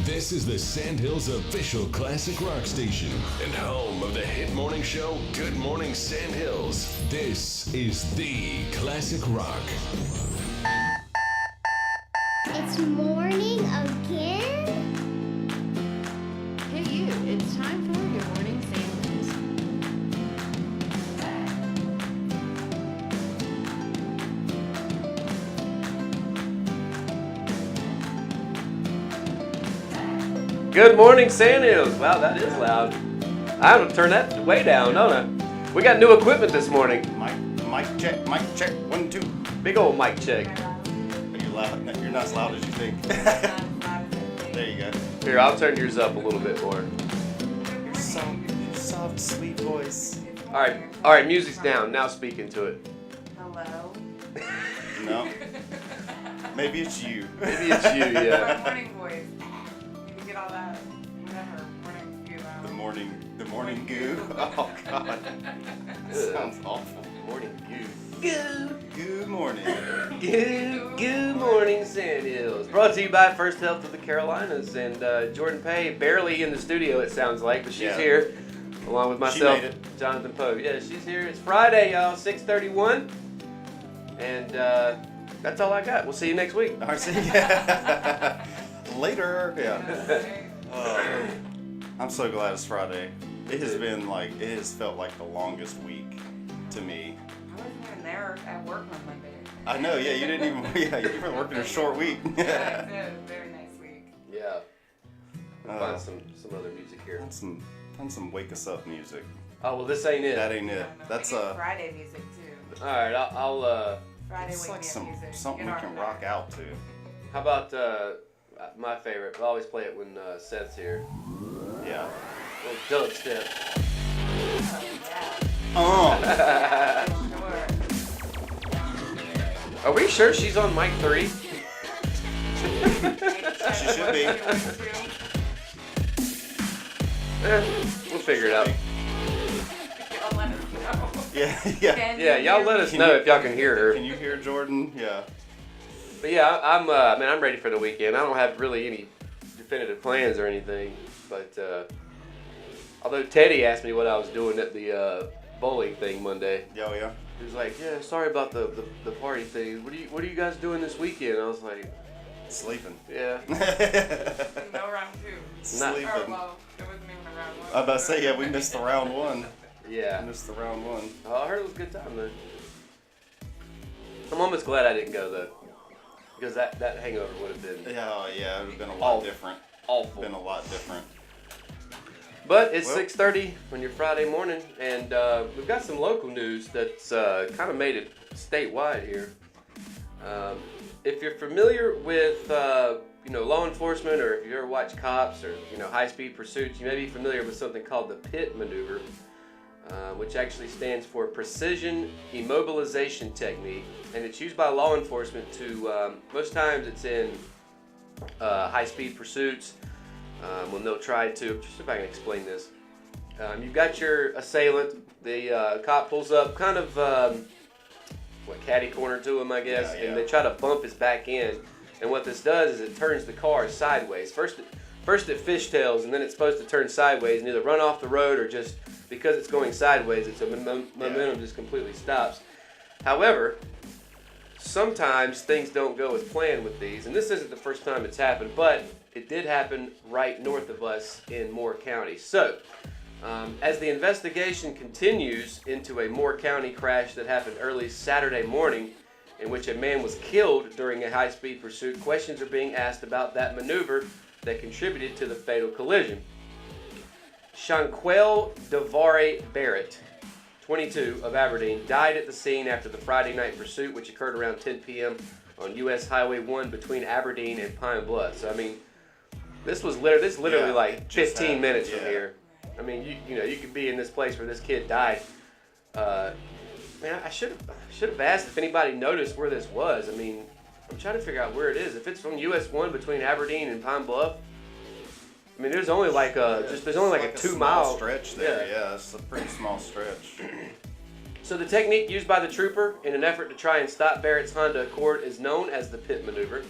This is the Sandhills official classic rock station and home of the hit morning show, Good Morning Sandhills. This is the Classic Rock. It's morning again? Hey you, it's time for Good Morning Sandals. Good morning, Sandhills. Wow, that is loud. I have to turn that way down, don't I? We got new equipment this morning. Mic check, 1, 2. Big old mic check. You're loud. You're not as loud as you think. There you go. Here, I'll turn yours up a little bit more. Soft, sweet voice. All right, music's down. Now speak into it. Hello. No. Maybe it's you. Maybe it's you, My yeah. morning voice. You can get all that, whatever, morning goo out. The morning goo. Oh God. Sounds awful. Morning goo. Goo. Good morning. Good morning, Sandhills. Brought to you by First Health of the Carolinas and Jordan Pay, barely in the studio it sounds like, but she's Yeah. here, along with myself, She made it. Jonathan Poe. Yeah, she's here. It's Friday, y'all, 6:31, and that's all I got. We'll see you next week. All right, see ya. Later. Yeah. I'm so glad it's Friday. It has felt like the longest week to me. I wasn't even there at work on Monday. I know, yeah, you didn't even, you were working a short week. Yeah, I did. Very nice week. Yeah. We'll find some other music here. Find some wake us up music. Oh, well, this ain't it. That ain't it. I don't know. That's We need Friday music too. All right, I'll Friday it's wake like me up some music. something we Get can off rock that. out to. how about my favorite? I always play it when Seth's here. Yeah. Little dubstep. Oh, Oh. yeah. Sure. Are we sure she's on mic 3? She should be. We'll figure it out. Y'all let us know. Yeah. Can Yeah, you y'all hear let me? us know if y'all can hear her. Can you hear Jordan? Yeah. But yeah, I'm ready for the weekend. I don't have really any definitive plans or anything. But although Teddy asked me what I was doing at the bowling thing Monday, Yeah, yeah. he was like, "Yeah, sorry about the party thing. What are you guys doing this weekend?" I was like, Sleeping. "Yeah." No round two. Sleeping. Or, well, it wasn't even a round one. I was about to say, yeah, we missed the round one. Yeah. Missed the round one. Oh, I heard it was a good time though. I'm almost glad I didn't go though, because that hangover would have been Yeah, yeah, it would have been a lot Awful. different. awful. Been a lot different. But it's Well- 6:30 on your Friday morning, and we've got some local news that's kind of made it statewide here. If you're familiar with law enforcement, or if you ever watch cops or high-speed pursuits, you may be familiar with something called the PIT maneuver, which actually stands for Precision Immobilization Technique, and it's used by law enforcement to most times it's in high-speed pursuits. When they'll try to, just if I can explain this, you've got your assailant, the cop pulls up kind of, catty corner to him, I guess, Yeah, yeah. and they try to bump his back end, and what this does is it turns the car sideways. First it fishtails, and then it's supposed to turn sideways and either run off the road or just, because it's going sideways, its momentum just completely stops. However, sometimes things don't go as planned with these, and this isn't the first time it's happened, but it did happen right north of us in Moore County. So, as the investigation continues into a Moore County crash that happened early Saturday morning, in which a man was killed during a high-speed pursuit, questions are being asked about that maneuver that contributed to the fatal collision. Shanquelle Devare Barrett, 22, of Aberdeen, died at the scene after the Friday night pursuit, which occurred around 10 p.m. on U.S. Highway 1 between Aberdeen and Pine Bluff. So, I mean, this was literally Yeah, like it just 15 minutes happened, from yeah. here. I mean, you could be in this place where this kid died. Man, I should have asked if anybody noticed where this was. I mean, I'm trying to figure out where it is. If it's from US 1 between Aberdeen and Pine Bluff, I mean, there's only like a there's only like a 2 small mile stretch there. Yeah, it's a pretty small stretch. So the technique used by the trooper in an effort to try and stop Barrett's Honda Accord is known as the pit maneuver.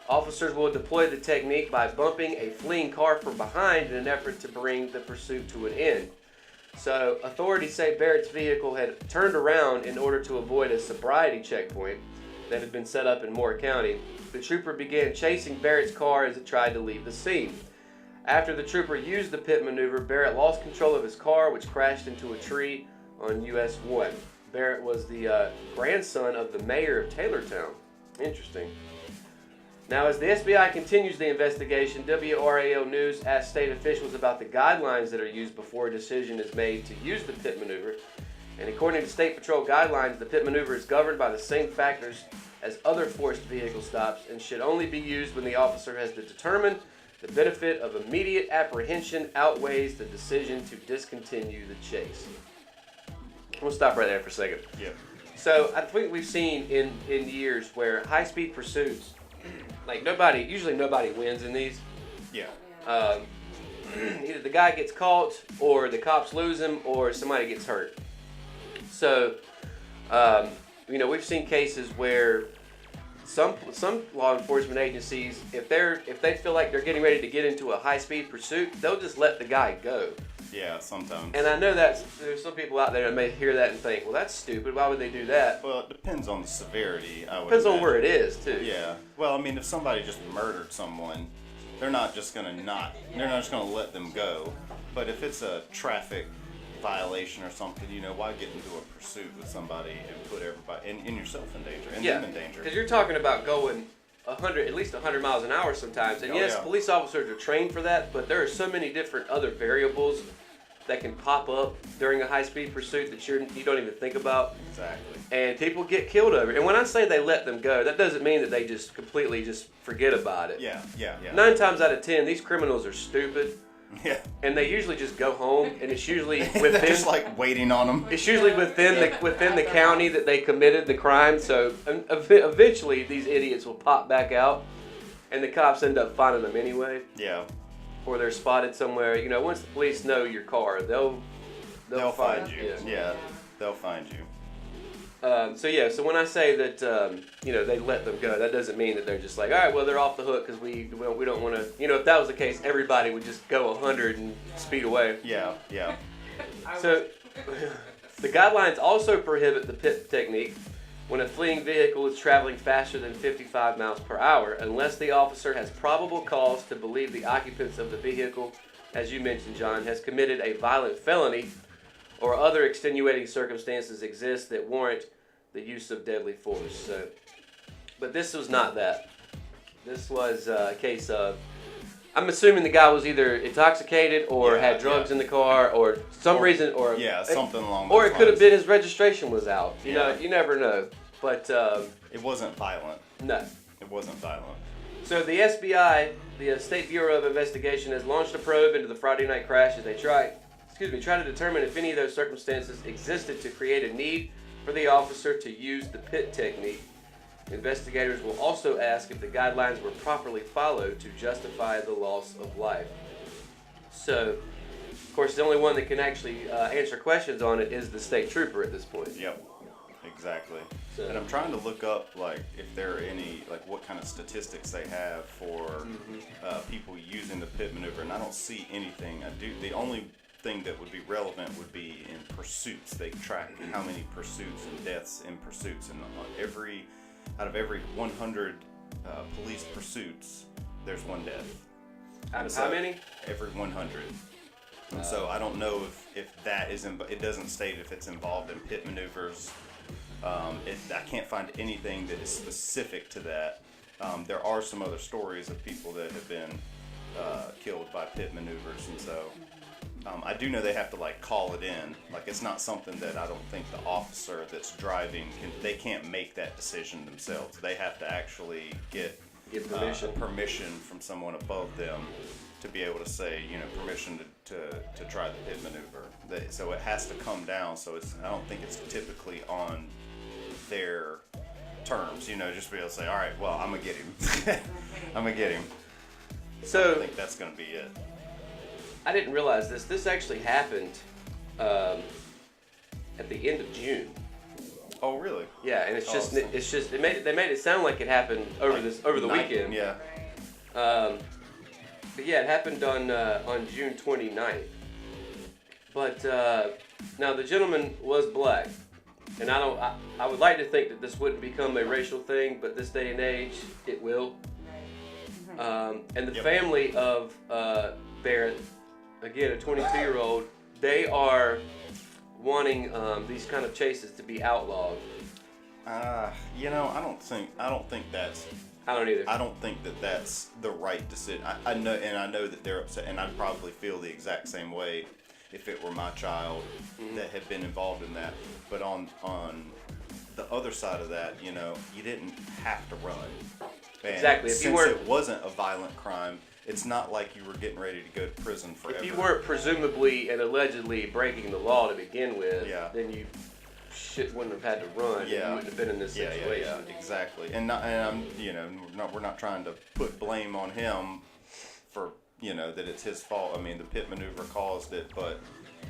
Officers will deploy the technique by bumping a fleeing car from behind in an effort to bring the pursuit to an end. So, authorities say Barrett's vehicle had turned around in order to avoid a sobriety checkpoint that had been set up in Moore County. The trooper began chasing Barrett's car as it tried to leave the scene. After the trooper used the pit maneuver, Barrett lost control of his car, which crashed into a tree on US 1. Barrett was the grandson of the mayor of Taylortown. Interesting. Now, as the SBI continues the investigation, WRAL News asked state officials about the guidelines that are used before a decision is made to use the pit maneuver. And according to State Patrol guidelines, the pit maneuver is governed by the same factors as other forced vehicle stops and should only be used when the officer has to determine the benefit of immediate apprehension outweighs the decision to discontinue the chase. We'll stop right there for a second. Yeah. So I think we've seen in years where high-speed pursuits, like usually nobody wins in these. Yeah. Either the guy gets caught, or the cops lose him, or somebody gets hurt. So, we've seen cases where some law enforcement agencies, if they feel like they're getting ready to get into a high-speed pursuit, they'll just let the guy go. Yeah, sometimes. And I know there's some people out there that may hear that and think, well, that's stupid. Why would they do that? Well, it depends on the severity. Depends on where it is, too. Yeah. Well, I mean, if somebody just murdered someone, they're not just gonna let them go. But if it's a traffic violation or something, why get into a pursuit with somebody and put everybody and yourself in danger and them in danger? Because you're talking about going at least 100 miles an hour sometimes. And yes, police officers are trained for that, but there are so many different other variables that can pop up during a high-speed pursuit that you don't even think about. Exactly. And people get killed over it. And when I say they let them go, that doesn't mean that they just completely just forget about it. Yeah. 9 times out of 10, these criminals are stupid. Yeah. And they usually just go home, and it's usually within They're just like waiting on them. It's usually within the county that they committed the crime. So eventually, these idiots will pop back out, and the cops end up finding them anyway. Yeah. Or they're spotted somewhere. Once the police know your car, they'll find you. Yeah. They'll find you. So when I say that they let them go, that doesn't mean that they're just like, all right, well, they're off the hook because we don't want to. If that was the case, everybody would just go 100 and speed away. Yeah. So the guidelines also prohibit the pit technique when a fleeing vehicle is traveling faster than 55 miles per hour, unless the officer has probable cause to believe the occupants of the vehicle, as you mentioned, John, has committed a violent felony or other extenuating circumstances exist that warrant the use of deadly force. But this was not that. This was a case of, I'm assuming the guy was either intoxicated or had drugs in the car or some reason, or something along those lines. Or it could have been his registration was out. You know, you never know. But it wasn't violent. No, it wasn't violent. So the SBI, the State Bureau of Investigation, has launched a probe into the Friday night crash as they try to determine if any of those circumstances existed to create a need for the officer to use the pit technique. Investigators will also ask if the guidelines were properly followed to justify the loss of life. So, of course, the only one that can actually answer questions on it is the state trooper at this point. Yep, exactly. So, and I'm trying to look up, if there are any, what kind of statistics they have for people using the pit maneuver, and I don't see anything. The only thing that would be relevant would be in pursuits. They track how many pursuits and deaths in pursuits, and out of every 100 police pursuits, there's one death. Out of how many? Every 100. And so I don't know if that is it doesn't state if it's involved in pit maneuvers. I can't find anything that is specific to that. There are some other stories of people that have been killed by pit maneuvers, and so I do know they have to call it in. It's not something that I don't think the officer that's driving they can't make that decision themselves. They have to actually get permission from someone above them to be able to say, permission to try the pit maneuver. So it has to come down. So I don't think it's typically on their terms. Just be able to say, all right, well, I'm gonna get him. I'm gonna get him. So I think that's gonna be it. I didn't realize this. This actually happened at the end of June. Oh, really? Yeah, and Awesome. they made it sound like it happened over the Night- weekend. Yeah. But yeah, it happened on June 29th. But now the gentleman was black, and I would like to think that this wouldn't become a racial thing, but this day and age it will. And the Yep. family of Barrett, again a 22-year-old, they are wanting these kind of chases to be outlawed. You know, I don't think that's. I don't either. I don't think that that's the right decision. I know, and I know that they're upset, and I'd probably feel the exact same way if it were my child that had been involved in that. But on the other side of that, you know, you didn't have to run. And Exactly. If you since weren't- it wasn't a violent crime, it's not like you were getting ready to go to prison forever. If you weren't presumably and allegedly breaking the law to begin with, Yeah. then you wouldn't have had to run. and Yeah. You wouldn't have been in this Yeah, situation. yeah, exactly. And I'm, you know, we're not trying to put blame on him for, you know, that it's his fault. I mean, the pit maneuver caused it, but,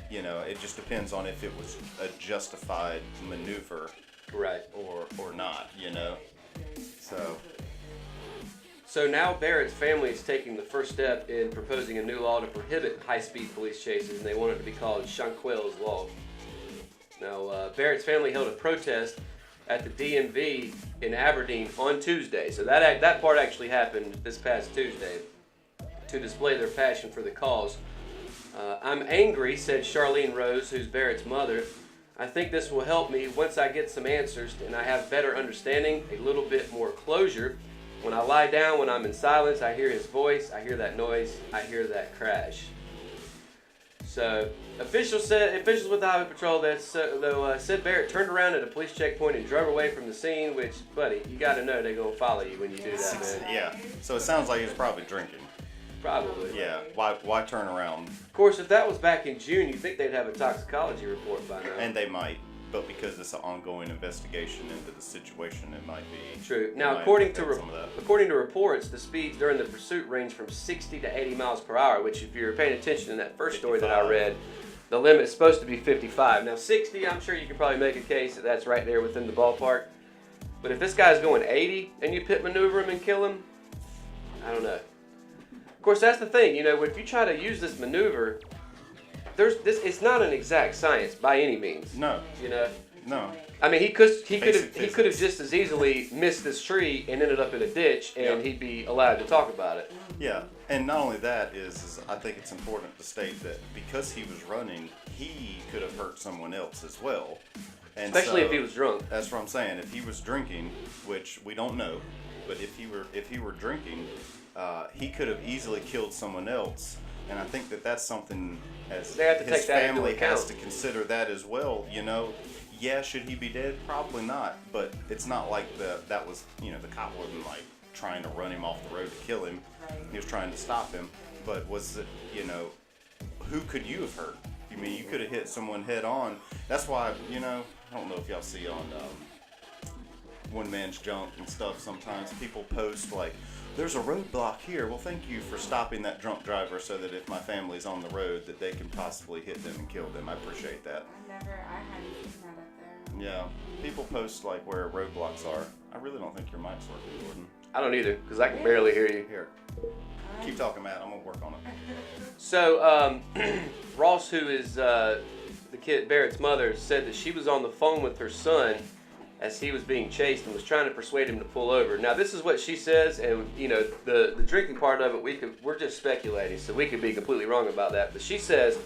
you know, it just depends on if it was a justified maneuver Right. or not, you know. So now Barrett's family is taking the first step in proposing a new law to prohibit high-speed police chases, and they want it to be called Shanquell's Law. Now, Barrett's family held a protest at the DMV in Aberdeen on Tuesday. So that part actually happened this past Tuesday to display their passion for the cause. I'm angry, said Charlene Rose, who's Barrett's mother. I think this will help me once I get some answers and I have better understanding, a little bit more closure. When I lie down, when I'm in silence, I hear his voice, I hear that noise, I hear that crash. So, officials with the Highway Patrol said Barrett turned around at a police checkpoint and drove away from the scene, which, buddy, you got to know they're going to follow you when you do that, man. Yeah. So it sounds like he was probably drinking. Probably. Yeah. Why turn around? Of course, if that was back in June, you'd think they'd have a toxicology report by now. And they might, but because it's an ongoing investigation into the situation, it might be True. it Now, might according affect to some of that. reports, the speeds during the pursuit range from 60 to 80 miles per hour, which if you're paying attention in that first story that I 55. read, the limit is supposed to be 55. Now, 60, I'm sure you could probably make a case that that's right there within the ballpark. But if this guy's going 80 and you pit maneuver him and kill him, I don't know. Of course, that's the thing. You know, if you try to use this maneuver, it's not an exact science by any means. No. You know. No. I mean, he could Basic have just as easily missed this tree and ended up in a ditch, and Yeah. he'd be allowed to talk about it. Yeah, and not only that is I think it's important to state that because he was running, he could have hurt someone else as well. And Especially so, if he was drunk. That's what I'm saying. If he was drinking, which we don't know, but if he were drinking, he could have easily killed someone else. And I think that's something as They have to his take that into family has account. to consider that as well. You know, yeah, should he be dead? Probably not. But it's not like that was, you know, the cop wasn't like trying to run him off the road to kill him. He was trying to stop him. But was it, you know, who could you have hurt? I mean, you could have hit someone head on. That's why, you know, I don't know if y'all see on One Man's Junk and stuff, sometimes people post like, there's a roadblock here. Well, thank you for stopping that drunk driver so that if my family's on the road that they can possibly hit them and kill them. I appreciate that. I hadn't seen that up there. Yeah. People post like where roadblocks are. I really don't think your mic's working, Jordan. I don't either, because I can barely hear you. Here. Keep talking, Matt. I'm going to work on it. So, Ross, who is the kid Barrett's mother, said that she was on the phone with her son as he was being chased and was trying to persuade him to pull over. Now, this is what she says, and you know, the drinking part of it, we're just speculating, so we could be completely wrong about that. But she says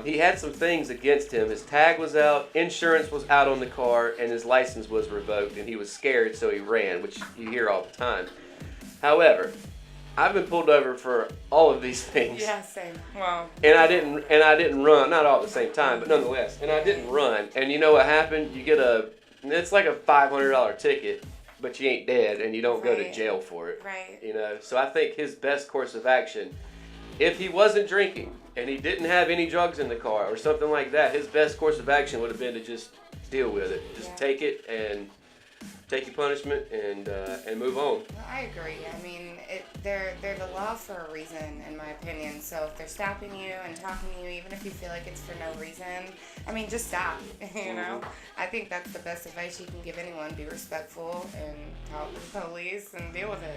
he had some things against him. His tag was out, insurance was out on the car, and his license was revoked, and he was scared, so he ran, which you hear all the time. However, I've been pulled over for all of these things. Yeah, same. Well, And I didn't run, not all at the same time, but nonetheless. And I didn't run. And you know what happened? You get it's like a $500 ticket, but you ain't dead and you don't go to Right. jail for it. right. You know, so I think his best course of action, if he wasn't drinking and he didn't have any drugs in the car or something like that, his best course of action would have been to just deal with it. Just Yeah. take it and take your punishment and move on. Well, I agree. I mean, they're the law for a reason, in my opinion. So if they're stopping you and talking to you, even if you feel like it's for no reason, I mean, just stop. You know, I think that's the best advice you can give anyone. Be respectful and talk to the police and deal with it.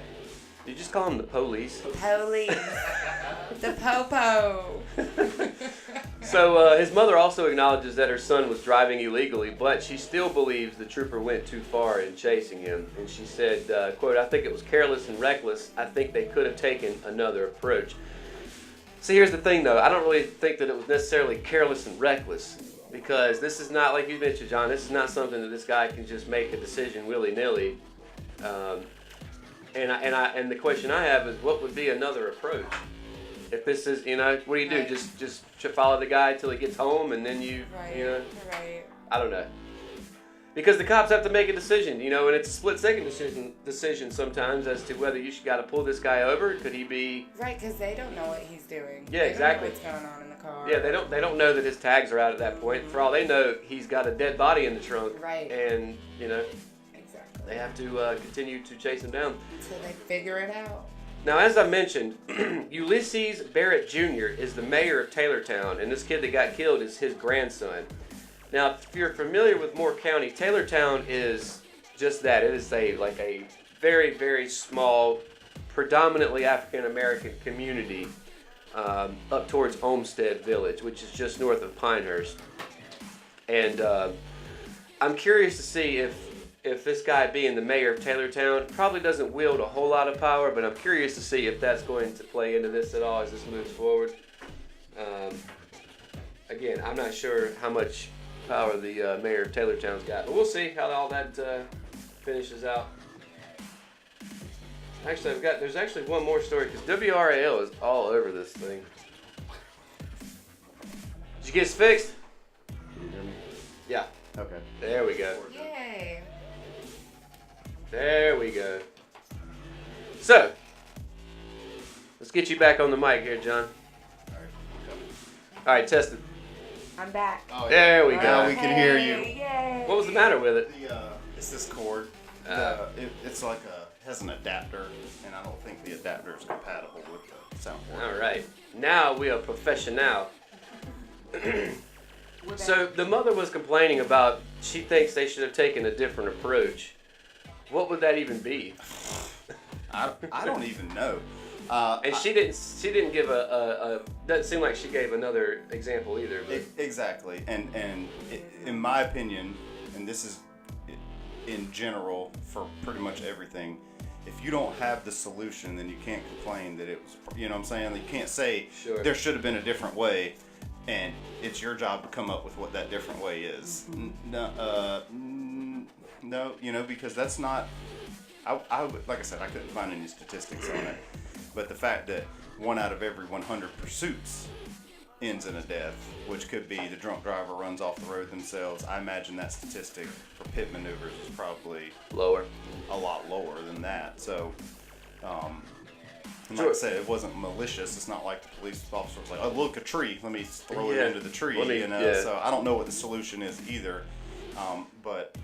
You just call them the police. Police. The popo. So his mother also acknowledges that her son was driving illegally, but she still believes the trooper went too far in chasing him. And she said, quote, "I think it was careless and reckless. I think they could have taken another approach." See, here's the thing, though. I don't really think that it was necessarily careless and reckless, because this is not, like you mentioned, John, this is not something that this guy can just make a decision willy-nilly. And the question I have is, what would be another approach? If this is, what do you do? Right. Just follow the guy till he gets home, and then Right. Right. I don't know. Because the cops have to make a decision, and it's a split-second decision sometimes as to whether you should got to pull this guy over. Could he be? Right, because they don't know what he's doing. Yeah, They exactly. don't know what's going on in the car. Yeah, they don't know that his tags are out at that point. For all they know, he's got a dead body in the trunk. Right. And Exactly. they have to continue to chase him down. Until they figure it out. Now, as I mentioned, Ulysses Barrett Jr. is the mayor of Taylortown, and this kid that got killed is his grandson. Now, if you're familiar with Moore County, Taylortown is just that. It is a very, very small, predominantly African-American community up towards Olmsted Village, which is just north of Pinehurst. And I'm curious to see if this guy being the mayor of Taylortown probably doesn't wield a whole lot of power, but I'm curious to see if that's going to play into this at all as this moves forward. Again, I'm not sure how much power the mayor of Taylortown's got, but we'll see how all that finishes out. Actually, there's actually one more story, because WRAL is all over this thing. Did you get this fixed? Can you hear me? Yeah. Okay. There we go. Yay. There we go. So, let's get you back on the mic here, John. All right, test it. I'm back. Oh, There we go. Now we can hear you. Yay. What was the matter with it? It's this cord. It's like has an adapter, and I don't think the adapter is compatible with the sound port. All right. Now we are professional. So the mother was complaining about she thinks they should have taken a different approach. What would that even be? I don't even know. And she didn't give a doesn't seem like she gave another example either. But. Exactly, and in my opinion, and this is in general for pretty much everything, if you don't have the solution, then you can't complain that it was, you know what I'm saying? You can't say Sure. there should have been a different way, and it's your job to come up with what that different way is. No, because that's not, I would, like I said, I couldn't find any statistics on it, but the fact that 1 out of every 100 pursuits ends in a death, which could be the drunk driver runs off the road themselves. I imagine that statistic for pit maneuvers is probably Lower. a lot lower than that. So, and Sure. like I said, it wasn't malicious. It's not like the police officer was like, "Oh, look, a tree. Let me throw Yeah. it into the tree." Yeah. So I don't know what the solution is either. But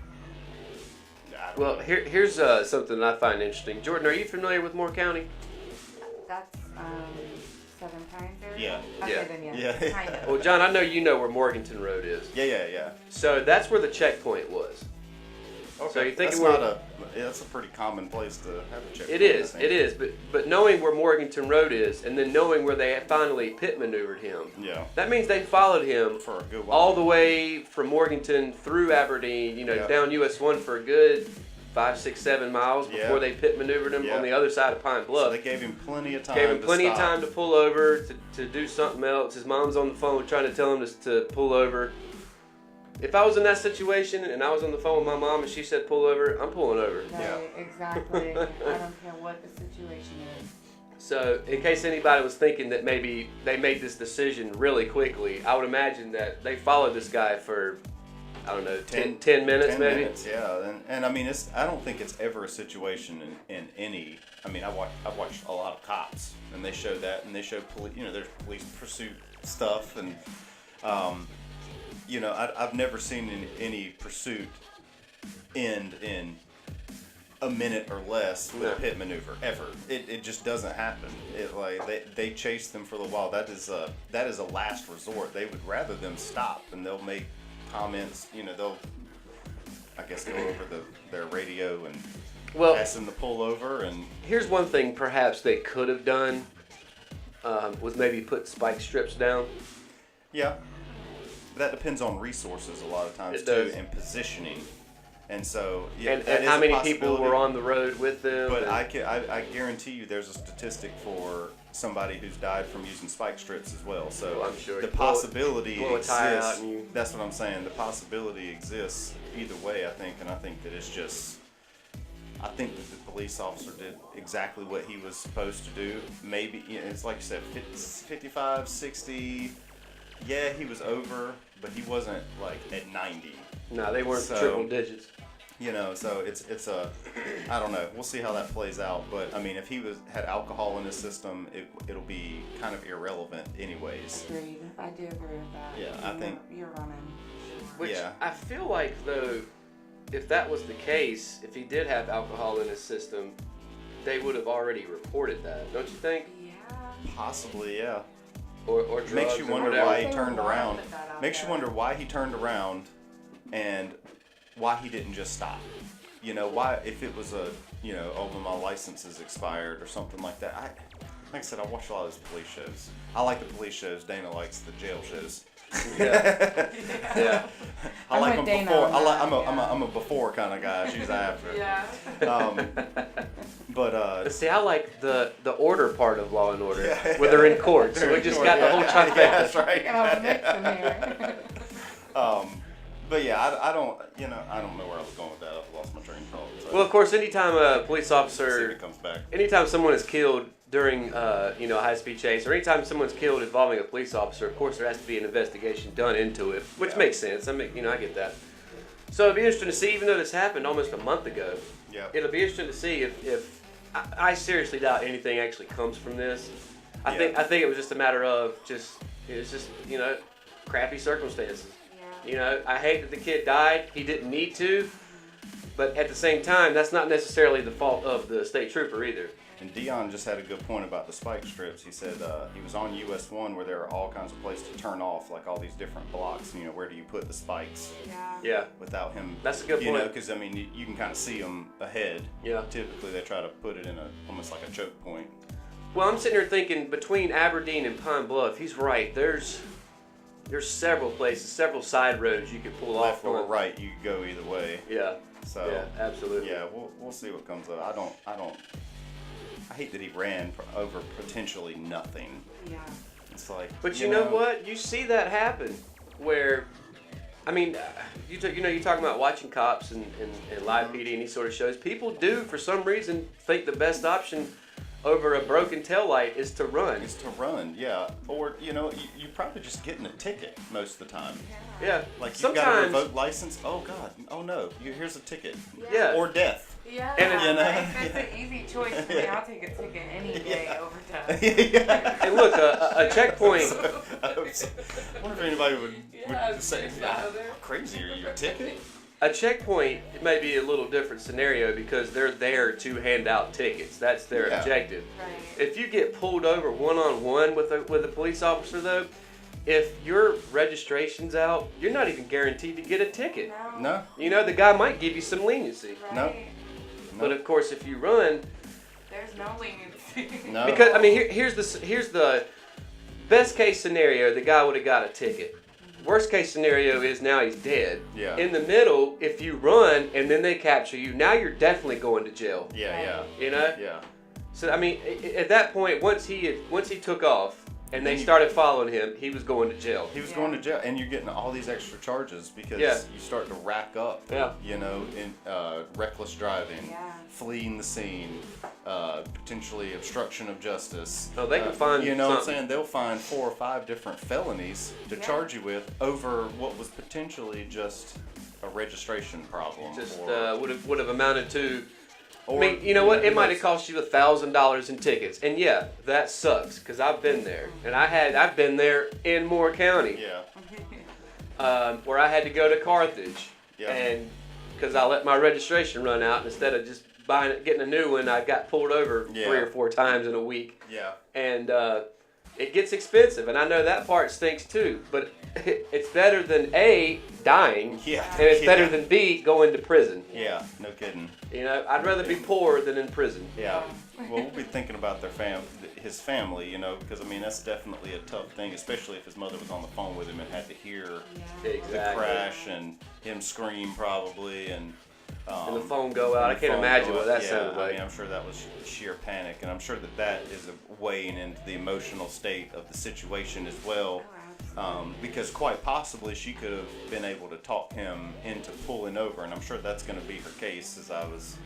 I don't Well, know. here's something I find interesting. Jordan, are you familiar with Moore County? That's 7 times there? Yeah. Okay, Yeah. then Yeah. Kind of. Well, John, I know you know where Morganton Road is. Yeah. So that's where the checkpoint was. Okay. So you're thinking that's a pretty common place to have a checkpoint. It is, I think. it is. But knowing where Morganton Road is, and then knowing where they finally pit maneuvered him, Yeah. that means they followed him For a good while. all the way from Morganton through Aberdeen, Yeah. down US 1 for a good 5, 6, 7 miles before Yeah. they pit maneuvered him Yeah. on the other side of Pine So Bluff. they gave him plenty of time. Gave him to plenty of stop. time to pull over, to do something else. His mom's on the phone trying to tell him to pull over. If I was in that situation and I was on the phone with my mom and she said pull over, I'm pulling over. Right, Yeah. exactly. I don't care what the situation is. So, in case anybody was thinking that maybe they made this decision really quickly, I would imagine that they followed this guy for, I don't know, 10 minutes 10 maybe? minutes, yeah. And I mean, I don't think it's ever a situation in any. I mean, I've watched a lot of cops, and they show that, and they show there's police pursuit stuff, and I've never seen any pursuit end in a minute or less with No. a pit maneuver ever. It just doesn't happen. It like they chase them for the while. That is a last resort. They would rather them stop, and they'll make comments. You know, they'll I guess go over their radio and Well, ask them to pull over. And here's one thing perhaps they could have done was maybe put spike strips down. yeah, that depends on resources a lot of times It too, does. and positioning. And so yeah, And, that and is how a many people possibility. were on the road with them? But and- I guarantee you there's a statistic for somebody who's died from using spike strips as well. So Well, I'm sure. the You blow it- possibility blow a tire exists. out and you- That's what I'm saying. The possibility exists either way, I think. And I think that it's just, I think that the police officer did exactly what he was supposed to do. Maybe, you know, it's like you said, 55, 60. Yeah, he was over, but he wasn't like at 90. No, they weren't So- triple digits. You know, so it's a, I don't know. We'll see how that plays out. But I mean, if he had alcohol in his system, it'll be kind of irrelevant, anyways. Agreed. I do agree with that. Yeah, I think- you're running. Which Yeah. I feel like, though, if that was the case, if he did have alcohol in his system, they would have already reported that, don't you think? Yeah. Possibly, yeah. Or drugs Makes you or wonder whatever. why he They turned would around. put that out Makes you there. wonder why he turned around, and why he didn't just stop. You know, why if it was a, you know, oh, well, my license is expired or something like that. Like I said, I watch a lot of those police shows. I like the police shows. Dana likes the jail shows. Yeah. Yeah. I I'm like with them Dana before. on that, I'm a before kind of guy. She's after. Yeah. But But see, I like the order part of Law and Order, Yeah. where they're in court, so we just got the whole yeah, trifecta. that's right. Got a mix in here. But yeah, I don't, you know, I don't know where I was going with that. I've lost my train of thought. So Well, of course, anytime a police see if officer, it comes back. anytime someone is killed during, you know, a high-speed chase, or anytime someone's killed involving a police officer, of course, there has to be an investigation done into it, which Yeah. makes sense. I mean, you know, I get that. So it'll be interesting to see, even though this happened almost a month ago, Yeah. it'll be interesting to see if I seriously doubt anything actually comes from this. I Yeah. think it was just a matter of it was just, you know, crappy circumstances. Yeah. You know, I hate that the kid died. He didn't need to, but at the same time, that's not necessarily the fault of the state trooper either. And Dion just had a good point about the spike strips. He said he was on US 1 where there are all kinds of places to turn off, like all these different blocks. You know, where do you put the spikes Yeah. Yeah. without him? That's a good You know, point. because I mean, you can kind of see them ahead. Yeah. Typically, they try to put it in almost like a choke point. Well, I'm sitting here thinking between Aberdeen and Pine Bluff, he's right. There's several places, several side roads you could pull Left off or on. right, you could go either way. Yeah. So Yeah, absolutely. yeah, we'll see what comes up. I hate that he ran for over potentially nothing. Yeah. It's like, But you know what? You see that happen where, I mean, you know, you're talking about watching cops and live PD and these sort of shows. People do, for some reason, think the best option over a broken taillight is to run. Is to run, yeah. Or, you know, you're probably just getting a ticket most of the time. Yeah. Like, you've got a sometimes. revoked license. Oh, God. Oh, no. Here's a ticket. Yeah. Or death. Yeah. And it- You know? That's an easy choice for me. I'll take a ticket any day over time. Yeah. And look, a checkpoint. I wonder if anybody would Yeah, say, it's out there. how crazy are you? A ticket? A checkpoint it may be a little different scenario because they're there to hand out tickets. That's their Yeah. objective. Right. If you get pulled over one-on-one with a police officer, though, if your registration's out, you're not even guaranteed to get a ticket. No. You know, the guy might give you some leniency. Right. No. But of course, if you run, There's no leniency. No. because I mean, here's the best case scenario: the guy would have got a ticket. Worst case scenario is now he's dead. Yeah. In the middle, if you run and then they capture you, now you're definitely going to jail. Yeah, yeah. You know. Yeah. So I mean, at that point, once he took off and they Then you- started following him, he was going to jail. He was Yeah. going to jail, and you're getting all these extra charges because Yeah. you start to rack up. Yeah. You know, in reckless driving, Yeah. fleeing the scene, potentially obstruction of justice. Oh, they can find You know what I'm something. saying? They'll find 4 or 5 different felonies to Yeah. charge you with over what was potentially just a registration problem. Just or, would have amounted to. or, I mean, you know what? It who might have knows? cost you $1,000 in tickets, and yeah, that sucks because I've been there, and I've been there in Moore County, Yeah. where I had to go to Carthage, Yeah. and because I let my registration run out, instead of just getting a new one, I got pulled over 3 or 4 times in a week. Yeah. And it gets expensive, and I know that part stinks too. But it's better than A, dying, and it's better than B, going to prison. Yeah, no kidding. You know, I'd rather be poor than in prison. Yeah. Well, we'll be thinking about his family, you know, because I mean that's definitely a tough thing, especially if his mother was on the phone with him and had to hear the crash and him scream probably, and the phone go out. I can't imagine what that sounded like. I mean, I'm sure that was sheer panic, and I'm sure that is weighing into the emotional state of the situation as well. Because quite possibly she could have been able to talk him into pulling over, and I'm sure that's going to be her case. As I was,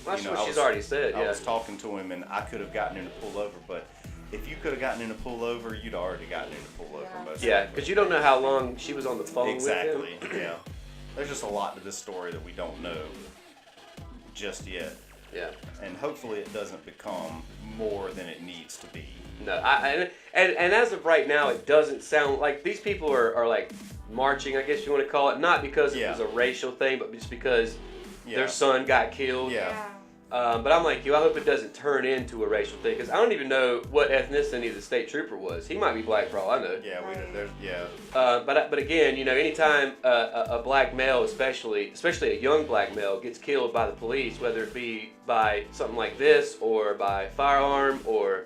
that's what she's already said. I was talking to him, and I could have gotten him to pull over, but if you could have gotten him to pull over, you'd already gotten him to pull over. Most because you don't know how long she was on the phone with him. Exactly. Yeah. There's just a lot to this story that we don't know just yet. Yeah. And hopefully it doesn't become more than it needs to be. No, and as of right now, it doesn't sound like these people are like marching, I guess you want to call it, not because it was a racial thing, but just because their son got killed. Yeah. But I'm like you, I hope it doesn't turn into a racial thing, because I don't even know what ethnicity the state trooper was. He might be black for all I know. Yeah, But again, you know, anytime a black male, especially a young black male, gets killed by the police, whether it be by something like this or by firearm or,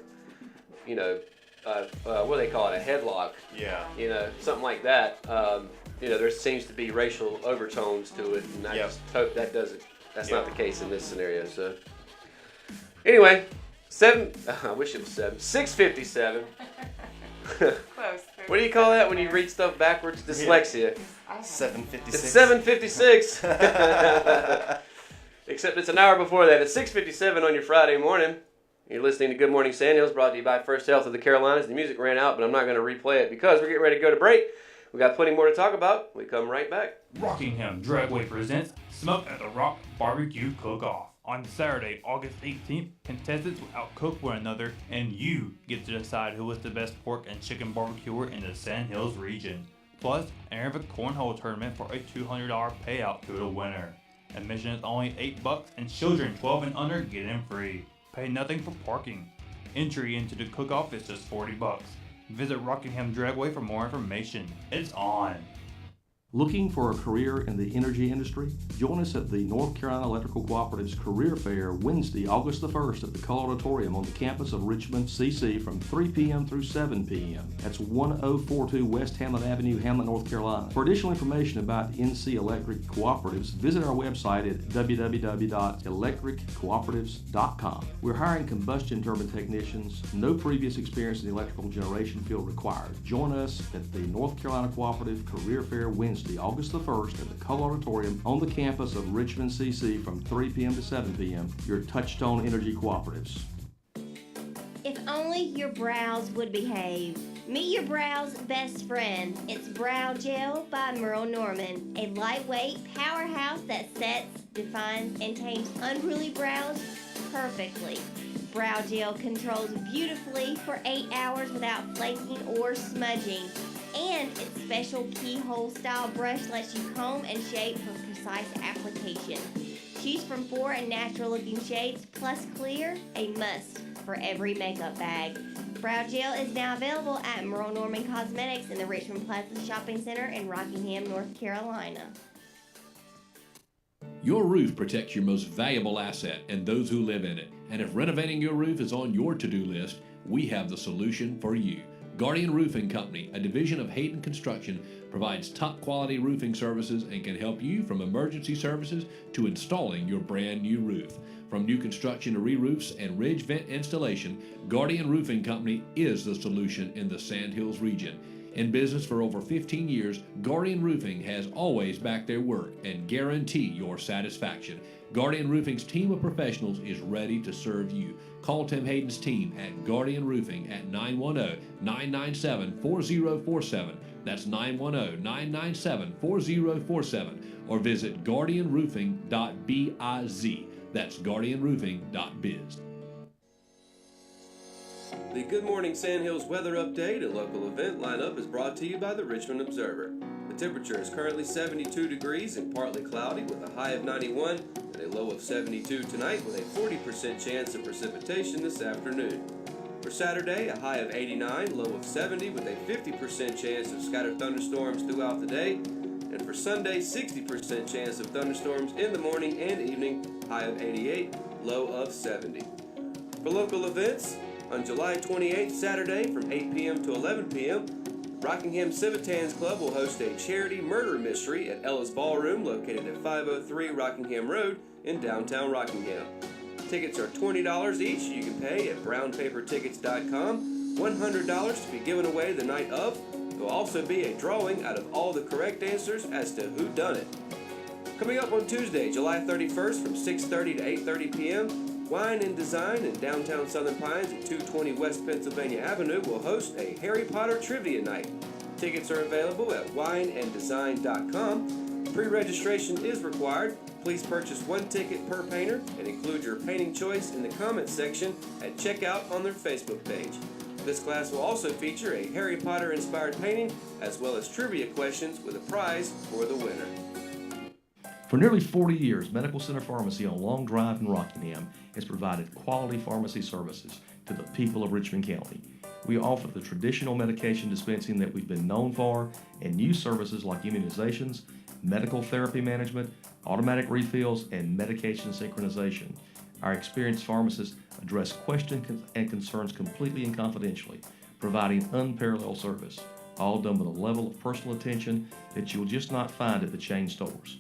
you know, what do they call it, a headlock? Yeah. You know, something like that. You know, there seems to be racial overtones to it, and I just hope that doesn't. That's not the case in this scenario. So, anyway, I wish it was 6:57. Close. What do you call that when you read stuff backwards? Dyslexia. 7:56. It's 7:56. Except it's an hour before that. It's 6:57 on your Friday morning. You're listening to Good Morning Sand Hills, brought to you by First Health of the Carolinas. The music ran out, but I'm not going to replay it because we're getting ready to go to break. We got plenty more to talk about. We come right back. Rockingham Dragway presents Smoke at the Rock Barbecue Cook-Off. On Saturday, August 18th, contestants will outcook one another, and you get to decide who is the best pork and chicken barbecuer in the Sand Hills region. Plus, enter the cornhole tournament for a $200 payout to the winner. Admission is only $8, and children 12 and under get in free. Pay nothing for parking. Entry into the cook-off is just $40. Visit Rockingham Dragway for more information. It's on! Looking for a career in the energy industry? Join us at the North Carolina Electrical Cooperative's Career Fair Wednesday, August the 1st at the Cull Auditorium on the campus of Richmond, CC from 3 p.m. through 7 p.m. That's 1042 West Hamlet Avenue, Hamlet, North Carolina. For additional information about NC Electric Cooperatives, visit our website at www.electriccooperatives.com. We're hiring combustion turbine technicians. No previous experience in the electrical generation field required. Join us at the North Carolina Cooperative Career Fair Wednesday, August the 1st at the Cull Auditorium on the campus of Richmond, CC from 3 p.m. to 7 p.m. Your Touchstone Energy Cooperatives. If only your brows would behave. Meet your brow's best friend. It's Brow Gel by Merle Norman, a lightweight powerhouse that sets, defines, and tames unruly brows perfectly. Brow Gel controls beautifully for 8 hours without flaking or smudging. And its special keyhole style brush lets you comb and shape for precise application. Choose from 4 natural looking shades plus clear, a must for every makeup bag. Brow Gel is now available at Merle Norman Cosmetics in the Richmond Plaza Shopping Center in Rockingham, North Carolina. Your roof protects your most valuable asset and those who live in it. And if renovating your roof is on your to-do list, we have the solution for you. Guardian Roofing Company, a division of Hayden Construction, provides top quality roofing services and can help you from emergency services to installing your brand new roof. From new construction to re-roofs and ridge vent installation, Guardian Roofing Company is the solution in the Sand Hills region. In business for over 15 years, Guardian Roofing has always backed their work and guarantee your satisfaction. Guardian Roofing's team of professionals is ready to serve you. Call Tim Hayden's team at Guardian Roofing at 910-997-4047. That's 910-997-4047. Or visit guardianroofing.biz. That's guardianroofing.biz. The Good Morning Sand Hills weather update and local event lineup is brought to you by the Richmond Observer. The temperature is currently 72 degrees and partly cloudy with a high of 91 and a low of 72 tonight with a 40% chance of precipitation this afternoon. For Saturday, a high of 89, low of 70 with a 50% chance of scattered thunderstorms throughout the day. And for Sunday, 60% chance of thunderstorms in the morning and evening, high of 88, low of 70. For local events, on July 28th, Saturday, from 8 p.m. to 11 p.m., Rockingham Civitans Club will host a charity murder mystery at Ella's Ballroom, located at 503 Rockingham Road in downtown Rockingham. Tickets are $20 each. You can pay at brownpapertickets.com. $100 to be given away the night of. There will also be a drawing out of all the correct answers as to who done it. Coming up on Tuesday, July 31st, from 6:30 to 8:30 p.m., Wine and Design in downtown Southern Pines at 220 West Pennsylvania Avenue will host a Harry Potter trivia night. Tickets are available at wineanddesign.com. Pre-registration is required. Please purchase one ticket per painter and include your painting choice in the comments section at checkout on their Facebook page. This class will also feature a Harry Potter inspired painting as well as trivia questions with a prize for the winner. For nearly 40 years, Medical Center Pharmacy on Long Drive in Rockingham has provided quality pharmacy services to the people of Richmond County. We offer the traditional medication dispensing that we've been known for and new services like immunizations, medical therapy management, automatic refills, and medication synchronization. Our experienced pharmacists address questions and concerns completely and confidentially, providing unparalleled service, all done with a level of personal attention that you'll just not find at the chain stores.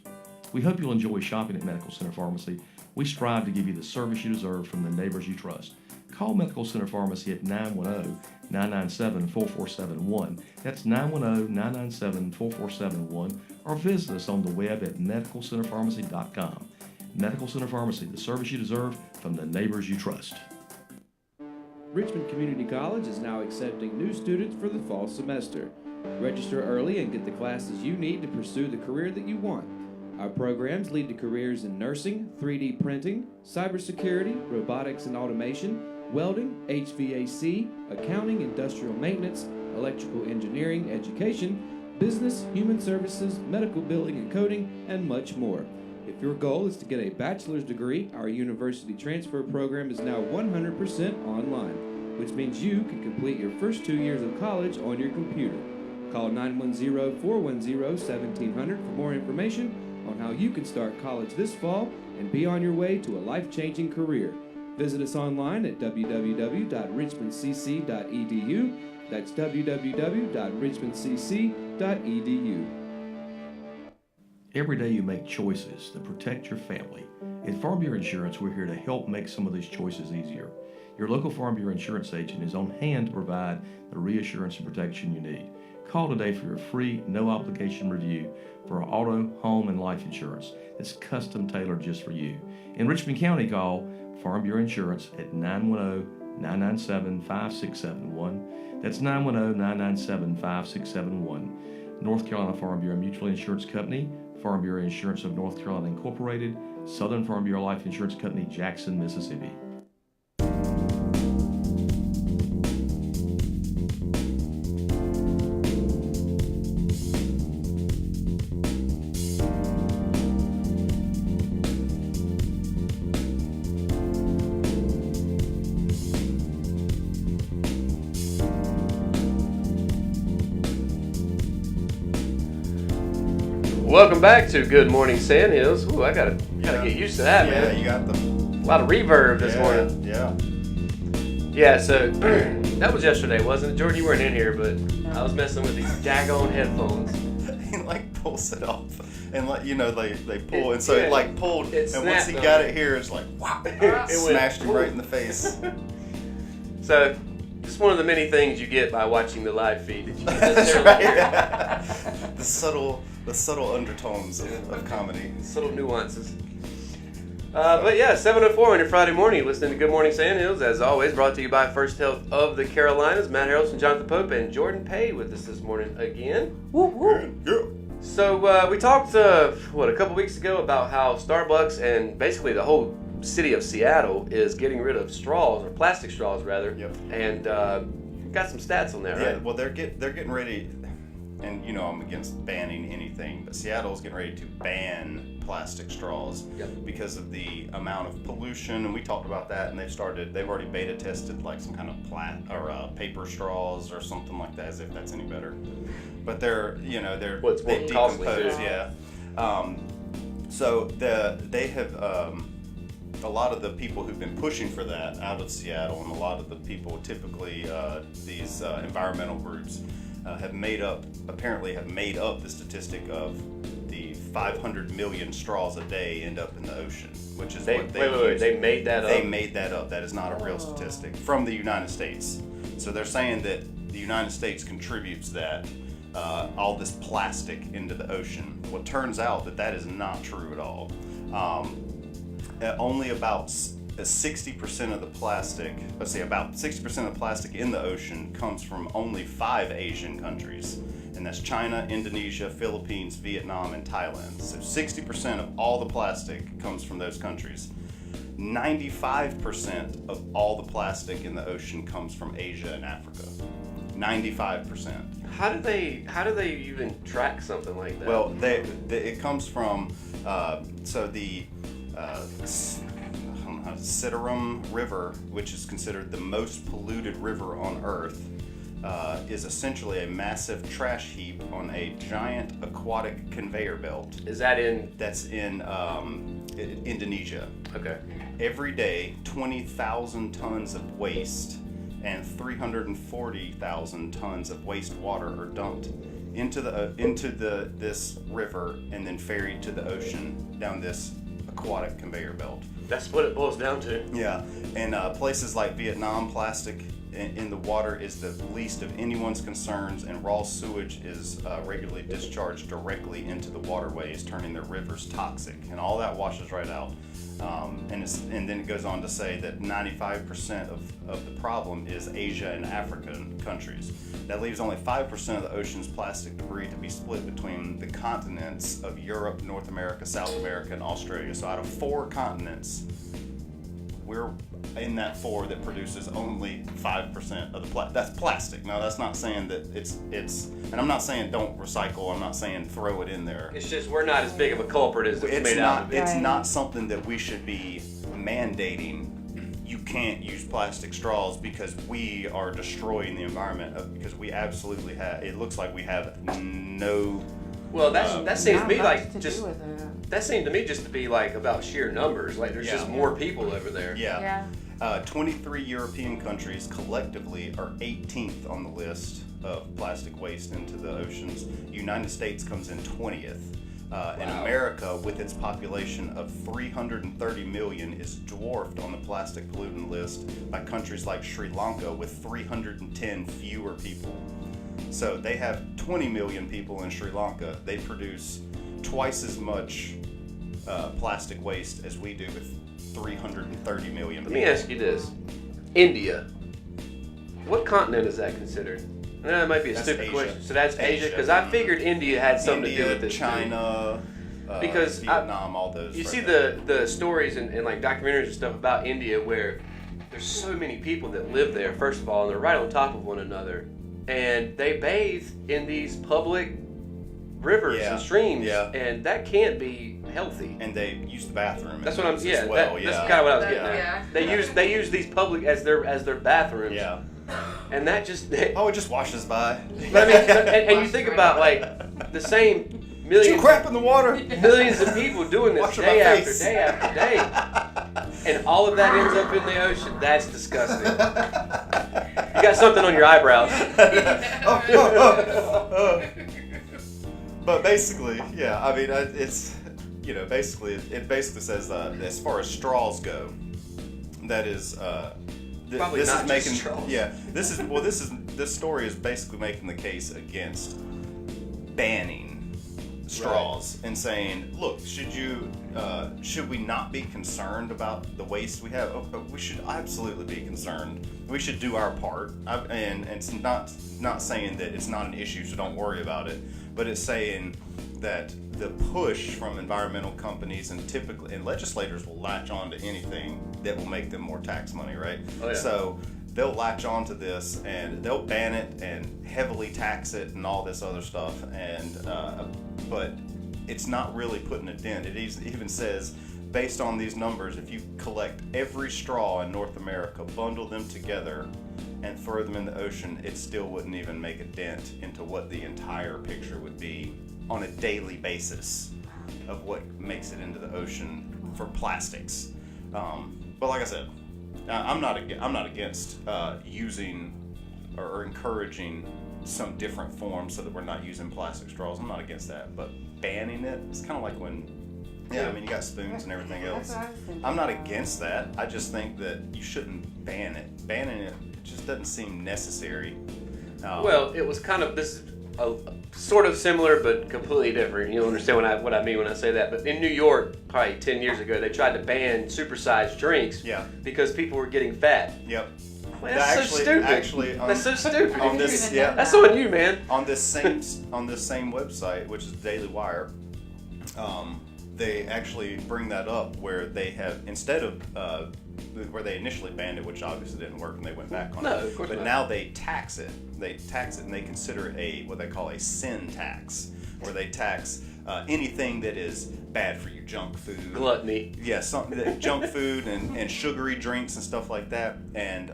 We hope you'll enjoy shopping at Medical Center Pharmacy. We strive to give you the service you deserve from the neighbors you trust. Call Medical Center Pharmacy at 910-997-4471. That's 910-997-4471, or visit us on the web at medicalcenterpharmacy.com. Medical Center Pharmacy, the service you deserve from the neighbors you trust. Richmond Community College is now accepting new students for the fall semester. Register early and get the classes you need to pursue the career that you want. Our programs lead to careers in nursing, 3D printing, cybersecurity, robotics and automation, welding, HVAC, accounting, industrial maintenance, electrical engineering, education, business, human services, medical billing and coding, and much more. If your goal is to get a bachelor's degree, our university transfer program is now 100% online, which means you can complete your first 2 years of college on your computer. Call 910-410-1700 for more information on how you can start college this fall and be on your way to a life-changing career. Visit us online at www.richmondcc.edu. That's www.richmondcc.edu. Every day you make choices that protect your family. At Farm Bureau Insurance, we're here to help make some of these choices easier. Your local Farm Bureau Insurance agent is on hand to provide the reassurance and protection you need. Call today for your free, no-obligation review for auto, home, and life insurance that's custom tailored just for you. In Richmond County, call Farm Bureau Insurance at 910-997-5671. That's 910-997-5671. North Carolina Farm Bureau Mutual Insurance Company, Farm Bureau Insurance of North Carolina Incorporated, Southern Farm Bureau Life Insurance Company, Jackson, Mississippi. Welcome back to Good Morning Sandhills. Ooh, I gotta get used to that, man. Yeah, you got them. A lot of reverb this morning. Yeah. Yeah, so that was yesterday, wasn't it? Jordan, you weren't in here, but I was messing with these daggone headphones. He like pulls it off, and like they pull, and so it like pulled, and once he snapped got on it here, it's like wow, It smashed him went, right in the face. So, just one of the many things you get by watching the live feed that you can That's necessarily hear. right. The subtle undertones of comedy. Subtle nuances. But yeah, 7:04 on your Friday morning. You're listening to Good Morning Sandhills, as always, brought to you by First Health of the Carolinas. Matt Harrelson, Jonathan Pope, and Jordan Pay with us this morning again. Woo woo. Yeah. So we talked, a couple weeks ago about how Starbucks and basically the whole city of Seattle is getting rid of straws, or plastic straws rather. Yep. And got some stats on that, Yeah. right? Well, they're getting ready. and you know I'm against banning anything, but Seattle's getting ready to ban plastic straws because of the amount of pollution, and we talked about that. And they've already beta tested like some kind of paper straws or something like that, as if that's any better. But they decompose, yeah. So they have a lot of the people who've been pushing for that out of Seattle, and a lot of the people, typically these environmental groups, have made up the statistic of the 500 million straws a day end up in the ocean, which is what they use. They made that up? They made that up. That is not a real statistic from the United States. So they're saying that the United States contributes that, all this plastic into the ocean. Well, it turns out that is not true at all. Only about 60% of the plastic, about 60% of the plastic in the ocean comes from only 5 Asian countries, and that's China, Indonesia, Philippines, Vietnam, and Thailand. So 60% of all the plastic comes from those countries. 95% of all the plastic in the ocean comes from Asia and Africa. 95%. How do they even track something like that? Well, it comes from Citarum River, which is considered the most polluted river on Earth, is essentially a massive trash heap on a giant aquatic conveyor belt. Is that in? That's in Indonesia. Okay. Every day, 20,000 tons of waste and 340,000 tons of wastewater are dumped into this river and then ferried to the ocean down this aquatic conveyor belt. That's what it boils down to. Yeah, and places like Vietnam, plastic in the water is the least of anyone's concerns, and raw sewage is regularly discharged directly into the waterways, turning their rivers toxic, and all that washes right out. And then it goes on to say that 95% of the problem is Asia and African countries. That leaves only 5% of the ocean's plastic debris to be split between the continents of Europe, North America, South America, and Australia. So out of 4 continents, we're in that 4 that produces only 5% of the plastic. That's plastic. Now, that's not saying that it's, and I'm not saying don't recycle. I'm not saying throw it in there. It's just we're not as big of a culprit as it's made out to be. It's not something that we should be mandating. You can't use plastic straws because we are destroying the environment. Because we absolutely have. It looks like we have no. Well, that seems to me like just. That seemed to me just to be like about sheer numbers. Like there's just more people over there. Yeah. 23 European countries collectively are 18th on the list of plastic waste into the oceans. United States comes in 20th. And America, with its population of 330 million, is dwarfed on the plastic pollutant list by countries like Sri Lanka with 310 fewer people. So they have 20 million people in Sri Lanka. They produce twice as much plastic waste as we do with 330 million people. Let me ask you this. India. What continent is that considered? That might be a stupid question. So that's Asia? Because I figured India had something to do with this. China, because Vietnam, all those. You see the stories and like documentaries and stuff about India where there's so many people that live there, first of all, and they're right on top of one another. And they bathe in these public rivers and streams, and that can't be healthy. And they use the bathroom. That's what I'm. That's kind of what I was getting at. They use these public as their bathrooms. Yeah. And that just it just washes by. But I mean, and you think about like the same millions. You crap in the water. Millions of people doing this day after day after day, and all of that ends up in the ocean. That's disgusting. You got something on your eyebrows. But basically, yeah. I mean, it's basically it basically says as far as straws go, that is. Probably this not is making, just straws. Yeah, this story is basically making the case against banning straws and saying, look, should we not be concerned about the waste we have? We should absolutely be concerned. We should do our part, and it's not saying that it's not an issue, so don't worry about it. But it's saying that the push from environmental companies and legislators will latch on to anything that will make them more tax money, right? Oh, yeah. So they'll latch onto this and they'll ban it and heavily tax it and all this other stuff. And but it's not really putting a dent. It even says, based on these numbers, if you collect every straw in North America, bundle them together, and throw them in the ocean, it still wouldn't even make a dent into what the entire picture would be on a daily basis of what makes it into the ocean for plastics. But like I said, I'm not against using or encouraging some different forms so that we're not using plastic straws. I'm not against that, but banning it, it's kind of like when, I mean, you got spoons and everything else. I'm not against that. I just think that you shouldn't ban it. Banning it just doesn't seem necessary. Well, it was kind of this sort of similar but completely different. You'll understand what I mean when I say that. But in New York, probably 10 years ago, they tried to ban supersized drinks because people were getting fat. Yep. Well, that's so stupid. That's so stupid. On this, that's on you, man. On this same website, which is Daily Wire, they actually bring that up where they have, instead of where they initially banned it, which obviously didn't work, and they went back on it. Of course but not. Now they tax it. They tax it, and they consider it what they call a sin tax, where they tax anything that is bad for you, junk food, gluttony. Yeah, something that junk food and sugary drinks and stuff like that, and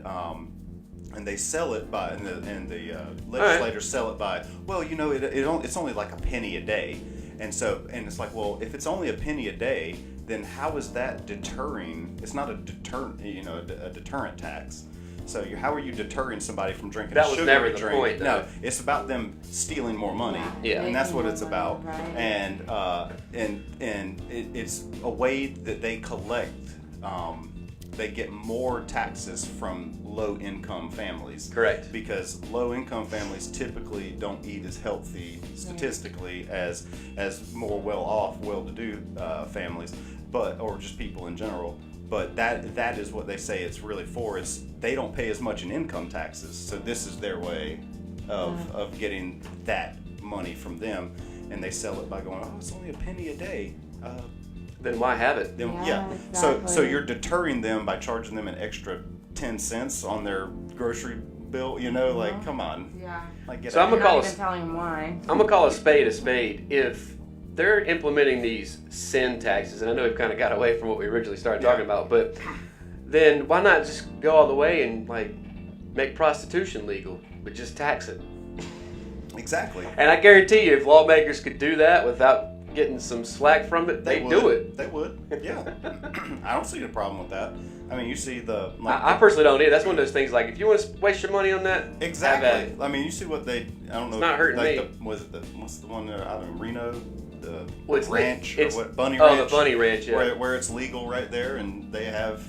they sell it by, and the legislators sell it by, well, you know, it's only like a penny a day. And it's like, well, if it's only a penny a day, then how is that deterring? It's not a deterrent tax. So how are you deterring somebody from drinking a sugary drink? That was never the point, though. No, it's about them stealing more money. Yeah. And that's what it's about. And it's a way that they collect. They get more taxes from low-income families. Correct. Because low-income families typically don't eat as healthy statistically as more well-off, well-to-do families, or just people in general. But that is what they say it's really for. Is they don't pay as much in income taxes, so this is their way of getting that money from them, and they sell it by going, oh, it's only a penny a day. Then why have it? Exactly. So you're deterring them by charging them an extra 10 cents on their grocery bill. You know, like, come on. Yeah. Like, So I'm gonna call telling them why. I'm gonna call a spade a spade. If they're implementing these sin taxes, and I know we've kind of got away from what we originally started talking about, but then why not just go all the way and like make prostitution legal, but just tax it? Exactly. And I guarantee you, if lawmakers could do that without getting some slack from it, they'd do it. They would. Yeah. I don't see a problem with that. I mean, you see the. I personally don't either. That's one of those things. Like, if you want to waste your money on that, exactly. Have at it. I mean, you see what they. I don't know. It's not hurting me. What's the one out in Reno? The ranch or what? Bunny Ranch. Oh, the Bunny Ranch. Yeah. Where it's legal right there, and they have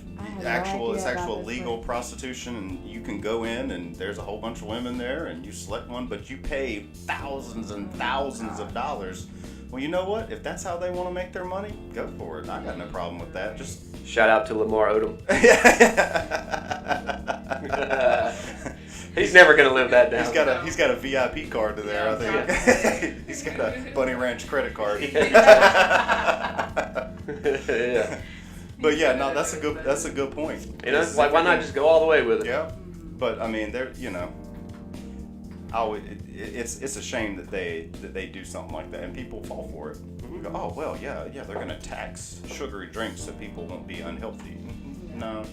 actual legal prostitution, and you can go in, and there's a whole bunch of women there, and you select one, but you pay thousands and thousands of dollars. Well, you know what? If that's how they want to make their money, go for it. I got no problem with that. Just shout out to Lamar Odom. He's never gonna live that down. He's got a VIP card to there. I think he's got a Bunny Ranch credit card. Yeah. But yeah, no, that's a good point. You know, like, why not just go all the way with it? Yeah. But I mean, it's a shame that they do something like that, and people fall for it. We go, oh well, yeah, they're gonna tax sugary drinks so people won't be unhealthy. No,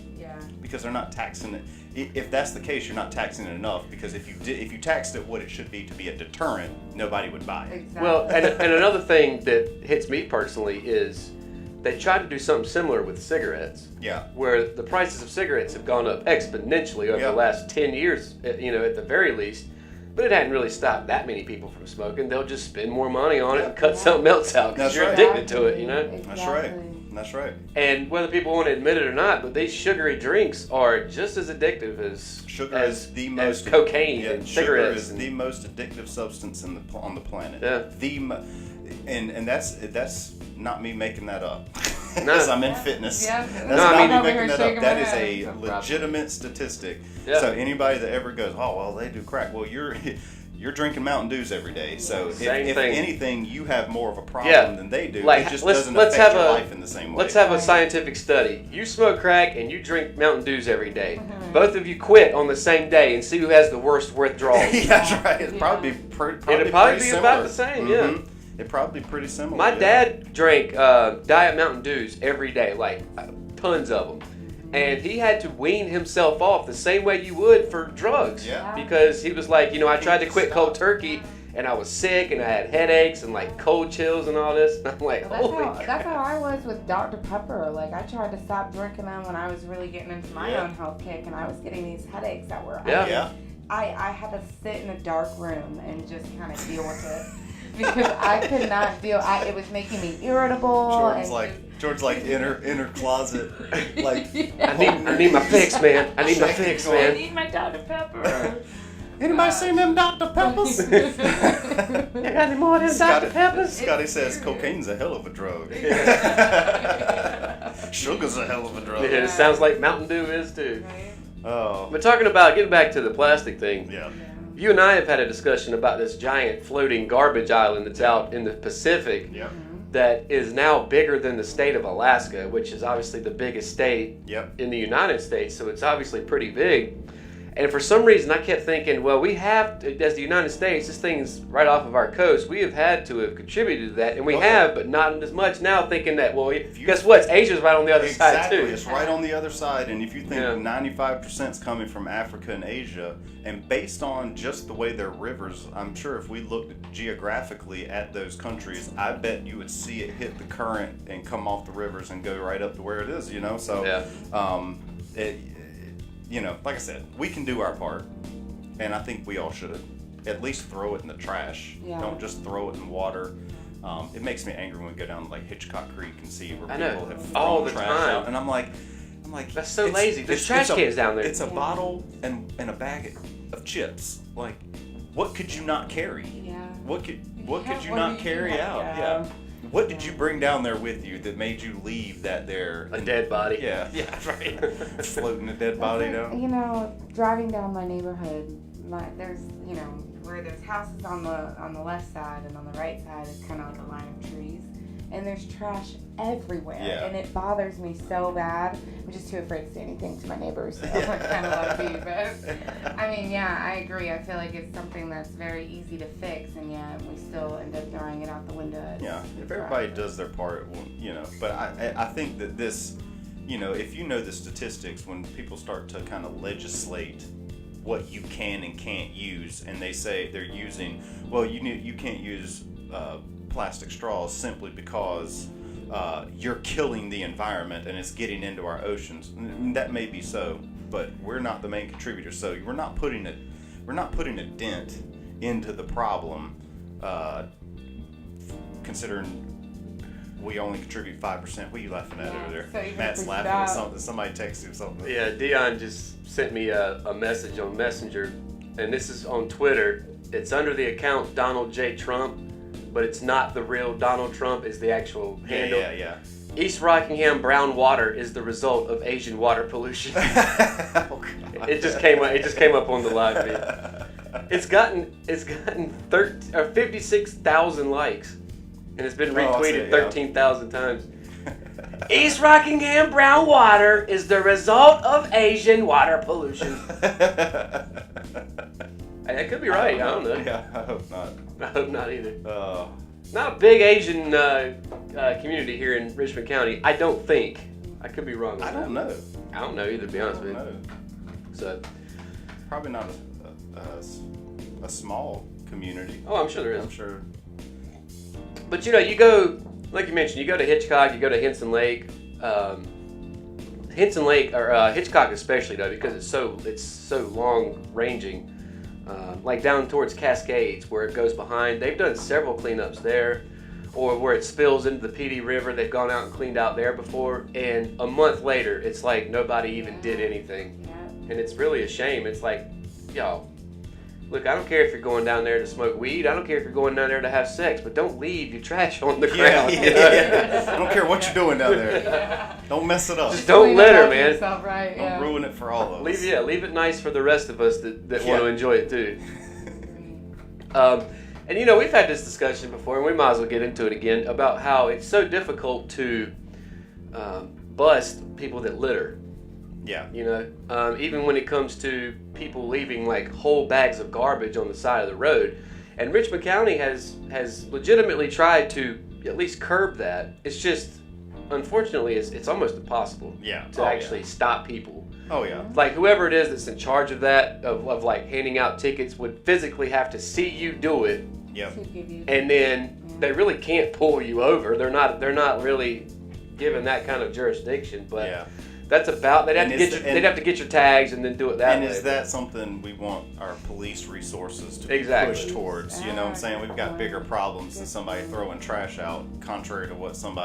because they're not taxing it. If that's the case, you're not taxing it enough. Because if you taxed it what it should be to be a deterrent, nobody would buy it. Exactly. Well, and another thing that hits me personally is they tried to do something similar with cigarettes. Yeah. Where the prices of cigarettes have gone up exponentially over the last 10 years, you know, at the very least. But it hadn't really stopped that many people from smoking. They'll just spend more money on it and cut something else out because you're addicted to it, you know? Exactly. That's right. And whether people want to admit it or not, but these sugary drinks are just as addictive as cocaine and cigarettes. Sugar is the most addictive substance on the planet. Yeah. And that's not me making that up. No. Because I'm in fitness. Yeah. That's not me making that up. That is a legitimate statistic. Yeah. So anybody that ever goes, oh well, they do crack. Well, you're drinking Mountain Dews every day. So if thing. anything, you have more of a problem than they do. Like, it just let's doesn't have affect your life in the same way. Let's have a scientific study. You smoke crack and you drink Mountain Dews every day. Both of you quit on the same day and see who has the worst withdrawals. Yeah, that's right. It'd probably be It'd probably be pretty about the similar. same, yeah. It'd probably be pretty similar. My yeah. dad drank Diet Mountain Dews every day, like tons of them. And he had to wean himself off the same way you would for drugs. Yeah. Because he was like, I tried to quit cold turkey and I was sick and I had headaches and like cold chills and all this. And I'm like, holy crap. That's how I was with Dr. Pepper. Like, I tried to stop drinking them when I was really getting into my own health kick, and I was getting these headaches that were... I had to sit in a dark room and just kind of deal with it. Because I could not deal. It was making me irritable. George's like inner closet, like I need my fix, man. I need my fix, man. I need my Dr. Pepper. Anybody seen them Dr. Peppers? You got any more of them Dr. Peppers? Scotty says cocaine's a hell of a drug. Sugar's a hell of a drug. Yeah, it sounds like Mountain Dew is too. Oh. But talking about getting back to the plastic thing. Yeah. You and I have had a discussion about this giant floating garbage island that's out in the Pacific that is now bigger than the state of Alaska, which is obviously the biggest state in the United States, so it's obviously pretty big. And for some reason, I kept thinking, well, we have, as the United States, this thing's right off of our coast. We have had to have contributed to that, and we have, but not as much now, thinking that, well, guess what? Asia's right on the other side, too. It's right on the other side, and if you think 95% is coming from Africa and Asia, and based on just the way their rivers, I'm sure if we looked geographically at those countries, I bet you would see it hit the current and come off the rivers and go right up to where it is, So, like I said, we can do our part, and I think we all should. At least throw it in the trash. Yeah. Don't just throw it in water. It makes me angry when we go down like Hitchcock Creek and see where people have thrown all the trash time. out, and I'm like, that's so lazy. There's trash cans down there. It's a bottle and a bag of chips. Like, what could you not carry? Yeah. What could you not carry out? Yeah. What did you bring down there with you that made you leave that there? A dead body. Yeah, right. Floating a dead body down. Driving down my neighborhood, there's, where there's houses on the left side and on the right side is kind of like a line of trees. And there's trash everywhere. Yeah. And it bothers me so bad. I'm just too afraid to say anything to my neighbors. So I kind of let it be. But, I agree. I feel like it's something that's very easy to fix, and we still end up throwing it out the window. Yeah, if everybody does their part, But I think that this, if you know the statistics, when people start to kind of legislate what you can and can't use, and they say they're using, you can't use plastic straws simply because you're killing the environment and it's getting into our oceans. And that may be so, but we're not the main contributors. So we're not putting a dent into the problem, considering we only contribute 5%. What are you laughing at over there? So Matt's laughing at something. Somebody texted him something. Yeah, Dion just sent me a message on Messenger, and this is on Twitter. It's under the account Donald J. Trump, but it's not the real Donald Trump. It's the actual handle. Yeah. East Rockingham brown water is the result of Asian water pollution. It just came up on the live feed. It's gotten 56,000 likes, and it's been retweeted 13,000 times. East Rockingham brown water is the result of Asian water pollution. That could be right. I don't know. Yeah, I hope not. I hope not either. Not a big Asian community here in Richmond County. I don't think. I could be wrong. I don't know. I don't know either, to be honest with you. So probably not a small community. Oh, I'm sure there is. I'm sure. But you go, like you mentioned, you go to Hitchcock, you go to Henson Lake. Henson Lake, or Hitchcock especially though, because it's so long ranging. Like down towards Cascades, where it goes behind. They've done several cleanups there, or where it spills into the PD River. They've gone out and cleaned out there before, and a month later, it's like nobody even did anything. And it's really a shame. It's like, y'all, look, I don't care if you're going down there to smoke weed. I don't care if you're going down there to have sex, but don't leave your trash on the ground. Yeah. I don't care what you're doing down there. Don't mess it up. Just don't litter, man. Don't ruin it for all of us. Leave it nice for the rest of us that want to enjoy it too. And you know, we've had this discussion before, and we might as well get into it again about how it's so difficult to bust people that litter. Yeah. You know, even when it comes to people leaving like whole bags of garbage on the side of the road. And Richmond County has legitimately tried to at least curb that. It's just, unfortunately, it's almost impossible to actually stop people. Oh, yeah. Like, whoever it is that's in charge of that, of like handing out tickets, would physically have to see you do it. Yep. And then they really can't pull you over. They're not really given that kind of jurisdiction. But that's about, they'd have to get your tags and then do it that way. And is that something we want our police resources to be Exactly. pushed towards? You know what I'm saying? We've got bigger problems than somebody throwing trash out, contrary to what some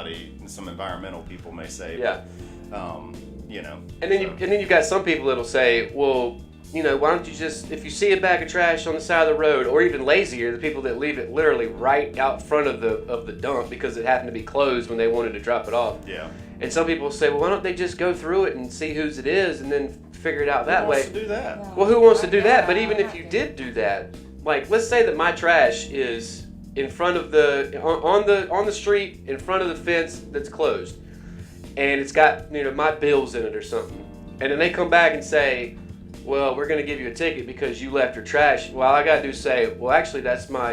environmental people may say. Yeah. But, you know. And then you've got some people that'll say, well, you know, why don't you just, if you see a bag of trash on the side of the road, or even lazier, the people that leave it literally right out front of the dump because it happened to be closed when they wanted to drop it off. Yeah. And some people say, well, why don't they just go through it and see whose it is and then figure it out that way? Who wants to do that? Well, who wants to do that? But even if you did do that, like, let's say that my trash is in front of on the street in front of the fence that's closed, and it's got, you know, my bills in it or something, and then they come back and say, well, we're going to give you a ticket because you left your trash. Well, all I got to do is say, well, actually, that's my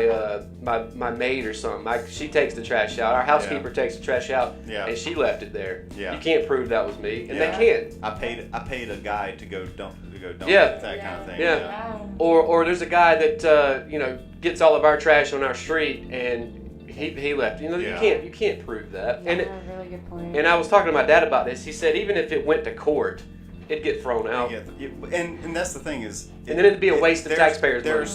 maid or something. She takes the trash out. Our housekeeper takes the trash out, and she left it there. Yeah. You can't prove that was me, and they can't. I paid a guy to go dump Yeah. that kind of thing. Yeah. Or there's a guy that you know, gets all of our trash on our street, and he left. You know, you can't prove that. Yeah, really good point. And I was talking to my dad about this. He said even if it went to court, it'd get thrown out. And that's the thing is, and then it'd be a waste of taxpayers' money. There's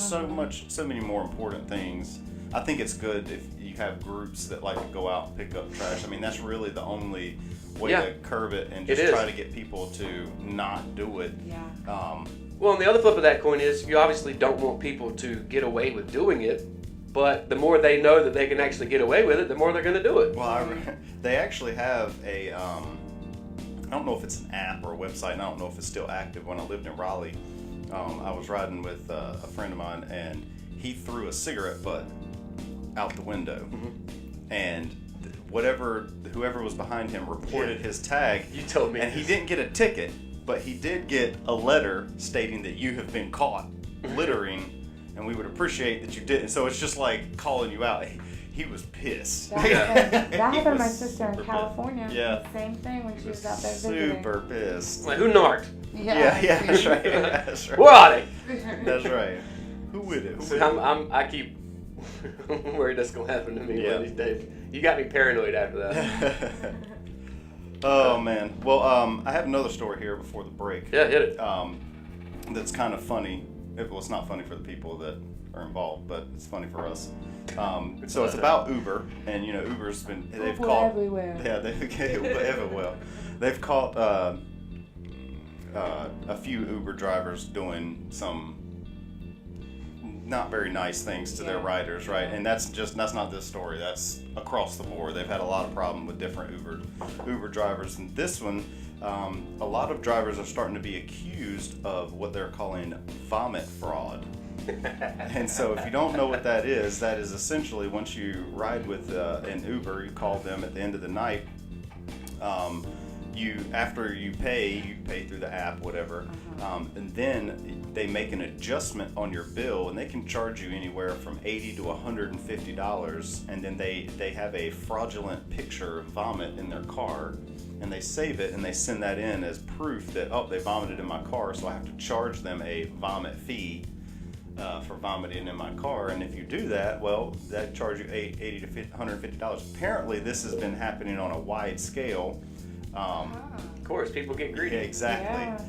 so many more important things. I think it's good if you have groups that like to go out and pick up trash. I mean, that's really the only way to curb it and just try to get people to not do it. Yeah. Well, and the other flip of that coin is you obviously don't want people to get away with doing it, but the more they know that they can actually get away with it, the more they're going to do it. Well, they actually have a, I don't know if it's an app or a website, and I don't know if it's still active. When I lived in Raleigh, I was riding with a friend of mine, and he threw a cigarette butt out the window, and whoever was behind him reported his tag. You told me. And he didn't get a ticket, but he did get a letter stating that you have been caught littering, and we would appreciate that you didn't. So it's just like calling you out. He was pissed. That happened to my sister in California. Yeah. Same thing when she was out there visiting. Super pissed. Like, who narked? Yeah, that's right. That's right. Where are they? That's right. Who would it? So I keep worried that's gonna happen to me one of these days. You got me paranoid after that. Oh man. Well, I have another story here before the break. Yeah, hit it. That's kind of funny. Well, it's not funny for the people that are involved, but it's funny for us. So it's about Uber, and you know, Uber's they've caught everywhere. Yeah, everywhere. They've caught a few Uber drivers doing some not very nice things to their riders, right? And that's not this story. That's across the board. They've had a lot of problem with different Uber drivers, and this one, a lot of drivers are starting to be accused of what they're calling vomit fraud. And so if you don't know what that is essentially once you ride with an Uber, you call them at the end of the night. After you pay through the app, whatever, and then they make an adjustment on your bill, and they can charge you anywhere from $80 to $150, and then they have a fraudulent picture of vomit in their car, and they save it and they send that in as proof that, oh, they vomited in my car, so I have to charge them a vomit fee for vomiting in my car. And if you do that, well, that charge you $80 to $150. Apparently this has been happening on a wide scale. Of course, people get greedy. Yeah, exactly. Yeah.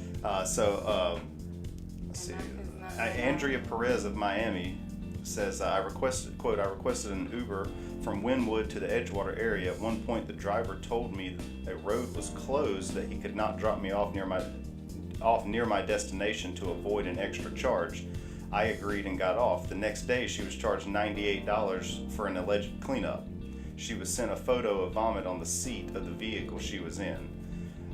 Let's see. Andrea Perez of Miami says, I requested an Uber from Wynwood to the Edgewater area. At one point, the driver told me that a road was closed, that he could not drop me off near my destination to avoid an extra charge. I agreed and got off. The next day, she was charged $98 for an alleged cleanup. She was sent a photo of vomit on the seat of the vehicle she was in.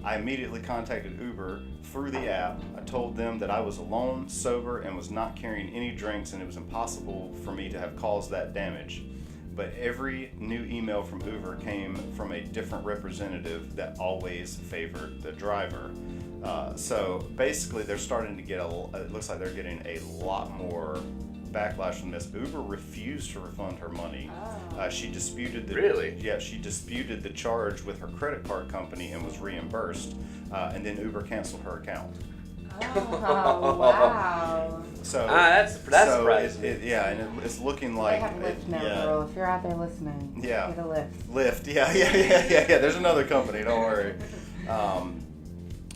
I immediately contacted Uber through the app. I told them that I was alone, sober, and was not carrying any drinks, and it was impossible for me to have caused that damage. But every new email from Uber came from a different representative that always favored the driver. So basically, they're starting to get it looks like they're getting a lot more backlash from this. Uber refused to refund her money. She disputed the Really? Yeah, she disputed the charge with her credit card company and was reimbursed. And then Uber canceled her account. Oh, wow. So that's so surprising. and it's looking They like have Lyft now, girl. If you're out there listening, Yeah. get a Lyft. Lyft, yeah. There's another company, don't worry.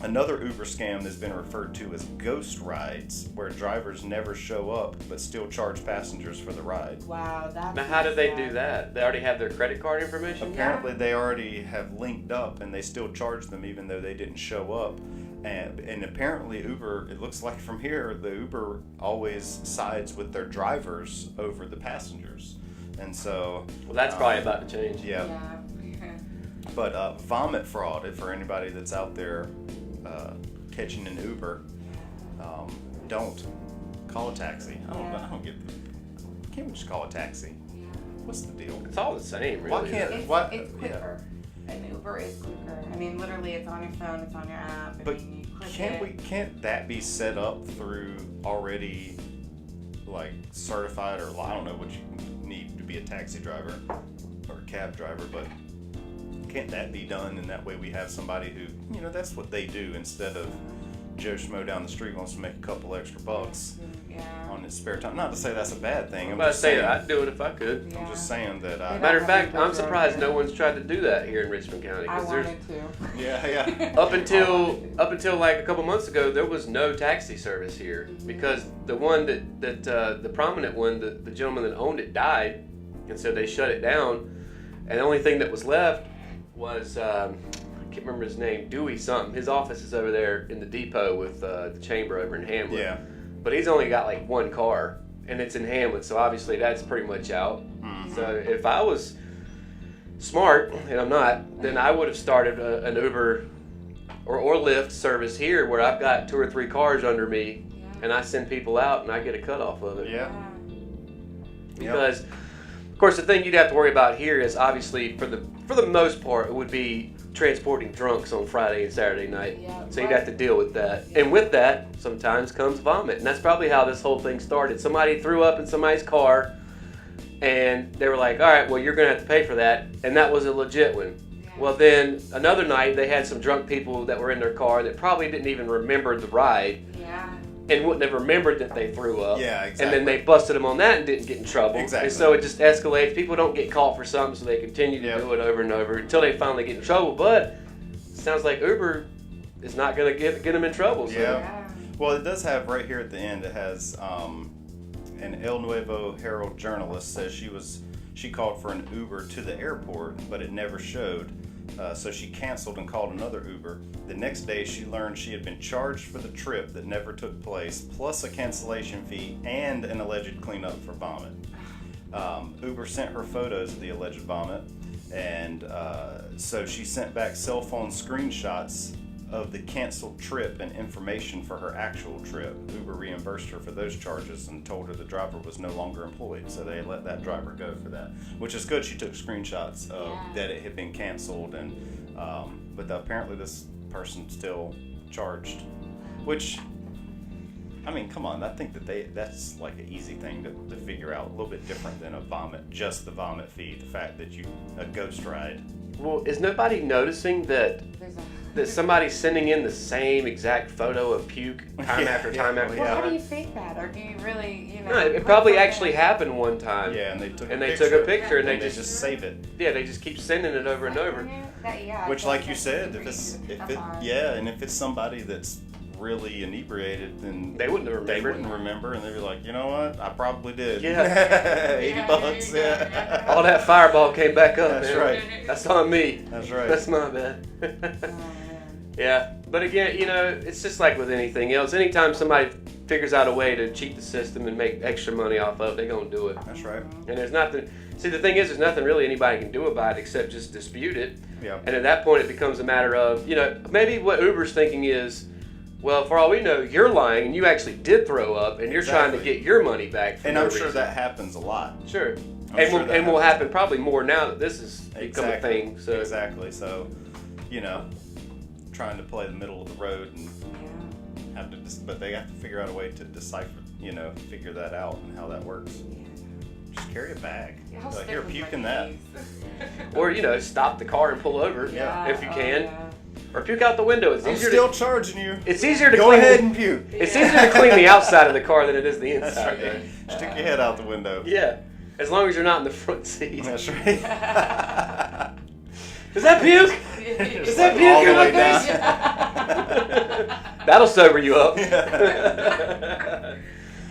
Another Uber scam has been referred to as ghost rides, where drivers never show up but still charge passengers for the ride. Wow, that's. Now, how do they sad. do that? They already have their credit card information? Apparently, they already have linked up, and they still charge them even though they didn't show up. And apparently, Uber, it looks like from here, the Uber always sides with their drivers over the passengers. And so. Well, that's probably about to change. Yeah. But vomit fraud, for anybody that's out there catching an Uber, don't call a taxi. I don't get. Can't we just call a taxi? What's the deal? It's all the same, really. Why can't? It's quicker. An Uber is quicker. I mean, literally, it's on your phone, it's on your app. I But mean, you click can't that be set up through already like certified, or I don't know what you need to be a taxi driver or a cab driver, but can't that be done? And that way we have somebody who, that's what they do instead of Joe Schmo down the street wants to make a couple extra bucks on his spare time. Not to say that's a bad thing. I'm about to say that I'd do it if I could. I'm just saying that. Matter of fact, I'm surprised no one's tried to do that here in Richmond County. I There's, wanted to. Yeah. up until like a couple months ago, there was no taxi service here because the one that the prominent one, the gentleman that owned it died, and so they shut it down. And the only thing that was left was I can't remember his name, Dewey something. His office is over there in the depot with the chamber over in Hamlet. Yeah. But he's only got like one car, and it's in Hamlet, so obviously that's pretty much out. Mm-hmm. So if I was smart, and I'm not, then I would have started an Uber or Lyft service here where I've got 2 or 3 cars under me, and I send people out and I get a cut off of it. Yeah. Because, of course, the thing you'd have to worry about here is obviously for the most part it would be transporting drunks on Friday and Saturday night. So you'd have to deal with that. And with that sometimes comes vomit. And that's probably how this whole thing started. Somebody threw up in somebody's car and they were like, all right, well, you're going to have to pay for that. And that was a legit one. Well, then another night they had some drunk people that were in their car that probably didn't even remember the ride. And wouldn't have remembered that they threw up. Yeah, exactly. And then they busted them on that and didn't get in trouble. Exactly. And so it just escalates. People don't get caught for something, so they continue to do it over and over until they finally get in trouble. But it sounds like Uber is not going to get them in trouble. So. Yeah. Well, it does have right here at the end. It has an El Nuevo Herald journalist says she called for an Uber to the airport, but it never showed. So she canceled and called another Uber. The next day, she learned she had been charged for the trip that never took place, plus a cancellation fee and an alleged cleanup for vomit. Uber sent her photos of the alleged vomit, and so she sent back cell phone screenshots of the canceled trip and information for her actual trip. Uber reimbursed her for those charges and told her the driver was no longer employed, so they let that driver go for that, which is good. She took screenshots of that it had been canceled, and but apparently this person's still charged, which, I mean, come on, I think that's like an easy thing to figure out, a little bit different than just the vomit fee, the fact that a ghost ride. Well, is nobody noticing that somebody's sending in the same exact photo of puke time after time after time? Well, how do you fake that? Or do you really, No, it probably actually happened one time. Yeah, and they took a picture and they just save it. Yeah, they just keep sending it over and over. Which, like you said, if it's somebody that's really inebriated, then they wouldn't remember, and they'd be like, you know what, I probably did. Yeah. $80. Yeah. All that fireball came back up. That's man. right. That's on me. That's right. That's my bad. Yeah, but again, it's just like with anything else. Anytime somebody figures out a way to cheat the system and make extra money off of it, they're gonna do it. That's right. And there's nothing. See, the thing is, there's nothing really anybody can do about it except just dispute it. Yeah. And at that point, it becomes a matter of, maybe what Uber's thinking is, well, for all we know, you're lying and you actually did throw up and you're trying to get your money back. And I'm sure that happens a lot. Sure. And will happen probably more now that this has become a thing. So. Exactly. So, trying to play the middle of the road and but they have to figure out a way to decipher, figure that out and how that works. Just carry a bag. Like, here, puke in that. Or, stop the car and pull over if you can. Yeah. Or puke out the window. I'm still charging you. It's easier to go ahead and puke. It's easier to clean the outside of the car than it is the inside. That's right. Stick your head out the window. Yeah. As long as you're not in the front seat. That's right. Is that puke? Is that puke? All the way down. That'll sober you up.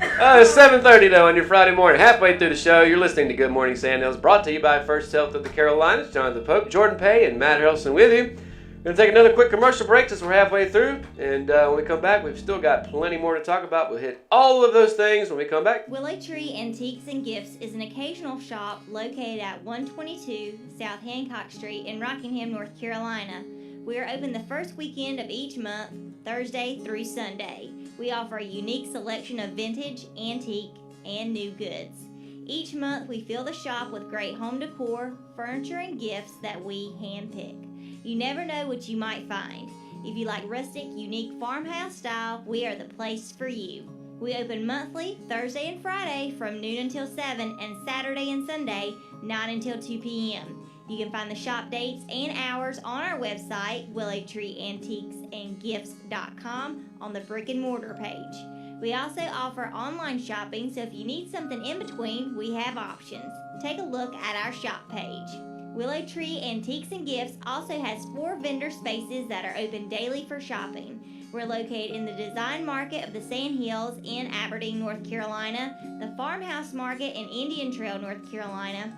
It's 7:30 though on your Friday morning. Halfway through the show, you're listening to Good Morning Sandhills, brought to you by First Health of the Carolinas. Jonathan Pope, Jordan Pay, and Matt Harrelson with you. We're going to take another quick commercial break since we're halfway through. And when we come back, we've still got plenty more to talk about. We'll hit all of those things when we come back. Willow Tree Antiques and Gifts is an occasional shop located at 122 South Hancock Street in Rockingham, North Carolina. We are open the first weekend of each month, Thursday through Sunday. We offer a unique selection of vintage, antique, and new goods. Each month, we fill the shop with great home decor, furniture, and gifts that we handpick. You never know what you might find. If you like rustic, unique farmhouse style, we are the place for you. We open monthly, Thursday and Friday from noon until 7, and Saturday and Sunday, 9 until 2 p.m. You can find the shop dates and hours on our website, WillowTreeAntiquesAndGifts.com, on the brick and mortar page. We also offer online shopping, so if you need something in between, we have options. Take a look at our shop page. Willow Tree Antiques and Gifts also has 4 vendor spaces that are open daily for shopping. We're located in the Design Market of the Sandhills in Aberdeen, North Carolina, the Farmhouse Market in Indian Trail, North Carolina,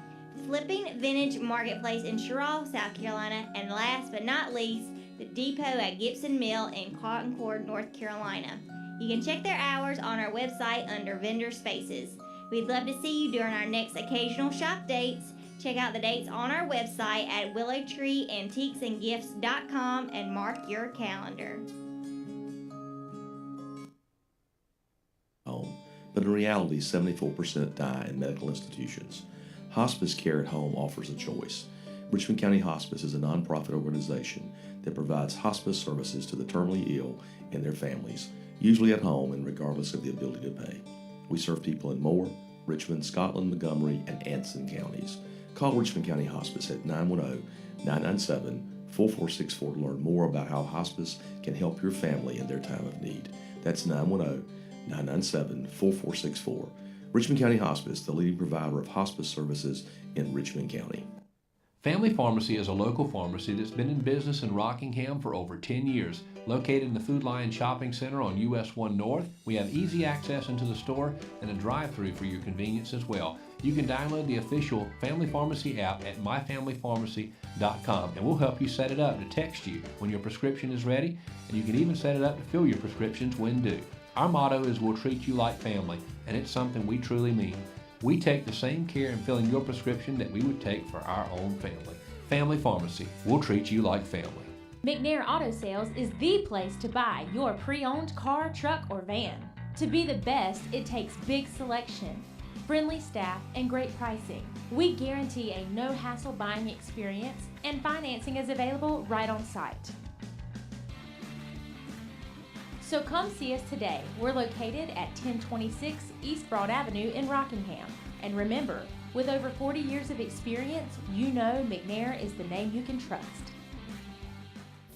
Flipping Vintage Marketplace in Sherrill, South Carolina, and last but not least, the Depot at Gibson Mill in Concord, North Carolina. You can check their hours on our website under Vendor Spaces. We'd love to see you during our next occasional shop dates. Check out the dates on our website at WillowTreeAntiquesAndGifts.com and mark your calendar. But in reality, 74% die in medical institutions. Hospice care at home offers a choice. Richmond County Hospice is a nonprofit organization that provides hospice services to the terminally ill and their families, usually at home and regardless of the ability to pay. We serve people in Moore, Richmond, Scotland, Montgomery, and Anson counties. Call Richmond County Hospice at 910-997-4464 to learn more about how hospice can help your family in their time of need. That's 910-997-4464. Richmond County Hospice, the leading provider of hospice services in Richmond County. Family Pharmacy is a local pharmacy that's been in business in Rockingham for over 10 years. Located in the Food Lion Shopping Center on US 1 North, we have easy access into the store and a drive-thru for your convenience as well. You can download the official Family Pharmacy app at myfamilypharmacy.com, and we'll help you set it up to text you when your prescription is ready, and you can even set it up to fill your prescriptions when due. Our motto is we'll treat you like family, and it's something we truly mean. We take the same care in filling your prescription that we would take for our own family. Family Pharmacy, we'll treat you like family. McNair Auto Sales is the place to buy your pre-owned car, truck, or van. To be the best, it takes big selection, friendly staff, and great pricing. We guarantee a no-hassle buying experience, and financing is available right on site. So come see us today. We're located at 1026 East Broad Avenue in Rockingham. And remember, with over 40 years of experience, you know McNair is the name you can trust.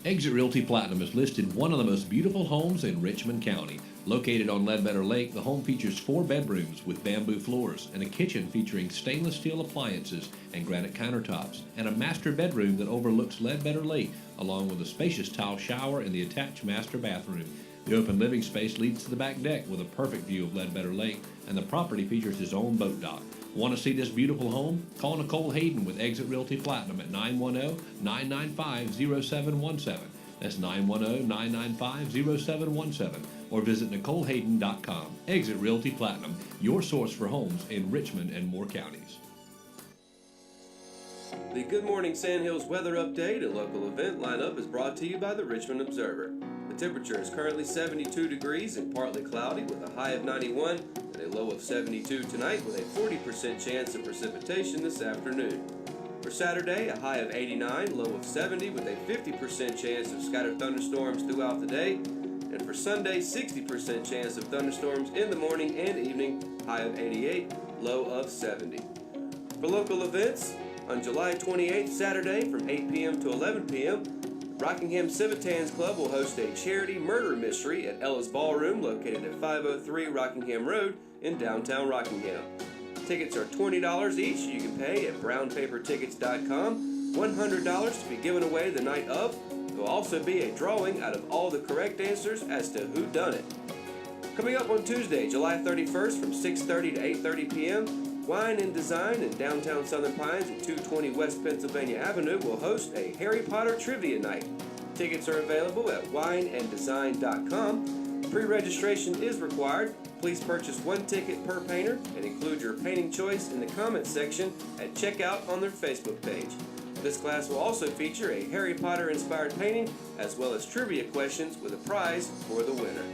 Exit Realty Platinum has listed one of the most beautiful homes in Richmond County. Located on Ledbetter Lake, the home features 4 bedrooms with bamboo floors and a kitchen featuring stainless steel appliances and granite countertops, and a master bedroom that overlooks Ledbetter Lake, along with a spacious tile shower and the attached master bathroom. The open living space leads to the back deck with a perfect view of Ledbetter Lake, and the property features his own boat dock. Want to see this beautiful home? Call Nicole Hayden with Exit Realty Platinum at 910-995-0717. That's 910-995-0717. Or visit NicoleHayden.com. Exit Realty Platinum, your source for homes in Richmond and Moore counties. The Good Morning Sandhills weather update and local event lineup is brought to you by the Richmond Observer. The temperature is currently 72 degrees and partly cloudy with a high of 91 and a low of 72 tonight with a 40% chance of precipitation this afternoon. For Saturday, a high of 89, low of 70 with a 50% chance of scattered thunderstorms throughout the day. And for Sunday, 60% chance of thunderstorms in the morning and evening, high of 88, low of 70. For local events, on July 28th, Saturday, from 8 p.m. to 11 p.m., Rockingham Civitans Club will host a charity murder mystery at Ella's Ballroom, located at 503 Rockingham Road in downtown Rockingham. Tickets are $20 each. You can pay at brownpapertickets.com. $100 to be given away the night of. There will also be a drawing out of all the correct answers as to who done it. Coming up on Tuesday, July 31st, from 6:30 to 8:30 p.m., Wine and Design in downtown Southern Pines at 220 West Pennsylvania Avenue will host a Harry Potter Trivia Night. Tickets are available at wineanddesign.com. Pre-registration is required. Please purchase one ticket per painter and include your painting choice in the comments section at checkout on their Facebook page. This class will also feature a Harry Potter-inspired painting as well as trivia questions with a prize for the winner.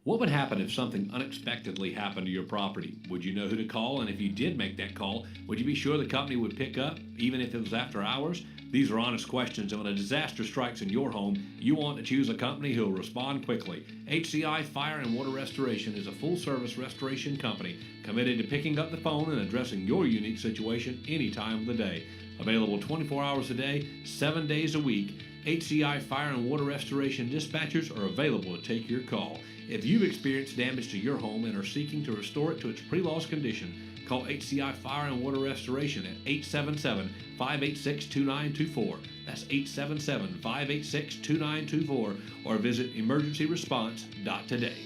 What would happen if something unexpectedly happened to your property? Would you know who to call? And if you did make that call, would you be sure the company would pick up, even if it was after hours? These are honest questions, and when a disaster strikes in your home, you want to choose a company who will respond quickly. HCI Fire and Water Restoration is a full-service restoration company committed to picking up the phone and addressing your unique situation any time of the day. Available 24 hours a day, 7 days a week, HCI Fire and Water Restoration dispatchers are available to take your call. If you've experienced damage to your home and are seeking to restore it to its pre-loss condition, call HCI Fire and Water Restoration at 877-586-2924. That's 877-586-2924, or visit emergencyresponse.today.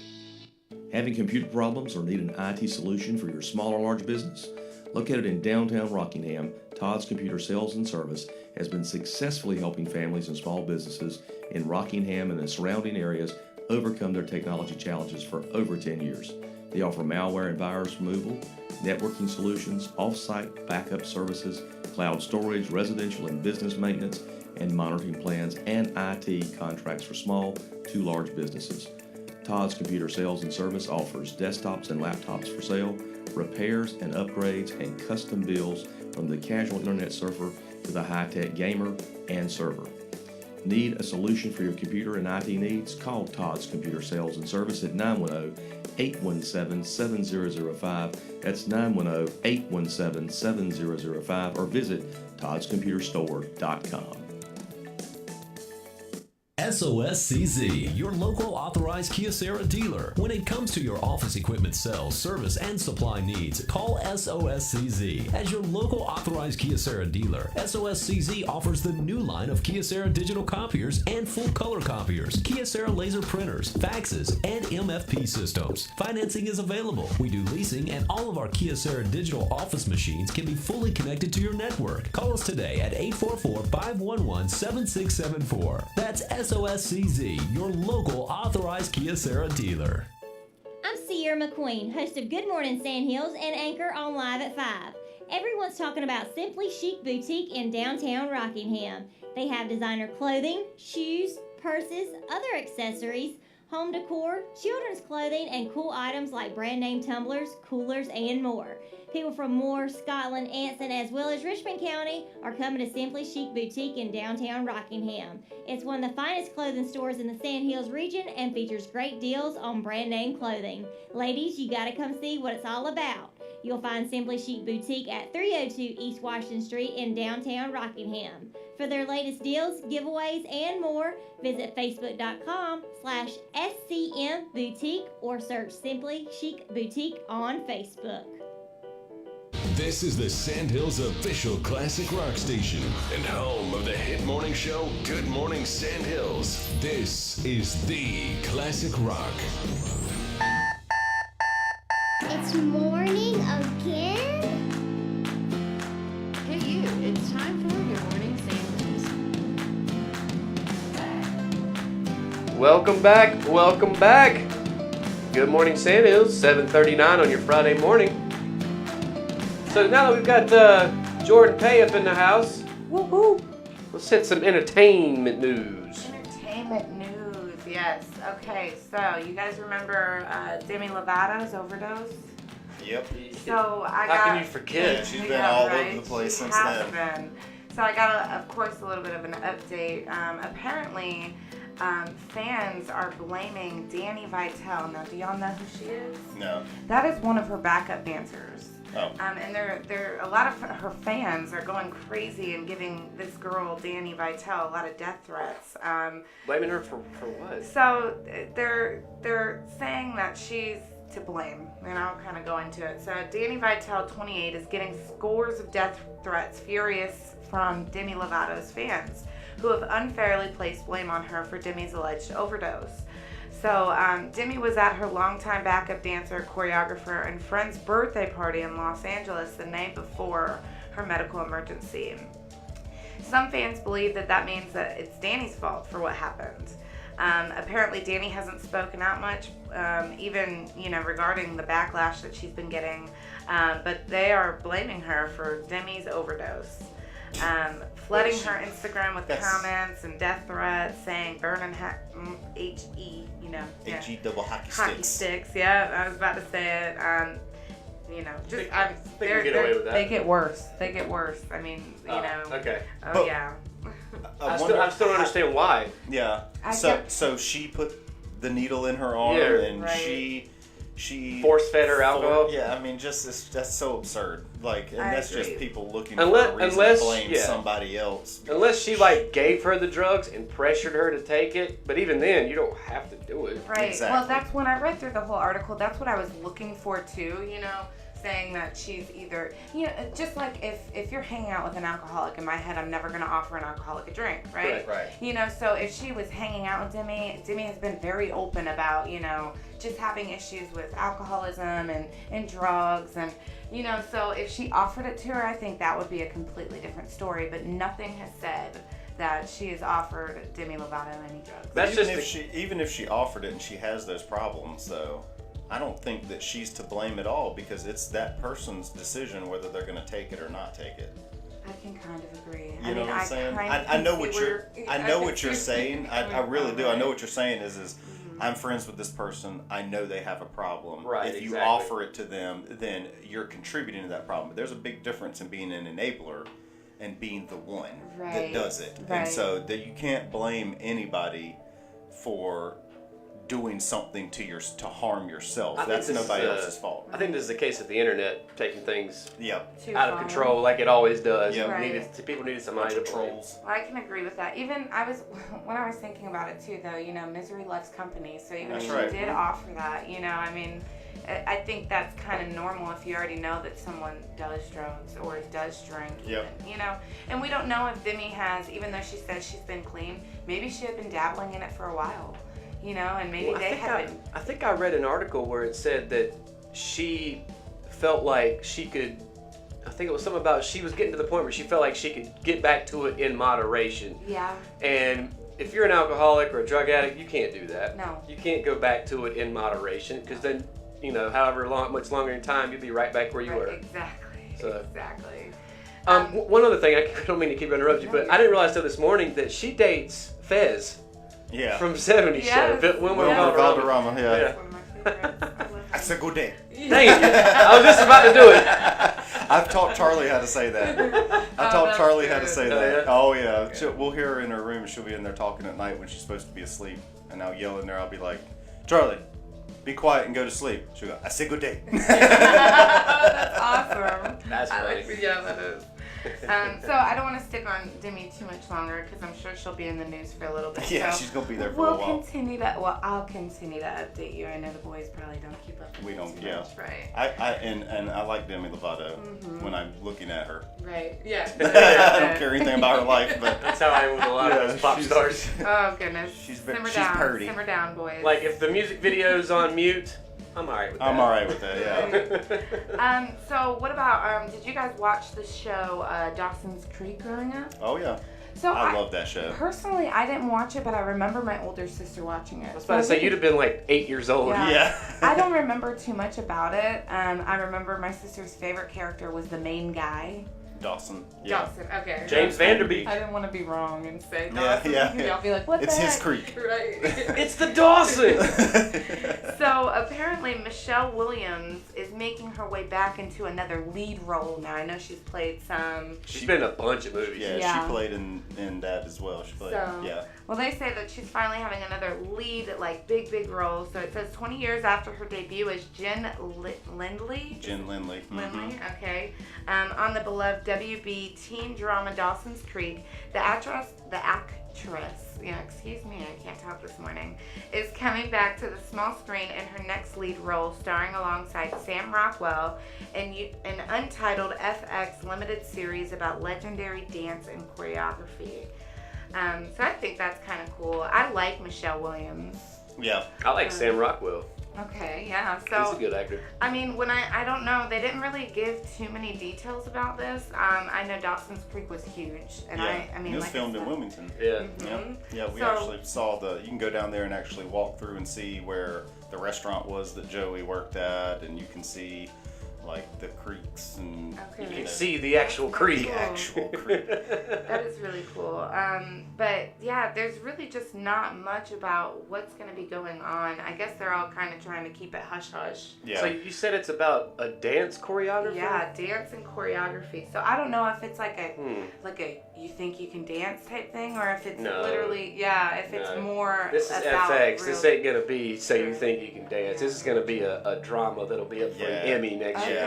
Having computer problems or need an IT solution for your small or large business? Located in downtown Rockingham, Todd's Computer Sales and Service has been successfully helping families and small businesses in Rockingham and the surrounding areas overcome their technology challenges for over 10 years. They offer malware and virus removal, networking solutions, off-site backup services, cloud storage, residential and business maintenance, and monitoring plans, and IT contracts for small to large businesses. Todd's Computer Sales and Service offers desktops and laptops for sale, repairs and upgrades, and custom builds from the casual internet surfer to the high-tech gamer and server. Need a solution for your computer and IT needs? Call Todd's Computer Sales and Service at 910-817-7005. That's 910-817-7005, or visit toddscomputerstore.com. SOSCZ, your local authorized Kyocera dealer. When it comes to your office equipment sales, service, and supply needs, call SOSCZ. As your local authorized Kyocera dealer, SOSCZ offers the new line of Kyocera digital copiers and full color copiers, Kyocera laser printers, faxes, and MFP systems. Financing is available. We do leasing, and all of our Kyocera digital office machines can be fully connected to your network. Call us today at 844-511-7674. That's SOSCZ, your local authorized Kyocera dealer. I'm Sierra McQueen, host of Good Morning Sandhills and anchor on Live at 5. Everyone's talking about Simply Chic Boutique in downtown Rockingham. They have designer clothing, shoes, purses, other accessories, home decor, children's clothing, and cool items like brand name tumblers, coolers, and more. People from Moore, Scotland, Anson, as well as Richmond County are coming to Simply Chic Boutique in downtown Rockingham. It's one of the finest clothing stores in the Sandhills region and features great deals on brand name clothing. Ladies, you gotta come see what it's all about. You'll find Simply Chic Boutique at 302 East Washington Street in downtown Rockingham. For their latest deals, giveaways, and more, visit facebook.com/SCM Boutique or search Simply Chic Boutique on Facebook. This is the Sandhills official classic rock station and home of the hit morning show, Good Morning Sandhills. This is the Classic Rock. It's morning again? Hey you, it's time for Good Morning Sandhills. Welcome back, welcome back. Good Morning Sandhills, 7:39 on your Friday morning. So now that we've got Jordan Pay up in the house. Woo-hoo. Let's hit some entertainment news. Entertainment news, yes. Okay, so you guys remember Demi Lovato's overdose? Yep. So I How got. can you forget? Yeah, she's been all over the place She since has then. been. So I got, of course, a little bit of an update. Apparently, fans are blaming Danny Vitale. Now, do y'all know who she is? No. That is one of her backup dancers. Oh. And a lot of her fans are going crazy and giving this girl Danny Vitale a lot of death threats. Blaming her for what? So they're saying that she's to blame, and I'll kind of go into it. So Danny Vitale, 28, is getting scores of death threats, furious from Demi Lovato's fans, who have unfairly placed blame on her for Demi's alleged overdose. So Demi was at her longtime backup dancer, choreographer, and friend's birthday party in Los Angeles the night before her medical emergency. Some fans believe that means that it's Danny's fault for what happened. Apparently, Danny hasn't spoken out much, even regarding the backlash that she's been getting, but they are blaming her for Demi's overdose. Flooding her Instagram with comments and death threats, saying burning H-E, H-E double hockey hockey sticks. Yeah, I was about to say it. Get away with that. They get worse. I mean, Okay. Oh, But- yeah. I still don't understand why. Yeah. I So kept- so she put the needle in her arm, Yeah. and Right. she Force-fed her alcohol? Yeah, I mean, that's so absurd. Like, and I that's agree. just people looking Unless- for a reason unless- to blame yeah. somebody else. Unless she gave her the drugs and pressured her to take it, but even then, you don't have to do it. Right. Exactly. Well, that's when I read through the whole article. That's what I was looking for too. Saying that she's either, just like if you're hanging out with an alcoholic, in my head, I'm never going to offer an alcoholic a drink, right? Right. So if she was hanging out with Demi has been very open about, just having issues with alcoholism and drugs and, so if she offered it to her, I think that would be a completely different story, but nothing has said that she has offered Demi Lovato any drugs. That's Even if she offered it and she has those problems, though, I don't think that she's to blame at all, because it's that person's decision whether they're going to take it or not take it. I can kind of agree. You know what I'm saying? kind of I know can what see you're. where I I know can what see you're where saying. you're I coming really from, do. I know right. what you're saying is I'm friends with this person. I know they have a problem. Right, If you exactly. offer it to them, then you're contributing to that problem. But there's a big difference in being an enabler and being the one that Right, does it. right. And so that you can't blame anybody for doing something to harm yourself. I think That's this nobody is, else's fault. I think this is the case of the internet taking things Yep. Too out of far. control, like it always does. Yep. Right. People needed somebody to blame. Trolls. Well, I can agree with that. Even when I was thinking about it too, though, misery loves company. So even That's if she right. did offer that, I mean, I think that's kind of normal if you already know that someone does drugs or does drink. Yep. Even, and we don't know if Demi has, even though she says she's been clean, maybe she had been dabbling in it for a while. And maybe they had been. I think I read an article where it said that she felt like she could. I think it was something about she was getting to the point where she felt like she could get back to it in moderation. Yeah. And if you're an alcoholic or a drug addict, you can't do that. No. You can't go back to it in moderation, because then, however much longer in time, you'll be right back where you were. Exactly. So- Exactly. One other thing, I don't mean to keep interrupting you, but I didn't realize till this morning that she dates Fez Yeah. from 70s Yes. show. Wilmer Wilmer Valderrama. Valderrama, yeah. One of my favorites. I love I said good day. Dang it. I was just about to do it. I've taught Charlie how to say that. I taught Charlie how to say that. Oh yeah. We'll hear her in her room. She'll be in there talking at night when she's supposed to be asleep, and I'll yell in there. I'll be like, Charlie, be quiet and go to sleep. She'll go, I said good day. That's awesome. That's I funny. like, yeah, that is. So I don't want to stick on Demi too much longer because I'm sure she'll be in the news for a little bit. Yeah, so she's gonna be there for we'll a while. I'll continue to update you. I know the boys probably don't keep up with We it don't, too yeah. much, right? And I like Demi Lovato when I'm looking at her. Right. Yeah. I don't care anything about her life, but That's how I am with a lot of those pop stars. Oh goodness. She's down. purty. Simmer down, boys. Like, if the music video's on mute, I'm alright with that. I'm alright with that. Yeah. So what about did you guys watch the show Dawson's Creek growing up? Oh yeah. So I love that show. Personally, I didn't watch it, but I remember my older sister watching it. I was about to say, you'd have been like 8 years old. Yeah. I don't remember too much about it. I remember my sister's favorite character was the main guy. Dawson. Yeah. Dawson, okay. James Vanderbeek. I didn't want to be wrong and say Yeah, Dawson. yeah. Y'all be like, what It's the his heck? creek. Right. It's the Dawson. So apparently Michelle Williams is making her way back into another lead role now. I know she's played some. She's been in a bunch of movies. Yeah, she played in that as well. She played, So, well, they say that she's finally having another lead, like big role. So it says 20 years after her debut as Jen Lindley. Jen Lindley. Lindley, okay. On the beloved WB teen drama Dawson's Creek, the actress, excuse me, I can't talk this morning, is coming back to the small screen in her next lead role, starring alongside Sam Rockwell in an untitled FX limited series about legendary dance and choreography. So I think that's kind of cool. I like Michelle Williams. Yeah. I like Sam Rockwell. Okay, yeah. So He's a good actor. I mean, I don't know, they didn't really give too many details about this. I know Dawson's Creek was huge, and I mean, it was like filmed I in said, Wilmington. Yeah. Yeah, we So- actually saw you can go down there and actually walk through and see where the restaurant was that Joey worked at, and you can see like the creeks and Okay. You can see the actual creek. The actual creek. That is really cool. But yeah, there's really just not much about what's going to be going on. I guess they're all kind of trying to keep it hush hush. So you said it's about a dance choreography? Yeah, dance and choreography. So I don't know if it's like a you think you can dance type thing, or if it's No. literally if it's No. more. This is about FX. real- This ain't gonna be say you think you can dance. This is gonna be a drama that'll be up for an Emmy next year.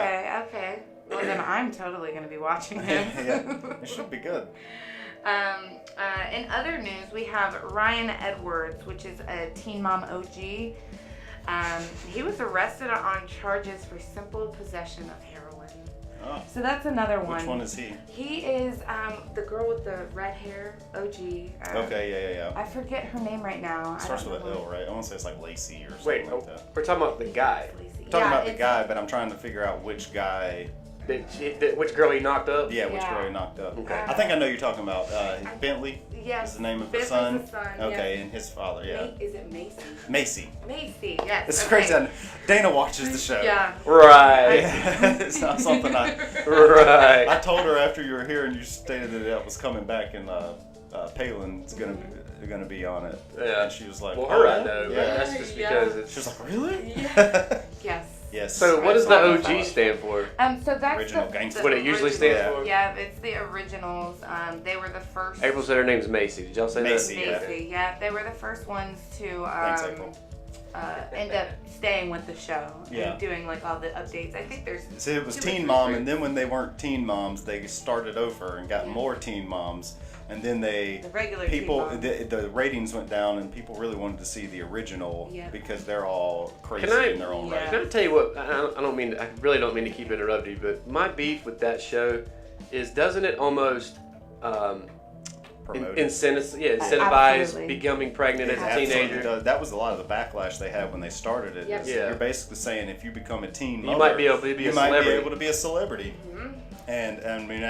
Okay. Well, then I'm totally going to be watching this. Yeah, it should be good. In other news, we have Ryan Edwards, which is a Teen Mom OG. He was arrested on charges for simple possession of heroin. Oh. So that's another one. Which one is he? He is the girl with the red hair, OG. Okay, yeah. I forget her name right now. It starts I with don't an know. L, right? I want to say it's like Lacey or something Wait, like that. we're talking about the guy. I'm talking about the guy, but I'm trying to figure out which guy. Which girl he knocked up? Yeah, which girl he knocked up. Okay. I think I know you're talking about. Bentley Yes, is the name of the Bentley's son. the son, Okay, yes. and his father, yeah. Is it Macy? Macy. Macy, yes. It's okay. crazy. Dana watches the show. Yeah. Right. It's not something Right. I told her after you were here and you stated that it was coming back and Palin's gonna be on it. Yeah. And she was like, Well, her I yeah? know, but Yeah. that's just because it's. She was like, really? Yes. Yes. So what does the OG stand for? So that's Original Gangster. What it usually original- stands for? Yeah, it's the originals. They were the first. April said her name's Macy. Did y'all say Macy, that? Macy, yeah. They were the first ones to Thanks, April. end up staying with the show Yeah. and doing like all the updates. I think there's. So it was 2 or Teen 3 Mom, groups. and then when they weren't Teen Moms, they started over and got more Teen Moms, and then The regular people Teen Moms. the ratings went down, and people really wanted to see the original Yeah. because they're all crazy Can I, in their own right. can I tell you what? I really don't mean to keep interrupting you, but my beef with that show is, doesn't it almost Promoted. incentivize Absolutely. becoming pregnant as a Absolutely teenager? does. That was a lot of the backlash they had when they started it. Yep. is Yeah. You're basically saying if you become a teen You mother, might be able to be you a might celebrity. be able to be a celebrity. And I mean,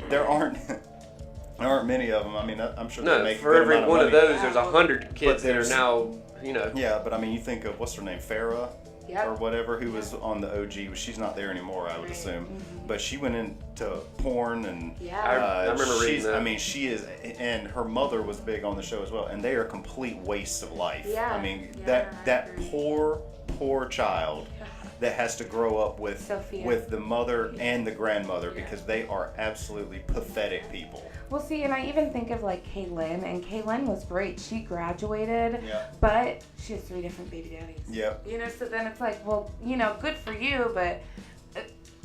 there aren't there aren't many of them. I mean, I'm sure they No, make a for good every amount one of money. those, there's 100 kids that are there's- now, Yeah, but I mean, you think of what's her name, Farrah. Yep. Or whatever, who was on the OG. She's not there anymore, I would assume. But she went into porn and Yeah. I remember reading she's, that. I mean, she is, and her mother was big on the show as well. And they are a complete waste of life. Yeah. I mean, Yeah, I that agree. poor child that has to grow up with Sophia. the mother and the grandmother because they are absolutely pathetic people. Well, see, and I even think of like Kaylin, and Kaylin was great. She graduated, Yeah. but she has 3 different baby daddies. Yep. You know, so then it's like, well, good for you, but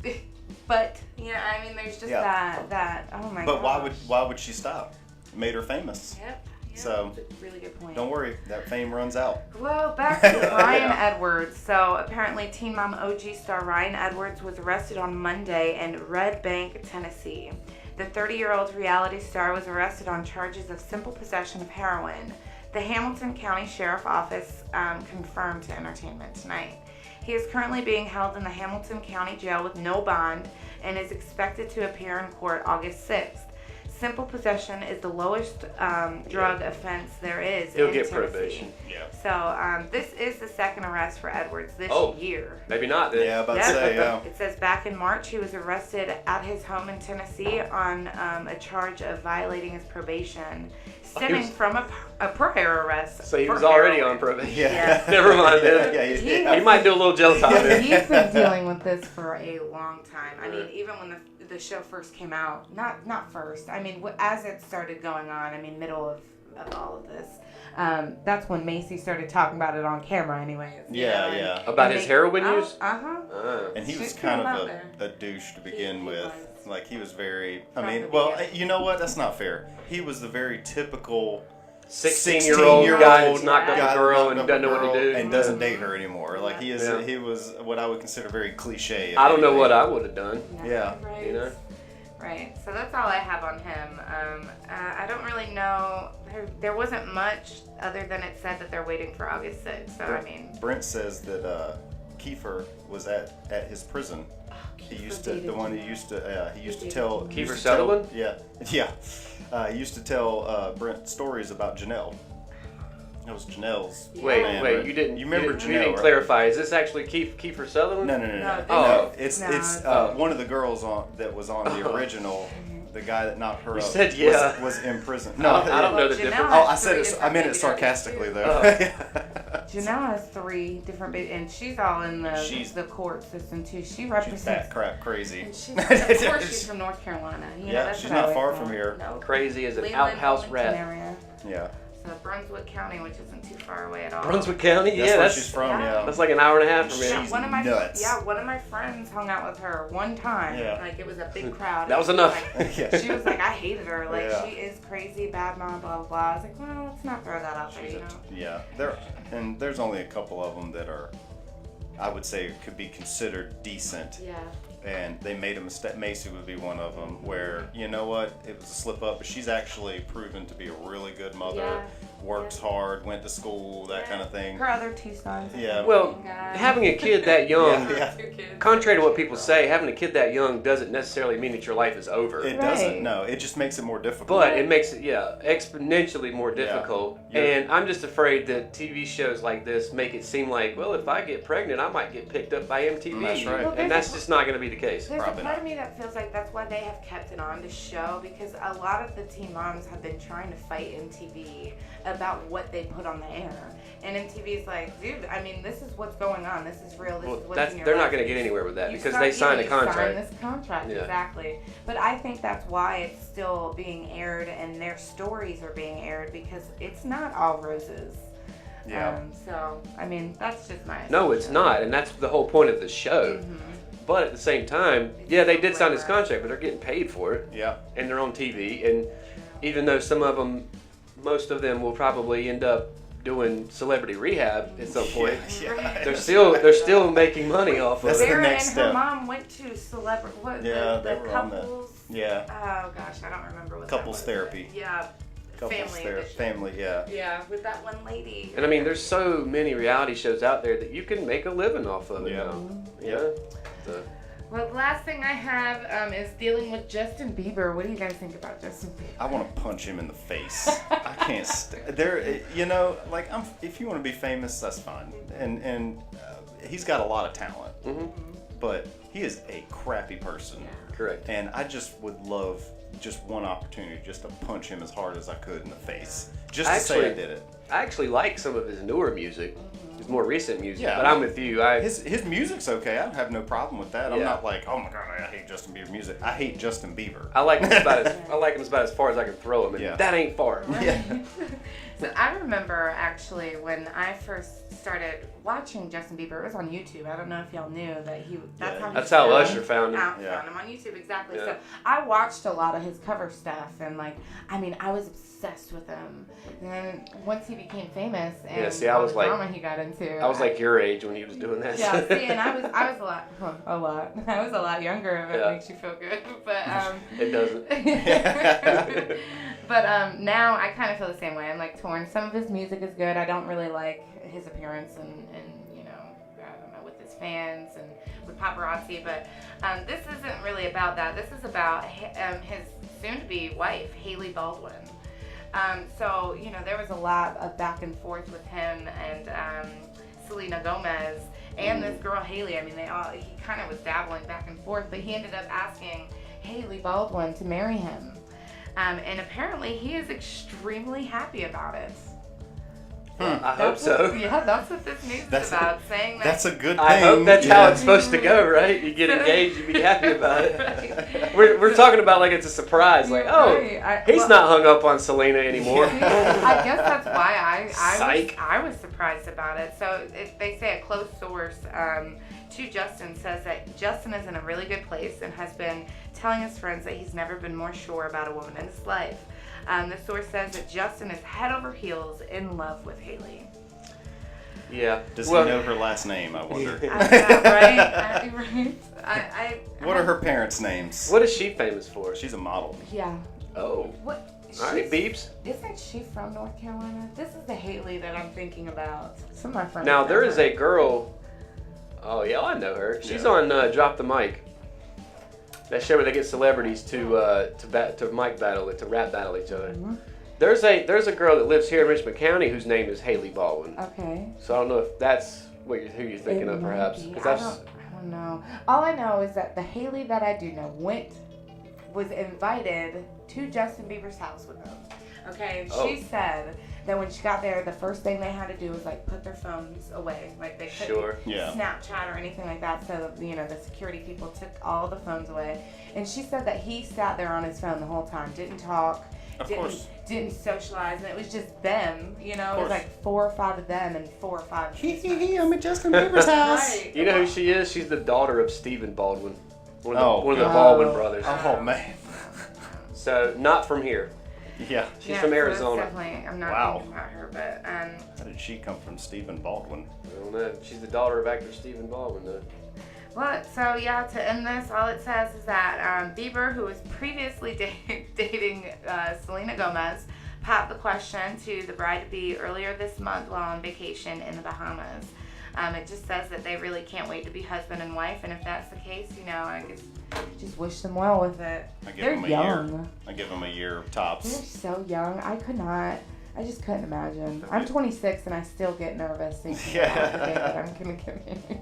I mean, there's just Yeah. that. Oh my god. But why would she stop? It made her famous. Yep. So That's a really good point. don't worry, that fame runs out. Well, back to Ryan Edwards. So apparently Teen Mom OG star Ryan Edwards was arrested on Monday in Red Bank, Tennessee. The 30-year-old reality star was arrested on charges of simple possession of heroin. The Hamilton County Sheriff Office confirmed to Entertainment Tonight. He is currently being held in the Hamilton County Jail with no bond and is expected to appear in court August 6th. simple possession is the lowest drug offense there is. He'll in get Tennessee. probation. Yeah. So this is the second arrest for Edwards this year. Maybe not then. Yeah, about to say, yeah. It says back in March he was arrested at his home in Tennessee on a charge of violating his probation, stemming from a prior arrest. So he for was already heroin. on probation. Yeah. Never mind then. Yeah, He might do a little jail time then. He's been dealing with this for a long time. I mean, even when the show first came out, not first. I mean, as it started going on, I mean, middle of all of this. That's when Macy started talking about it on camera, anyways. Yeah, yeah. About his heroin use? And he was She's kind come of out a douche to begin with. was. Like, he was very, I From mean, the well, beginning. you know what? That's not fair. He was the very typical 16-year-old guy that's knocked up guy a girl that and knocked doesn't know up a what to girl do. and doesn't date her anymore. Like, he is, Yeah. he was what I would consider very cliche. if I don't know anything. what I would have done. Yeah. Right. You know? Right. So that's all I have on him. I don't really know. There wasn't much other than it said that they're waiting for August 6th. So, I mean. Brent says that Kiefer was at his prison. He used to, the one he used to tell. Kiefer he used to Sutherland? tell- Yeah. He used to tell Brent stories about Janelle. That was Janelle's. Wait, man, wait, right? you didn't. You remember you Janelle? didn't right? clarify. Is this actually Kiefer Sutherland? No. Oh. It's No. one of the girls that was on the original. The guy that knocked her You up said yeah. was in prison. No, I don't know the Janelle difference. Oh, has I said three it. I different meant it baby sarcastically daddies, though. Janelle has 3 different babies, and she's all in the court system too. She She's represents. fat crap crazy. And she's, of course, she's from North Carolina. You know, Yeah, that's she's what I not always far know. from here. Nope. Crazy as an Leland, outhouse Wilmington rat. area. Yeah. So Brunswick County, which isn't too far away at all. Brunswick County? That's Yeah, where that's she's from. Yeah. That's like an hour and a half from here. She's one of my nuts. one of my friends hung out with her one time. Yeah. Like it was a big crowd. That was And enough. Like, Yeah. She was like, I hated her. Like Yeah. she is crazy, bad mom, blah blah blah. I was like, well, let's not throw that out there, you know. Yeah. There's only a couple of them that are, I would say, could be considered decent. Yeah. And they made a mistake. Macy would be one of them. Where, you know what, it was a slip up, but she's actually proven to be a really good mother. Yeah. Works hard, went to school, that kind of thing. Her other 2 sons. Yeah. Well, having a kid that young, Yeah. 2 kids. contrary to what people say, having a kid that young doesn't necessarily mean that your life is over. It Right. doesn't. No, it just makes it more difficult. But it makes it, exponentially more Yeah. difficult. Yeah. And I'm just afraid that TV shows like this make it seem like, well, if I get pregnant, I might get picked up by MTV. That's right. Well, And that's just not going to be the case. There's Probably a part not. of me that feels like that's why they have kept it on to show, because a lot of the teen moms have been trying to fight MTV about what they put on the air. And MTV's like, dude, I mean, this is what's going on. This is real. This Well, is what's that's, in your they're not life. going to get anywhere with that You because start- they signed a you sign contract. this contract, Yeah. exactly. But I think that's why it's still being aired and their stories are being aired, because it's not all roses. Yeah. So, I mean, that's just my No, it's assumption. not, and that's the whole point of the show. Mhm. But at the same time, yeah, they did sign this contract, but they're getting paid for it, Yeah. and they're on TV. And even though some of them, most of them will probably end up doing celebrity rehab at some point, Yeah. they're still making money off of That's it. the Sarah next and her step. mom went to celebrity. What? Yeah, the they were on that. couples. Yeah. Oh gosh, I don't remember what. Couples that was. therapy. Yeah. Family edition. Family, yeah. Yeah, with that one lady. And I mean, there's so many reality shows out there that you can make a living off of it Yeah. now. Yeah. So, Well, the last thing I have is dealing with Justin Bieber. What do you guys think about Justin Bieber? I want to punch him in the face. I can't. There, you know, like if you want to be famous, that's fine. And he's got a lot of talent, but he is a crappy person. correct. And I just would love just one opportunity just to punch him as hard as I could in the face, just to say I did it. I actually like some of his newer music, his more recent music. Yeah, but I'm with you. His music's okay. I have no problem with that. I'm Yeah. not like, oh my god, I hate Justin Bieber music. I hate Justin Bieber. I like him about as far as I can throw him, and Yeah. that ain't far. Yeah. So I remember actually when I first started watching Justin Bieber, it was on YouTube. I don't know if y'all knew that That's how Usher found him. Found him on YouTube, exactly. Yeah. So I watched a lot of his cover stuff, and like, I mean, I was obsessed with him. And then once he became famous, and Yeah, see, I all was the like- drama he got into, I was like your age when he was doing that. yeah, see, and I was a lot. I was a lot younger. If it Yeah. makes you feel good, but It doesn't. But now I kind of feel the same way. I'm like torn. Some of his music is good. I don't really like his appearance and you know, I don't know, with his fans and with paparazzi. But this isn't really about that. This is about his soon-to-be wife, Hailey Baldwin. So, you know, there was a lot of back and forth with him and Selena Gomez and this girl Hailey. I mean, he kind of was dabbling back and forth, but he ended up asking Hailey Baldwin to marry him. And apparently he is extremely happy about it. I hope so. Yeah, that's what this news is about, saying that. That's a good thing. I hope that's how it's supposed to go, right? You get engaged, you be happy about it. Right. We're talking about like it's a surprise, like, Right. he's not hung up on Selena anymore. I guess that's why Psych. I was surprised about it. So they say a close source to Justin says that Justin is in a really good place and has been telling his friends that he's never been more sure about a woman in his life. The source says that Justin is head over heels in love with Hailey. Yeah. Does he know her last name, I wonder? Right? What are her parents' names? What is she famous for? She's a model. Yeah. Oh. What? All right, Beeps. Isn't she from North Carolina? This is the Hailey that I'm thinking about. Some of my friends. Now, there know is her. a girl. Oh, yeah, I know her. She's on Drop the Mic. That show where they get celebrities to mic battle, to rap battle each other. Mm-hmm. There's a girl that lives here in Richmond County whose name is Hailey Baldwin. Okay. So I don't know if that's who you're thinking of, perhaps. I 'Cause that's don't know. All I know is that the Hailey that I do know was invited to Justin Bieber's house with them. Okay, and she said that when she got there, the first thing they had to do was like put their phones away, like they couldn't Snapchat or anything like that. So the security people took all the phones away, and she said that he sat there on his phone the whole time, didn't talk, didn't socialize, and it was just them. You know, it was like 4 or 5 of them and 4 or 5. I'm at Justin Bieber's house. Right. You know who she is? She's the daughter of Stephen Baldwin, one of the Baldwin brothers. Oh man. So not from here. Yeah. She's from Arizona. Definitely, I'm not thinking about her, but How did she come from Stephen Baldwin? I don't know. She's the daughter of actor Stephen Baldwin, though. Well, so yeah, to end this, all it says is that Bieber, who was previously dating Selena Gomez, popped the question to the bride-to-be earlier this month while on vacation in the Bahamas. It just says that they really can't wait to be husband and wife, and if that's the case, I guess just wish them well with it. They're young. I give them a year tops. They're so young. I just couldn't imagine. I'm 26 and I still get nervous thinking about the day that I'm going to get married.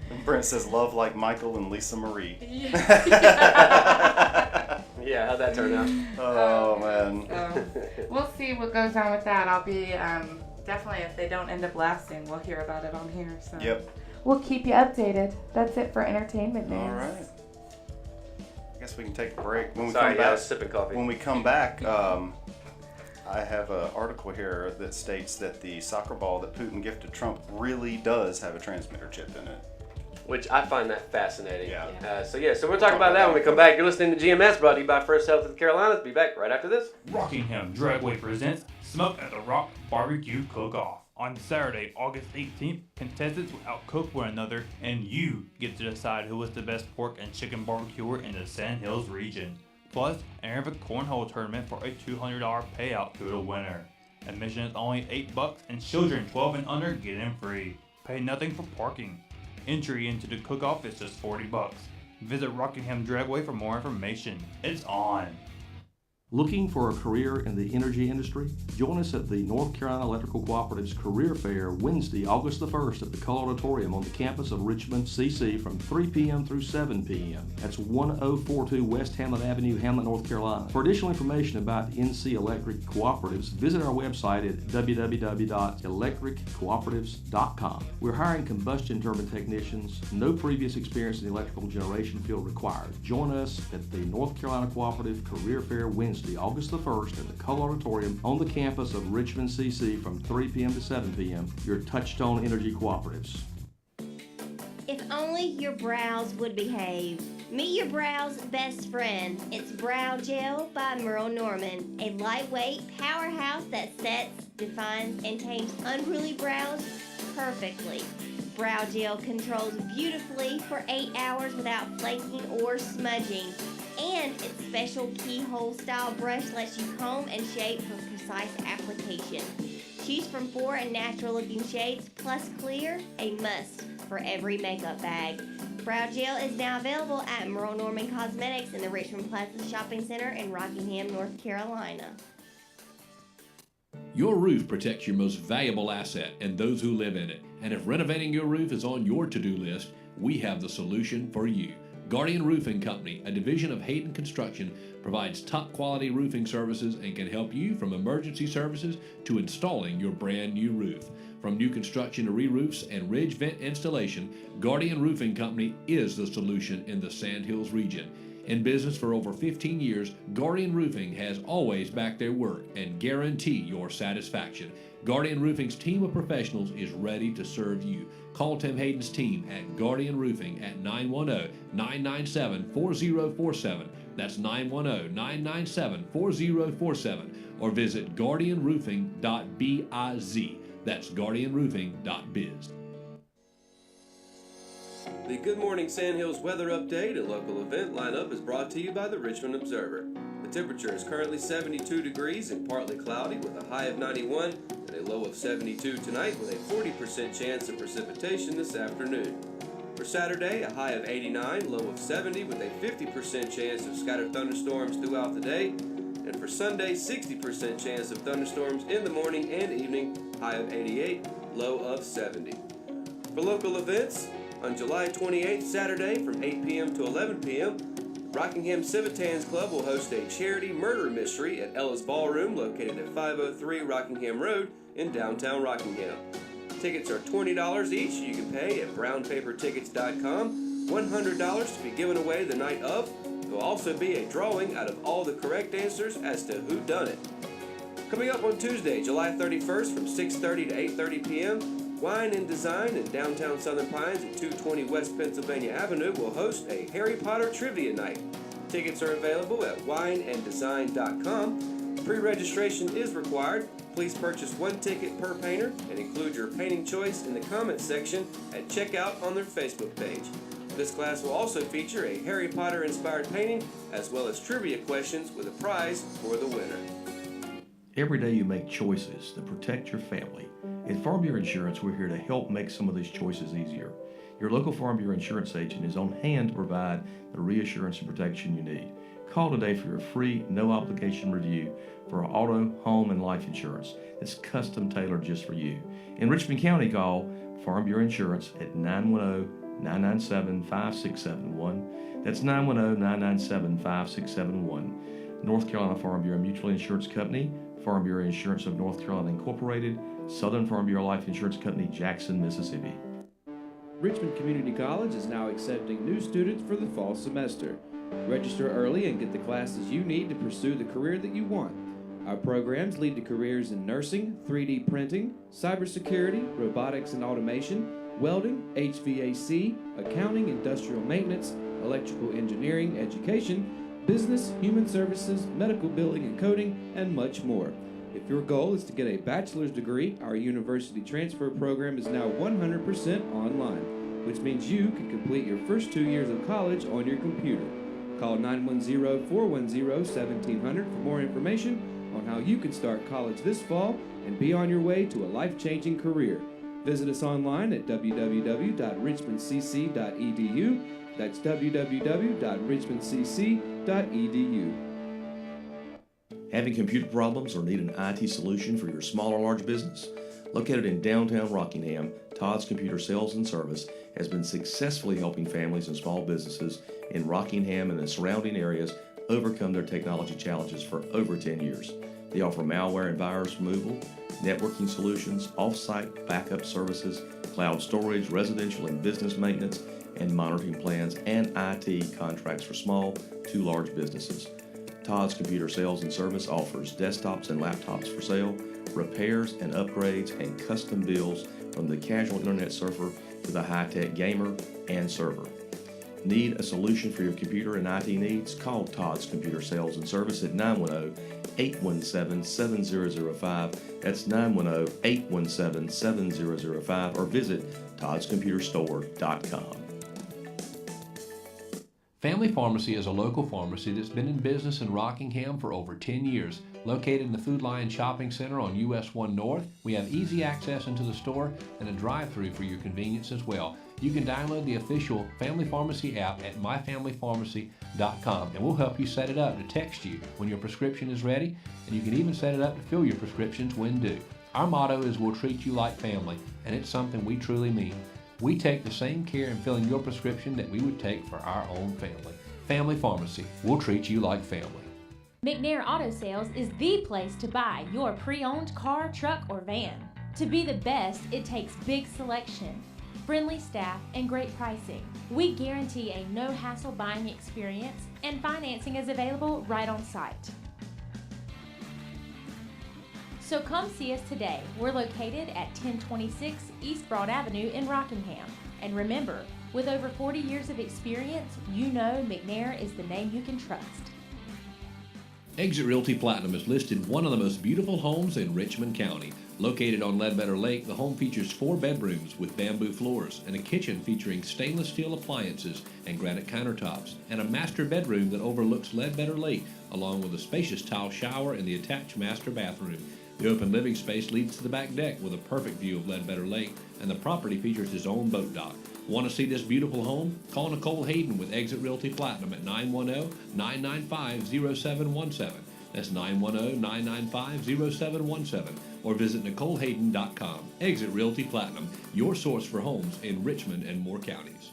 And Brent says, love like Michael and Lisa Marie. Yeah, how'd that turn out? Oh, man. We'll see what goes on with that. I'll be, definitely, if they don't end up lasting, we'll hear about it on here. So we'll keep you updated. That's it for entertainment news. All right. I guess we can take a break. When I was sipping coffee. When we come back, I have an article here that states that the soccer ball that Putin gifted Trump really does have a transmitter chip in it. Which I find that fascinating. Yeah. So we'll talk about that when we come back. You're listening to GMS, brought to you by First Health of the Carolinas. Be back right after this. Rockingham Dragway presents Smoke at the Rock Barbecue Cook-Off. On Saturday, August 18th, contestants will outcook one another, and you get to decide who is the best pork and chicken barbecuer in the Sand Hills region. Plus, enter the cornhole tournament for a $200 payout to the winner. Admission is only $8, and children 12 and under get in free. Pay nothing for parking. Entry into the cook-off is just $40. Visit Rockingham Dragway for more information. It's on! Looking for a career in the energy industry? Join us at the North Carolina Electrical Cooperative's Career Fair Wednesday, August the 1st at the Cull Auditorium on the campus of Richmond, CC from 3 p.m. through 7 p.m. That's 1042 West Hamlet Avenue, Hamlet, North Carolina. For additional information about NC Electric Cooperatives, visit our website at www.electriccooperatives.com. We're hiring combustion turbine technicians. No previous experience in the electrical generation field required. Join us at the North Carolina Cooperative Career Fair Wednesday, August the 1st at the Cull Auditorium on the campus of Richmond, CC from 3 p.m. to 7 p.m. Your Touchstone Energy Cooperatives. If only your brows would behave. Meet your brow's best friend. It's Brow Gel by Merle Norman, a lightweight powerhouse that sets, defines, and tames unruly brows perfectly. Brow Gel controls beautifully for 8 hours without flaking or smudging. And its special keyhole style brush lets you comb and shape for precise application. Choose from 4 natural looking shades plus clear, a must. for every makeup bag. Brow Gel is now available at Merle Norman Cosmetics in the Richmond Plaza Shopping Center in Rockingham, North Carolina. Your roof protects your most valuable asset and those who live in it. And if renovating your roof is on your to-do list, we have the solution for you. Guardian Roofing Company, a division of Hayden Construction, provides top quality roofing services and can help you from emergency services to installing your brand new roof. From new construction to re-roofs and ridge vent installation, Guardian Roofing Company is the solution in the Sandhills region. In business for over 15 years, Guardian Roofing has always backed their work and guarantee your satisfaction. Guardian Roofing's team of professionals is ready to serve you. Call Tim Hayden's team at Guardian Roofing at 910-997-4047. That's 910-997-4047. Or visit guardianroofing.biz. That's guardianroofing.biz. The Good Morning Sandhills weather update and local event lineup is brought to you by the Richmond Observer. The temperature is currently 72 degrees and partly cloudy with a high of 91 and a low of 72 tonight with a 40% chance of precipitation this afternoon. For Saturday, a high of 89, low of 70 with a 50% chance of scattered thunderstorms throughout the day. And for Sunday, 60% chance of thunderstorms in the morning and evening, high of 88, low of 70. For local events, on July 28th, Saturday, from 8 p.m. to 11 p.m., Rockingham Civitans Club will host a charity murder mystery at Ella's Ballroom, located at 503 Rockingham Road in downtown Rockingham. Tickets are $20 each. You can pay at brownpapertickets.com. $100 to be given away the night of. There will also be a drawing out of all the correct answers as to who done it. Coming up on Tuesday, July 31st, from 6:30 to 8:30 p.m., Wine and Design in downtown Southern Pines at 220 West Pennsylvania Avenue will host a Harry Potter Trivia Night. Tickets are available at wineanddesign.com. Pre-registration is required. Please purchase one ticket per painter and include your painting choice in the comments section at checkout on their Facebook page. This class will also feature a Harry Potter inspired painting as well as trivia questions with a prize for the winner. Every day you make choices that protect your family. At Farm Bureau Insurance, we're here to help make some of these choices easier. Your local Farm Bureau Insurance agent is on hand to provide the reassurance and protection you need. Call today for your free, no-obligation review for auto, home, and life insurance that's custom tailored just for you. In Richmond County, call Farm Bureau Insurance at 910-997-5671. That's 910-997-5671. North Carolina Farm Bureau Mutual Insurance Company, Farm Bureau Insurance of North Carolina Incorporated, Southern Farm Bureau Life Insurance Company, Jackson, Mississippi. Richmond Community College is now accepting new students for the fall semester. Register early and get the classes you need to pursue the career that you want. Our programs lead to careers in nursing, 3D printing, cybersecurity, robotics and automation, welding, HVAC, accounting, industrial maintenance, electrical engineering, education, business, human services, medical billing and coding, and much more. If your goal is to get a bachelor's degree, our university transfer program is now 100% online, which means you can complete your first 2 years of college on your computer. Call 910-410-1700 for more information on how you can start college this fall and be on your way to a life-changing career. Visit us online at www.richmondcc.edu. That's www.richmondcc.edu. Having computer problems or need an IT solution for your small or large business? Located in downtown Rockingham, Todd's Computer Sales and Service has been successfully helping families and small businesses in Rockingham and the surrounding areas overcome their technology challenges for over 10 years. They offer malware and virus removal, networking solutions, off-site backup services, cloud storage, residential and business maintenance, and monitoring plans and IT contracts for small to large businesses. Todd's Computer Sales and Service offers desktops and laptops for sale, repairs and upgrades, and custom builds from the casual internet surfer to the high-tech gamer and server. Need a solution for your computer and IT needs? Call Todd's Computer Sales and Service at 910-817-7005. That's 910-817-7005, or visit toddscomputerstore.com. Family Pharmacy is a local pharmacy that's been in business in Rockingham for over 10 years. Located in the Food Lion Shopping Center on US 1 North, we have easy access into the store and a drive-thru for your convenience as well. you can download the official Family Pharmacy app at myfamilypharmacy.com, and we'll help you set it up to text you when your prescription is ready, and you can even set it up to fill your prescriptions when due. Our motto is we'll treat you like family, and it's something we truly mean. We take the same care in filling your prescription that we would take for our own family. Family Pharmacy, we'll treat you like family. McNair Auto Sales is the place to buy your pre-owned car, truck, or van. To be the best, it takes big selection, friendly staff, and great pricing. We guarantee a no-hassle buying experience, and financing is available right on site. So come see us today. We're located at 1026 East Broad Avenue in Rockingham. And remember, with over 40 years of experience, you know McNair is the name you can trust. Exit Realty Platinum has listed one of the most beautiful homes in Richmond County. Located on Ledbetter Lake, the home features 4 bedrooms with bamboo floors and a kitchen featuring stainless steel appliances and granite countertops, and a master bedroom that overlooks Ledbetter Lake, along with a spacious tile shower and the attached master bathroom. The open living space leads to the back deck with a perfect view of Ledbetter Lake, and the property features its own boat dock. Want to see this beautiful home? Call Nicole Hayden with Exit Realty Platinum at 910-995-0717. That's 910-995-0717. Or visit NicoleHayden.com. Exit Realty Platinum, your source for homes in Richmond and Moore counties.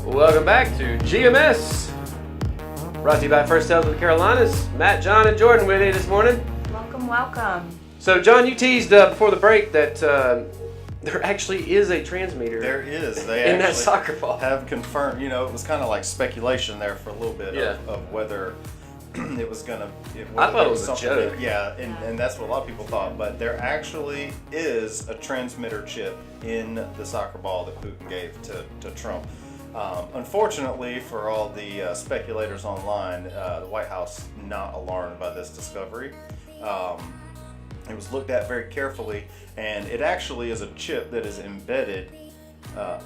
Welcome back to GMS. Brought to you by First Sales of the Carolinas. Matt, John, and Jordan with you this morning. Welcome, welcome. So, John, you teased before the break that there actually is a transmitter. There is. They in that soccer ball. Have confirmed. You know, it was kind of like speculation there for a little bit of whether it was going to. I thought it was a joke. And that's what a lot of people thought. But there actually is a transmitter chip in the soccer ball that Putin gave to Trump. Unfortunately, for all the speculators online, the White House not alarmed by this discovery. It was looked at very carefully, and it actually is a chip that is embedded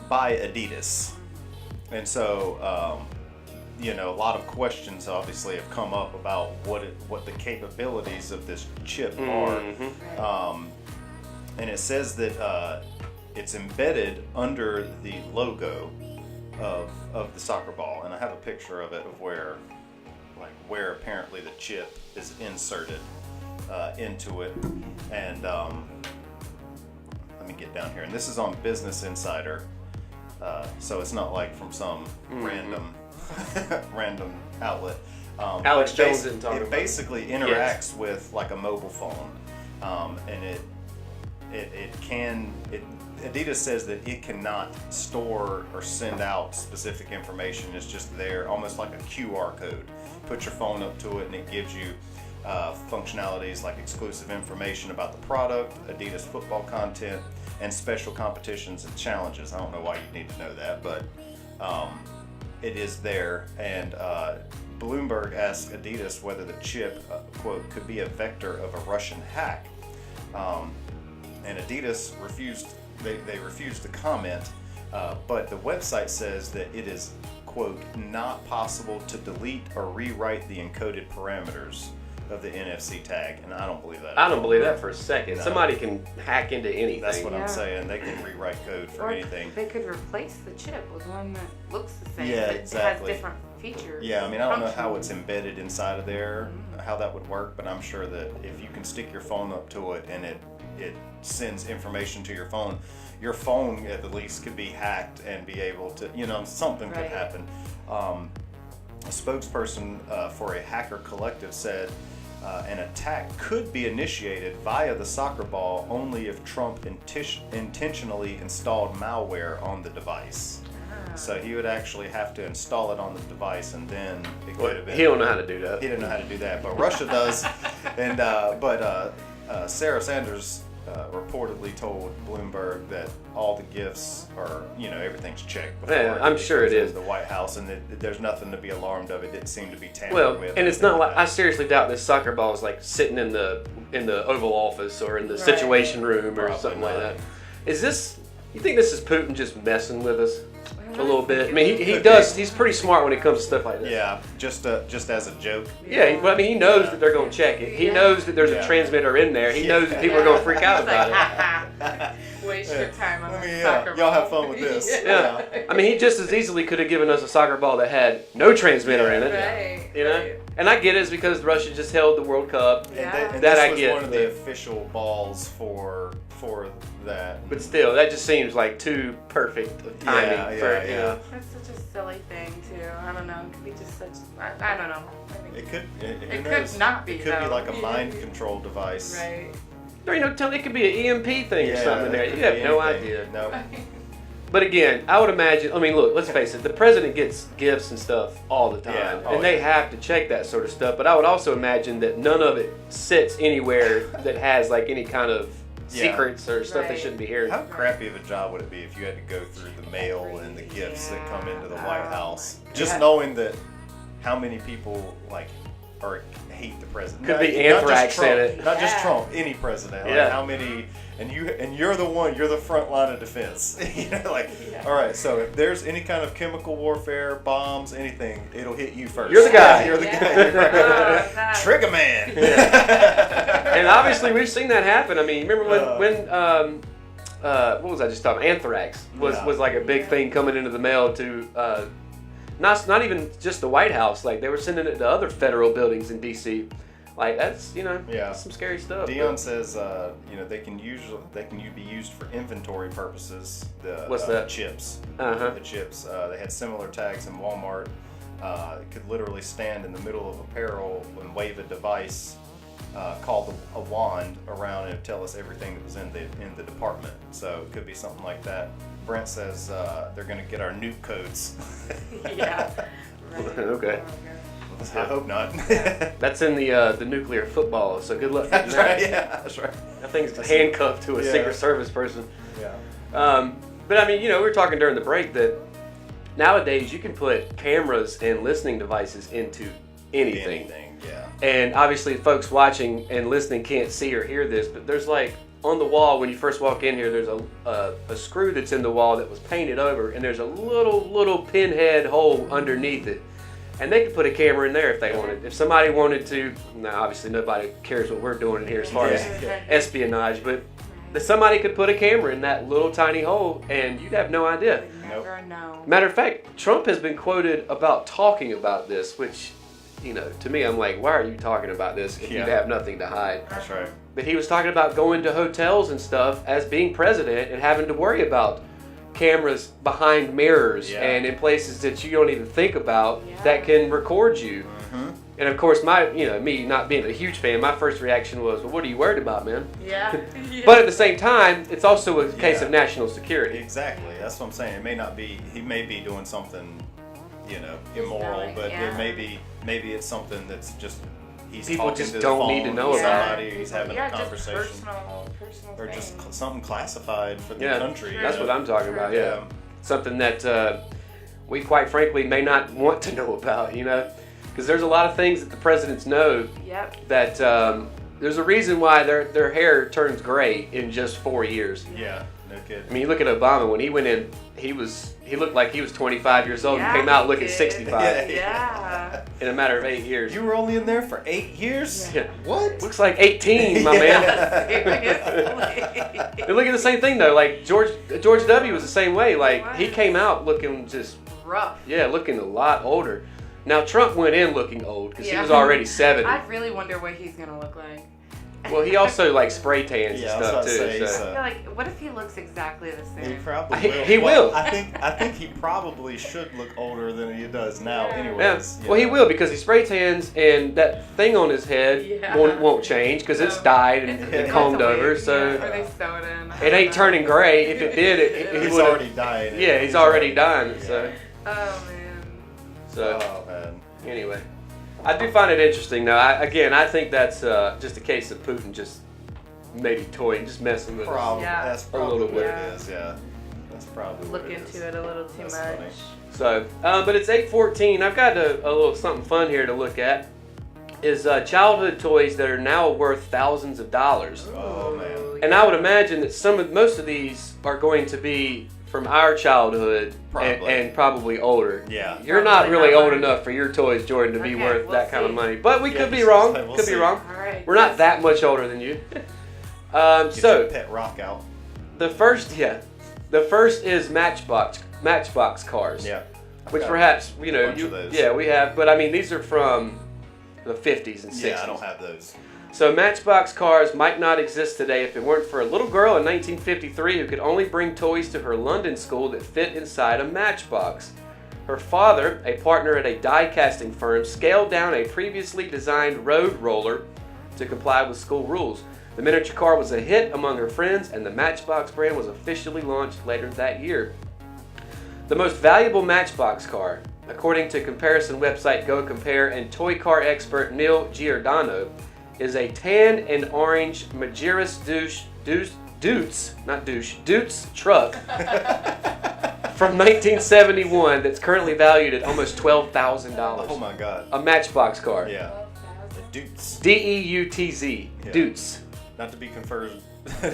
by Adidas. And so, a lot of questions obviously have come up about what the capabilities of this chip are. And it says that it's embedded under the logo of the soccer ball, and I have a picture of it of where apparently the chip is inserted into it. And let me get down here, and this is on Business Insider, so it's not like from some random outlet. Alex Jones didn't talk about it. Basically interacts with like a mobile phone, and Adidas says that it cannot store or send out specific information. It's just there, almost like a QR code. Put your phone up to it and it gives you functionalities like exclusive information about the product, Adidas football content, and special competitions and challenges. I don't know why you need to know that, but it is there. And Bloomberg asked Adidas whether the chip, quote, could be a vector of a Russian hack. And Adidas refused. They refused to comment, but the website says that it is, quote, not possible to delete or rewrite the encoded parameters of the NFC tag, and I don't believe that. I don't believe that for a second. No. Somebody can hack into anything. That's what I'm saying. They can rewrite code for anything. They could replace the chip with one that looks the same. Yeah, but exactly. It has different features. Yeah, I mean, I don't know how it's embedded inside of there, how that would work, but I'm sure that if you can stick your phone up to it and it sends information to your phone at the least could be hacked and be able to, something could happen. A spokesperson for a hacker collective said an attack could be initiated via the soccer ball only if Trump intentionally installed malware on the device. So he would actually have to install it on the device, and then it could have been. He don't know how to do that. He didn't know how to do that, but Russia does. And Sarah Sanders reportedly told Bloomberg that all the gifts are, everything's checked before. Yeah, I'm sure it is. The White House, and there's nothing to be alarmed of. It didn't seem to be tampered with. And it's not like I seriously doubt this soccer ball is like sitting in the Oval Office or in the Situation Room or something like that. You think this is Putin just messing with us? a little bit. I mean, he does. He's pretty smart when it comes to stuff like this. Yeah, just as a joke. Yeah, but I mean, he knows that they're going to check it. He knows that there's a transmitter in there. He knows that people are going to freak out about it. Waste your time on a soccer ball. Y'all have fun with this. Yeah. I mean, he just as easily could have given us a soccer ball that had no transmitter in it. Right. You know? And I get it, it's because Russia just held the World Cup. And that this I was get. one of the official balls for that. But still, that just seems like too perfect of timing. Yeah. That's such a silly thing, too. I don't know. It could be just such. I don't know. It could. It could not be. It could be like a mind control device. Right. Or, you know, it could be an EMP thing or something in there. You have no idea. No. But again, I would imagine, I mean, look, let's face it, the president gets gifts and stuff all the time. Yeah. And they have to check that sort of stuff. But I would also imagine that none of it sits anywhere that has like any kind of secrets or stuff they shouldn't be hearing. How crappy of a job would it be if you had to go through the mail and the gifts that come into the White House? Just knowing that how many people hate the president. Could be anthrax in it. Not just Trump, any president. Like how many and you're the front line of defense. All right, so if there's any kind of chemical warfare, bombs, anything, it'll hit you first. You're the guy. You're the guy. Trigger man. And obviously we've seen that happen. I mean, remember when what was I just talking about? Anthrax was like a big thing coming into the mail to not even just the White House. Like they were sending it to other federal buildings in D.C. Like that's that's some scary stuff. Dion says they can be used for inventory purposes. What's that? Chips. Uh-huh. The chips. They had similar tags in Walmart. It could literally stand in the middle of apparel and wave a device called a wand around and tell us everything that was in the department. So it could be something like that. Brent says they're going to get our nuke codes. Yeah. Right. Okay. I hope not. That's in the nuclear football, so good luck. That's right. Yeah, that's right. That thing's handcuffed to a Secret Service person. Yeah. But I mean, we were talking during the break that nowadays you can put cameras and listening devices into anything. Yeah. And obviously, folks watching and listening can't see or hear this, but there's like on the wall when you first walk in here, there's a screw that's in the wall that was painted over, and there's a little pinhead hole underneath it. And they could put a camera in there if they wanted. If somebody wanted to, now obviously nobody cares what we're doing in here as far as espionage, but somebody could put a camera in that little tiny hole and you'd have no idea. Never know. Matter of fact, Trump has been quoted about talking about this, which, to me, I'm like, why are you talking about this if you have nothing to hide? That's right. But he was talking about going to hotels and stuff as being president and having to worry about cameras behind mirrors and in places that you don't even think about that can record you. Mm-hmm. And of course, me not being a huge fan, my first reaction was, well, what are you worried about, man? Yeah. But at the same time, it's also a case of national security. Exactly. That's what I'm saying. He may be doing something, immoral, but it maybe it's something that's just people talking just to the don't phone need to know with about somebody. He's having a conversation. Just personal Or things. just something classified for the country. That's what I'm talking about, Something that we quite frankly may not want to know about, because there's a lot of things that the presidents know that there's a reason why their hair turns gray in just 4 years. Yeah, no kidding. I mean, you look at Obama, when he went in, he looked like he was 25 years old and came out looking 65 Yeah. in a matter of 8 years. You were only in there for 8 years? Yeah. What? Looks like 18, my man. Seriously. And look at the same thing though. Like George W. was the same way. Like he came out looking just rough. Yeah, looking a lot older. Now Trump went in looking old because he was already 70. I really wonder what he's gonna look like. Well, he also like spray tans and I was stuff about to too. say, So. Yeah, like what if he looks exactly the same? He probably will. He will. I think he probably should look older than he does now. Anyways. Yeah. Well, he will because he spray tans and that thing on his head won't change because it's dyed and combed over. So Or they sew it in. it ain't turning gray. If it did, he's already dying. Yeah, he's already dying. So. Oh man. So. Oh man. Anyway, I do find it interesting though. I think that's just a case of Putin just maybe toying, just messing with us. That's probably what it is. Yeah. That's probably Look what it into is. it a little too much. Funny. So, but it's 8:14. I've got a little something fun here to look at. Is childhood toys that are now worth thousands of dollars. Oh man. And I would imagine that most of these are going to be from our childhood Probably. and probably older. Yeah. You're not Probably really not old much. enough for your toys, Jordan, to be Okay, worth we'll that kind of see. money. But we Yeah, could be we'll wrong. see. We'll Could be see. wrong. All right. We're not that much older than you. Get So your pet rock out. the first is Matchbox cars. Yeah. I've Which got perhaps a bunch of those. we have, but I mean these are from the 50s and 60s. Yeah, I don't have those. So Matchbox cars might not exist today if it weren't for a little girl in 1953 who could only bring toys to her London school that fit inside a matchbox. Her father, a partner at a die casting firm, scaled down a previously designed road roller to comply with school rules. The miniature car was a hit among her friends, and the Matchbox brand was officially launched later that year. The most valuable Matchbox car, according to comparison website Go Compare and toy car expert Neil Giordano, is a tan and orange Majerus Dutz truck from 1971 that's currently valued at almost $12,000. Oh my God. A Matchbox car. Yeah. The Dutz. D-E-U-T-Z. Yeah. Dutz. Not to be confused.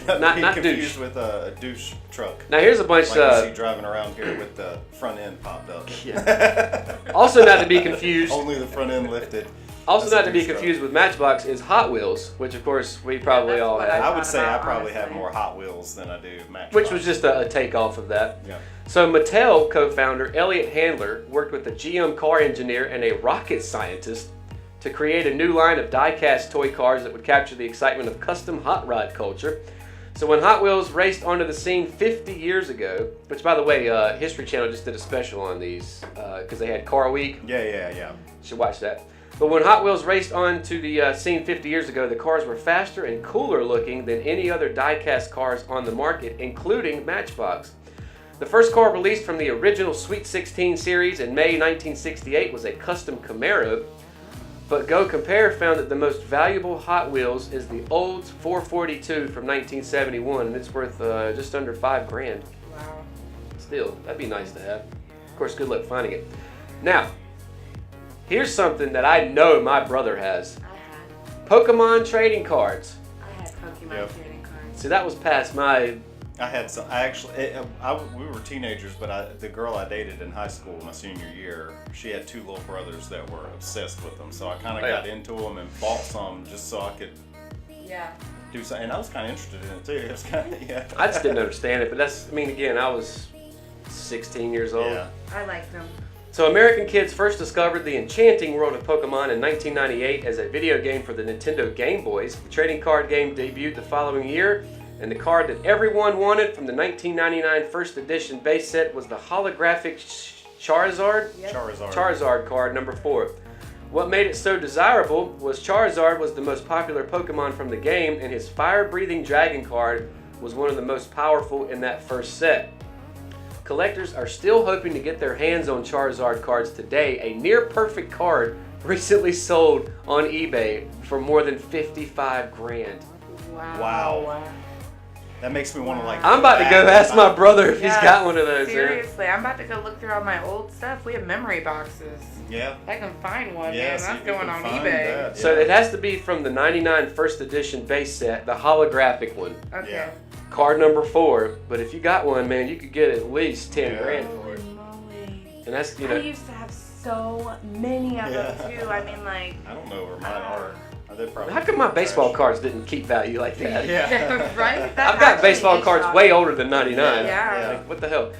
Not confused douche. with a douche truck. Now here's a bunch like you see driving around here with the front end popped up. Yeah. Also not to be confused. Only the front end lifted. Also That's not a to be douche truck. confused with Matchbox is Hot Wheels, which of course we probably all had. I would say I about, probably have honestly. more Hot Wheels than I do Matchbox. Which was just a takeoff of that. Yeah. So Mattel co-founder Elliot Handler worked with a GM car engineer and a rocket scientist to create a new line of die-cast toy cars that would capture the excitement of custom hot rod culture. So when Hot Wheels raced onto the scene 50 years ago, which by the way, History Channel just did a special on these because they had Car Week. Yeah. Should watch that. But when Hot Wheels raced onto the scene 50 years ago, the cars were faster and cooler looking than any other die-cast cars on the market, including Matchbox. The first car released from the original Sweet 16 series in May 1968 was a custom Camaro, but Go Compare found that the most valuable Hot Wheels is the Olds 442 from 1971, and it's worth just under $5,000. Wow. Still, that'd be nice to have. Of course, good luck finding it. Now, here's something that I know my brother has. Pokemon trading cards. I had Pokemon Yep. trading cards. See, that was past my... I had some. I actually, we were teenagers, but the girl I dated in high school, my senior year, she had two little brothers that were obsessed with them. So I kind of Oh, yeah. got into them and bought some just so I could Yeah. do something. And I was kind of interested in it too. It was kind of I just didn't understand it, but that's, I mean, again, I was 16 years old. Yeah. I liked them. So American kids first discovered the enchanting world of Pokemon in 1998 as a video game for the Nintendo Game Boys. The trading card game debuted the following year, and the card that everyone wanted from the 1999 first edition base set was the holographic Charizard? Yep. Charizard card number 4. What made it so desirable was Charizard was the most popular Pokemon from the game, and his fire-breathing dragon card was one of the most powerful in that first set. Collectors are still hoping to get their hands on Charizard cards today. A near-perfect card recently sold on eBay for more than $55,000. Wow. That makes me want to like. I'm about to go ask my brother if he's Yeah, got one of those. Seriously, I'm about to go look through all my old stuff. We have memory boxes. Yeah. I can find one, Yeah, man. see That's if you going can on find eBay. that. So Yeah. it has to be from the 99 first edition base set, the holographic one. Okay. Yeah. Card number 4. But if you got one, man, you could get at least 10 Yeah. grand for it. And that's, you know. I used to have so many of them Yeah. too. I mean, like, I don't know where mine are. They're probably How come my baseball cards didn't keep value like that? Yeah. Right? That I've got actually baseball is cards shocking. way older than 99. Yeah. Like, what the hell?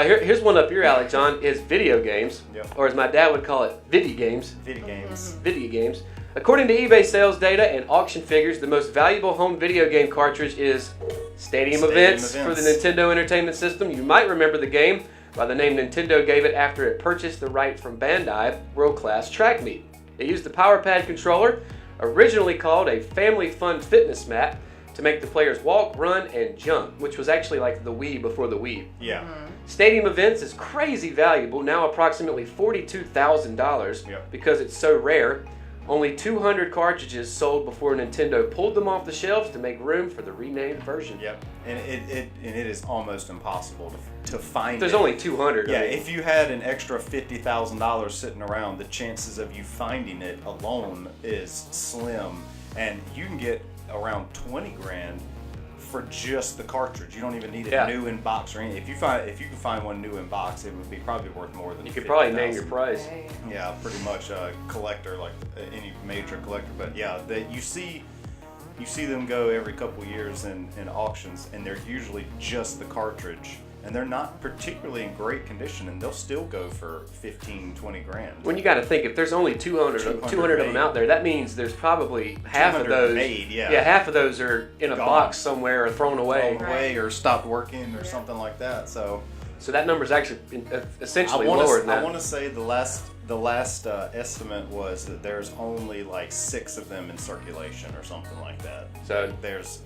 Here's one up your alley, John, is video games. Yep. Or as my dad would call it, video games. Video games. Video games. According to eBay sales data and auction figures, the most valuable home video game cartridge is Stadium Events for the Nintendo Entertainment System. You might remember the game by the name Nintendo gave it after it purchased the right from Bandai World Class Track Meet. It used the Power Pad controller, originally called a Family Fun Fitness Mat, to make the players walk, run, and jump, which was actually like the Wii before the Wii. Yeah. Stadium Events is crazy valuable, now approximately $42,000 Yep. because it's so rare. Only 200 cartridges sold before Nintendo pulled them off the shelves to make room for the renamed version. Yep. And it is almost impossible to find. There's it. only 200. Yeah, I mean, if you had an extra $50,000 sitting around, the chances of you finding it alone is slim, and you can get around 20 grand for just the cartridge. You don't even need it Yeah. new in box or anything. If you can find one new in box, it would be probably worth more than You could probably name your 50,000. price. Yeah, pretty much a collector, like any major collector. But yeah, you see them go every couple years in auctions, and they're usually just the cartridge, and they're not particularly in great condition, and they'll still go for 15, 20 grand. When you got to think, if there's only 200 of them out there, that means there's probably half of 200 those. made, yeah. half of those are in a Gone. box somewhere or thrown away. or stopped working or something like that. So that number's actually essentially I wanna, lower than that. I want to say the last estimate was that there's only like 6 of them in circulation or something like that. So there's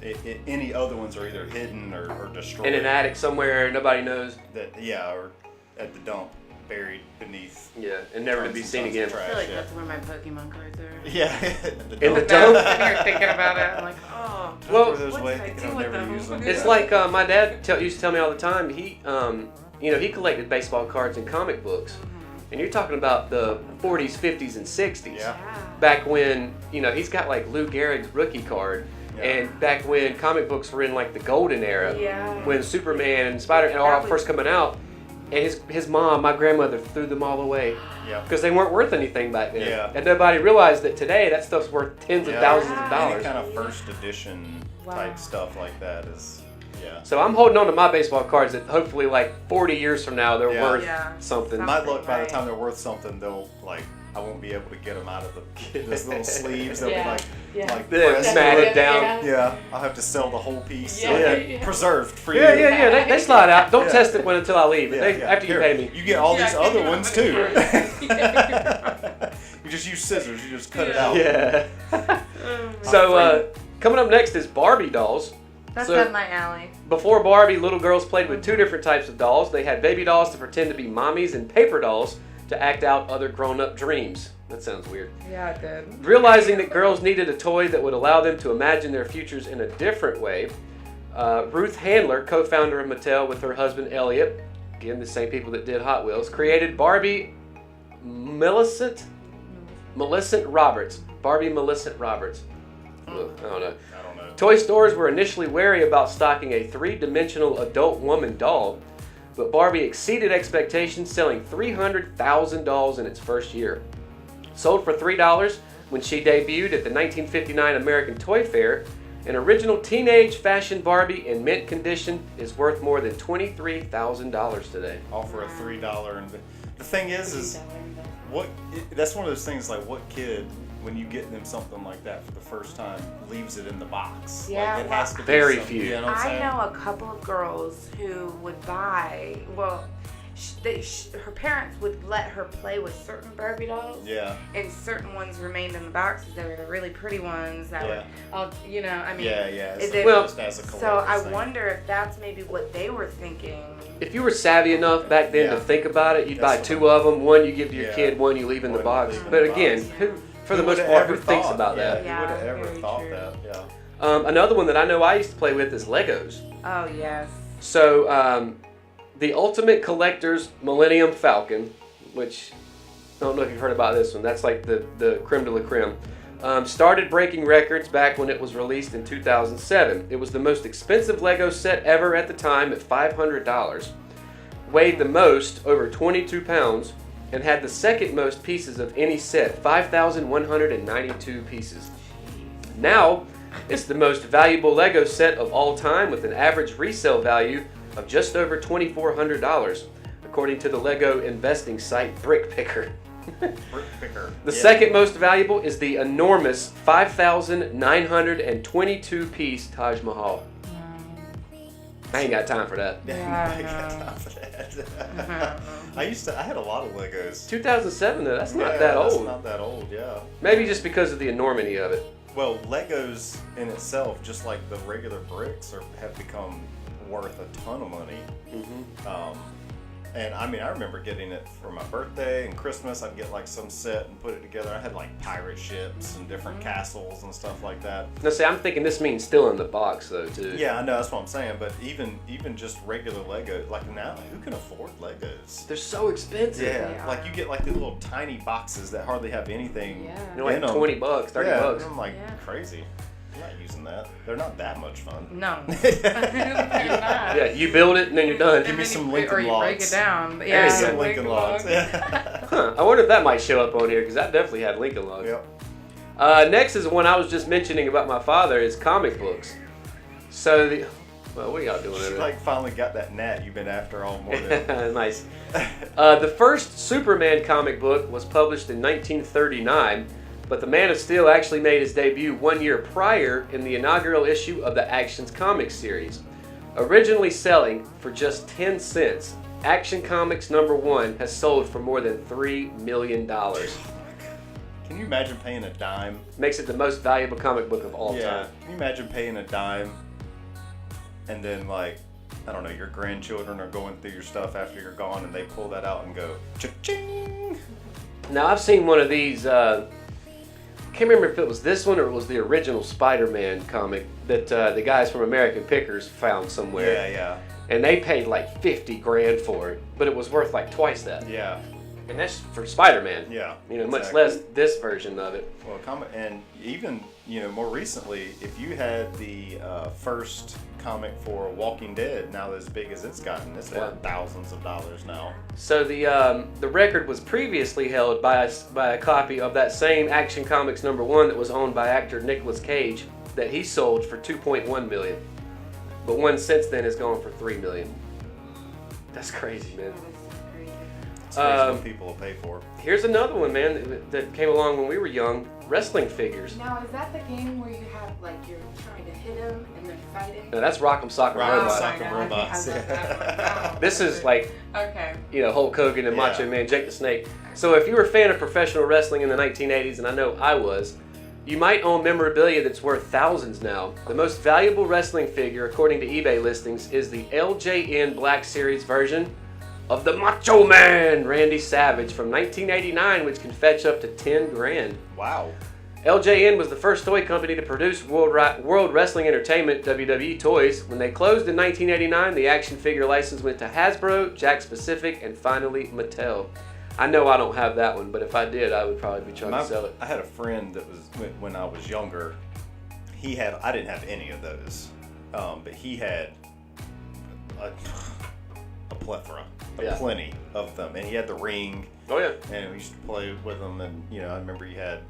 any other ones are either hidden or destroyed in an attic somewhere, nobody knows. Or at the dump, buried beneath. Yeah, and never to be seen again. I feel like that's where my Pokemon cards are. Yeah, in the dump. I'm sitting here thinking about it. I'm like, oh. Well, what did I do with them? It's like my dad used to tell me all the time. He, he collected baseball cards and comic books, and you're talking about the 40s, 50s, and 60s. Yeah. Back when he's got like Lou Gehrig's rookie card, and back when comic books were in like the golden era, when Superman and Spider-Man all first coming out, and his mom, my grandmother, threw them all away. Because they weren't worth anything back then. Yeah. And nobody realized that today that stuff's worth tens of thousands of dollars. Any kind of first edition type stuff like that is, So I'm holding on to my baseball cards that hopefully like 40 years from now they're worth something. My luck, by the time they're worth something, they'll I won't be able to get them out of those little sleeves. They'll be like pressed matted down. Yeah, I'll have to sell the whole piece. Yeah. Preserved for you. Yeah. They slide out. Don't test it until I leave. After you pay me. You get all these other ones too. You just use scissors. You just cut it out. Yeah. So coming up next is Barbie dolls. That's up my alley. Before Barbie, little girls played with 2 different types of dolls. They had baby dolls to pretend to be mommies and paper dolls to act out other grown-up dreams. That sounds weird. Yeah, it did. Realizing that girls needed a toy that would allow them to imagine their futures in a different way, Ruth Handler, co-founder of Mattel with her husband Elliot, again the same people that did Hot Wheels, created Barbie Millicent Roberts. Barbie Millicent Roberts. Ugh, I don't know. Toy stores were initially wary about stocking a 3-dimensional adult woman doll, but Barbie exceeded expectations, selling 300,000 dolls in its first year. Sold for $3 when she debuted at the 1959 American Toy Fair, an original teenage fashion Barbie in mint condition is worth more than $23,000 today. All for a $3. The thing is that's one of those things, like what kid, when you get them something like that for the first time, leaves it in the box? Yeah, like, it has to be very something, few. You know what I'm I saying? know a couple of girls who would buy, her parents would let her play with certain Barbie dolls. Yeah. And certain ones remained in the boxes. They were the really pretty ones that were, I mean. Yeah. Just as a so I thing. wonder if that's maybe what they were thinking. If you were savvy enough back then to think about it, you'd buy 2 of them. One you give to your kid, one you leave in the box. But again, for the most part, who thinks about that? Who would have ever thought that? Yeah. Another one that I know I used to play with is Legos. Oh, yes. So, the Ultimate Collector's Millennium Falcon, which I don't know if you've heard about this one. That's like the creme de la creme. Started breaking records back when it was released in 2007. It was the most expensive Lego set ever at the time at $500. Weighed the most, over 22 pounds, and had the second most pieces of any set, 5,192 pieces. Now, it's the most valuable Lego set of all time with an average resale value of just over $2,400, according to the Lego investing site BrickPicker. The second most valuable is the enormous 5,922 piece Taj Mahal. I ain't got time for that. I ain't got time for that. I had a lot of Legos. 2007 though, that's not that old. That's not that old, yeah. Maybe just because of the enormity of it. Well, Legos in itself, just like the regular bricks, have become worth a ton of money. And I mean, I remember getting it for my birthday and Christmas. I'd get like some set and put it together. I had like pirate ships and different castles and stuff like that. Now see, I'm thinking this means still in the box though too. Yeah, I know, that's what I'm saying. But even just regular Lego, like now, who can afford Legos? They're so expensive. Yeah, like you get like these little tiny boxes that hardly have anything. They're like $20, $30 bucks. I'm like crazy. I'm not using that. They're not that much fun. No. They're not. Yeah, you build it and then you're done. Give me some Or Lincoln you logs. break it down. There Yeah, you go. Some Lincoln logs. Huh, I wonder if that might show up on here because that definitely had Lincoln Logs. Yep. Next is one I was just mentioning about my father is comic books. So well, what are y'all doing She over like finally got that gnat you've been after all morning. there? Nice. The first Superman comic book was published in 1939, but the Man of Steel actually made his debut 1 year prior in the inaugural issue of the Actions Comics series. Originally selling for just 10 cents, Action Comics #1 has sold for more than $3 million. Can you imagine paying a dime? Makes it the most valuable comic book of all time. Can you imagine paying a dime and then like, I don't know, your grandchildren are going through your stuff after you're gone and they pull that out and go, cha-ching! Now I've seen one of these, I can't remember if it was this one or it was the original Spider-Man comic that the guys from American Pickers found somewhere. Yeah, yeah. And they paid like 50 grand for it, but it was worth like twice that. Yeah. And that's for Spider-Man. Yeah. You know, much exactly. less this version of it. Well, and even, you know, more recently, if you had the first comic for Walking Dead, now as big as it's gotten, it's worth thousands of dollars now. So the record was previously held by a copy of that same Action Comics #1 that was owned by actor Nicolas Cage that he sold for $2.1 million. But one since then has gone for $3 million. That's crazy, man. It's crazy what people will pay for. Here's another one, man, that came along when we were young. Wrestling figures. Now, is that the game where you have, like, you're trying to hit him and they're fighting? No, that's Rock'em Sock'em Robots. Sock'em Robots. This is like, Okay. you know, Hulk Hogan and Macho Man, Jake the Snake. So if you were a fan of professional wrestling in the 1980s, and I know I was, you might own memorabilia that's worth thousands now. The most valuable wrestling figure, according to eBay listings, is the LJN Black Series version of the Macho Man, Randy Savage, from 1989, which can fetch up to 10 grand. Wow. LJN was the first toy company to produce World Wrestling Entertainment, WWE toys. When they closed in 1989, the action figure license went to Hasbro, Jakks Pacific, and finally Mattel. I know I don't have that one, but if I did, I would probably be trying to sell it. I had a friend that was, when I was younger, I didn't have any of those, but he had a plethora, plenty of them, and he had the ring. Oh yeah. And we used to play with them, and you know, I remember he had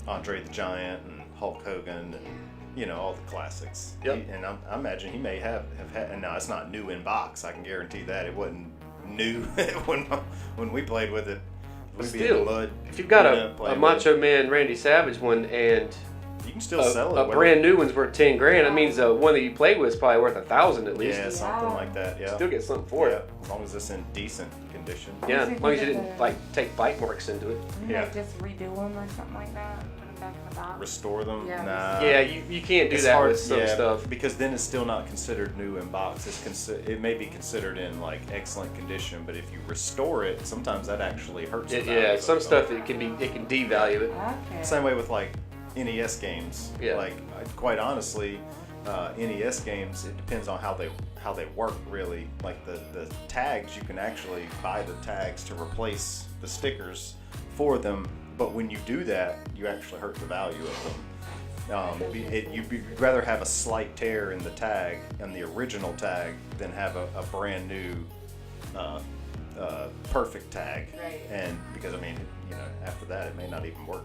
Andre the Giant and Hulk Hogan, and you know, all the classics. Yep. And I imagine he may have had. And now it's not new in box. I can guarantee that it wasn't new when we played with it. We'd be in the mud. If you've got a Macho Man Randy Savage one and you can still sell it. A brand new one's worth 10 grand. That means the one that you played with is probably worth 1,000 at least. Yeah, something like that. Yeah. Still get something for it. As long as it's in decent condition. Yeah, as long as you didn't like take bite marks into it. Yeah. Like just redo them or something like that. Put them back in the box. Restore them. Yeah. Nah. Yeah, you can't do It's that hard, with some stuff. Because then it's still not considered new in box. It may be considered in like excellent condition, but if you restore it, sometimes that actually hurts. The value of some it. stuff it can devalue it. Okay. Same way with like NES games. Yeah. Like quite honestly, NES games, it depends on how they work really. Like the tags, you can actually buy the tags to replace the stickers for them, but when you do that, you actually hurt the value of them. You'd rather have a slight tear in the tag, in the original tag, than have a brand new perfect tag. Right. And because I mean, you know, after that it may not even work.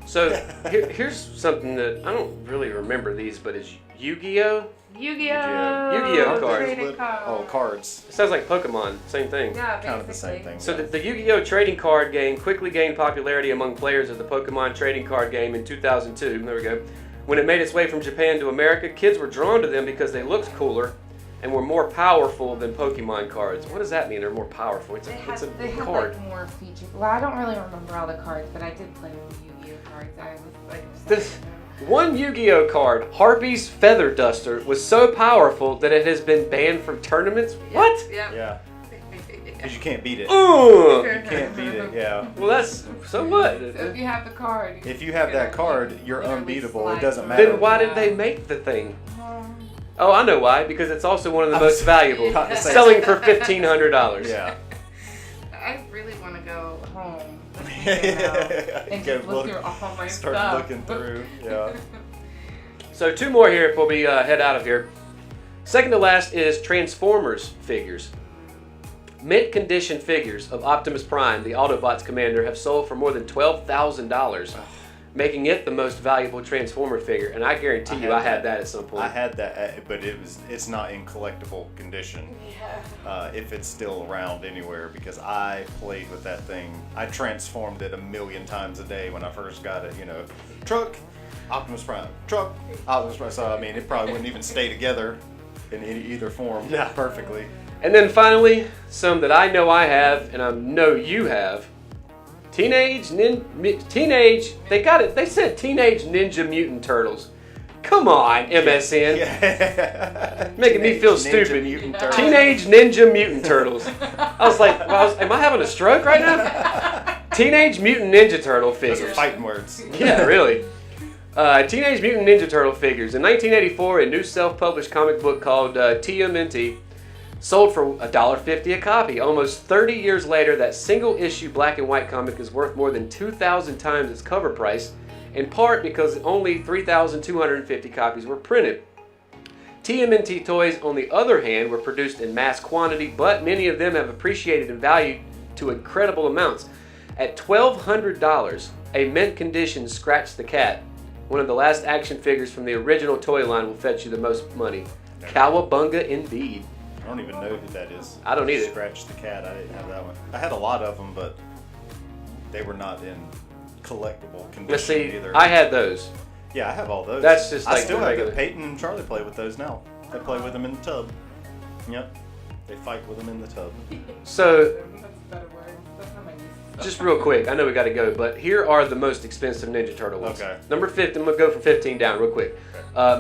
So here's something that I don't really remember these, but it's Yu-Gi-Oh. Yu-Gi-Oh card. Oh, cards. It sounds like Pokemon. Same thing. Yeah, Kind of the same thing. So the Yu-Gi-Oh trading card game quickly gained popularity among players of the Pokemon trading card game in 2002. There we go. When it made its way from Japan to America, kids were drawn to them because they looked cooler and were more powerful than Pokemon cards. What does that mean? They're more powerful. It's They a had card. like more features. Well, I don't really remember all the cards, but I did play with Yu-Gi-Oh cards. I was like, This one Yu-Gi-Oh card, Harpy's Feather Duster, was so powerful that it has been banned from tournaments. What? Yep. Yeah. Because you can't beat it. Ooh. You can't beat it. Yeah. Well, that's so what? So if you have the card. If you have that card, you're literally unbeatable. slide It doesn't matter. Then why did they make the thing? Oh, I know why. Because it's also one of the most valuable, selling for $1,500. Yeah. I really want to go home Yeah. and Go just look through all my Start stuff. looking through. Yeah. So 2 more here before we head out of here. Second to last is Transformers figures. Mint condition figures of Optimus Prime, the Autobots commander, have sold for more than $12,000, making it the most valuable Transformer figure. And I guarantee you, I had that at some point. I had that, but it's not in collectible condition. If it's still around anywhere, because I played with that thing. I transformed it 1,000,000 times a day when I first got it. You know, truck, Optimus Prime, truck, Optimus Prime. So I mean, it probably wouldn't even stay together in either form perfectly. And then finally, some that I know I have, and I know you have. They got it. They said Teenage Ninja Mutant Turtles. Come on, MSN. Yeah. Making me feel stupid. Teenage Ninja Mutant Turtles. I was like, am I having a stroke right now? Teenage Mutant Ninja Turtle figures. Those are fighting words. Yeah, really. Teenage Mutant Ninja Turtle figures. In 1984, a new self-published comic book called TMNT sold for $1.50 a copy. Almost 30 years later, that single-issue black and white comic is worth more than 2,000 times its cover price, in part because only 3,250 copies were printed. TMNT toys, on the other hand, were produced in mass quantity, but many of them have appreciated and valued to incredible amounts. At $1,200, a mint condition Scratch the Cat, one of the last action figures from the original toy line, will fetch you the most money. Cowabunga indeed. I don't even know who that is. I don't either. Scratch the Cat. I didn't have that one. I had a lot of them, but they were not in collectible condition either. I had those. Yeah, I have all those. That's just like I still have regular. it. Peyton and Charlie play with those now. They play with them in the tub. Yep. They fight with them in the tub. So, just real quick, I know we got to go, but here are the most expensive Ninja Turtle ones. Okay. Number 50, I'm going to go from 15 down real quick.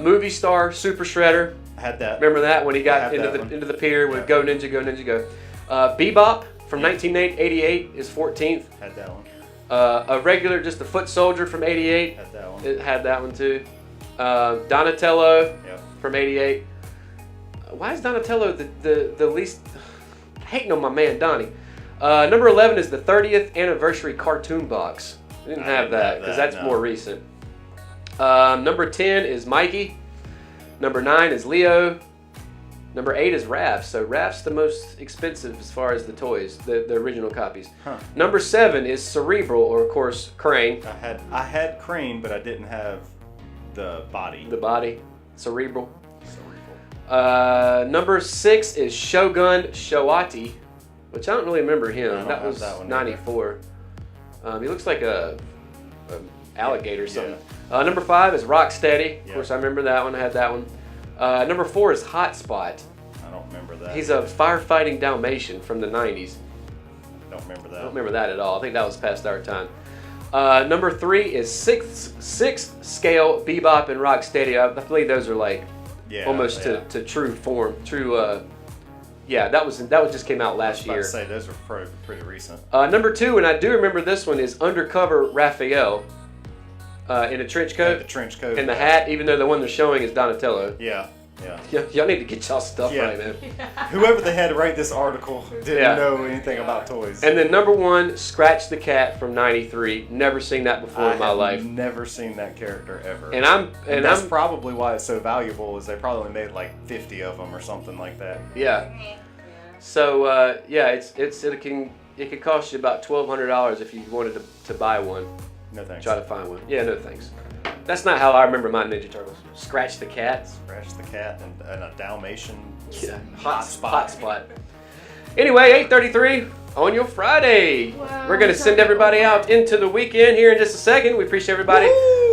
Movie star Super Shredder. I had that. Remember that when he got into the pier with Go Ninja, Go Ninja, Go. Bebop from 1988 is 14th. Had that one. A regular, just a foot soldier from 88. Had that one. It had that one too. Donatello from 88. Why is Donatello the least... hating on my man Donnie. Number 11 is the 30th anniversary cartoon box. I didn't have that because that's more recent. Number 10 is Mikey. Number 9 is Leo. Number 8 is Raph. So Raph's the most expensive as far as the toys, the original copies. Huh. Number 7 is Cerebral, or of course Crane. I had Crane, but I didn't have the body. The body, Cerebral. Number 6 is Shogun Shoati, which I don't really remember him. That was 94. He looks like a alligator or something. Number 5 is Rocksteady. Of course, I remember that one. I had that one. Number 4 is Hotspot. I don't remember that. He's a firefighting Dalmatian from the 90s. Don't remember that. I don't remember that at all. I think that was past our time. Number 3 is sixth scale Bebop and Rocksteady. I believe those are like almost to true form. True. That was just came out last year. I was about to say those were pretty recent. Number 2, and I do remember this one, is Undercover Raphael in a trench coat. The trench coat. And the hat, even though the one they're showing is Donatello. Yeah. Y'all need to get y'all stuff right, man. Whoever they had to write this article didn't know anything about toys. And then number 1, Scratch the Cat from '93. Never seen that before in my life. Never seen that character ever. And that's probably why it's so valuable. Is they probably made like 50 of them or something like that. Yeah. So it can cost you about $1,200 if you wanted to buy one. No thanks. Try to find one. Yeah, no thanks. That's not how I remember my Ninja Turtles. Scratch the Cat. Scratch the Cat and a Dalmatian. Yeah. Hotspot. Anyway, 8:33 on your Friday. We're going to send everybody out into the weekend here in just a second. We appreciate everybody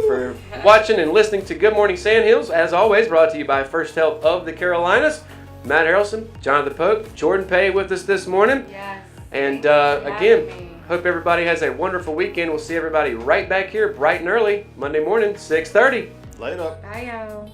for watching and listening to Good Morning Sandhills. As always, brought to you by First Help of the Carolinas. Matt Harrelson, Jonathan Pope, Jordan Pay with us this morning. Yes. And again, hope everybody has a wonderful weekend. We'll see everybody right back here bright and early Monday morning, 6:30. Later. Bye, y'all.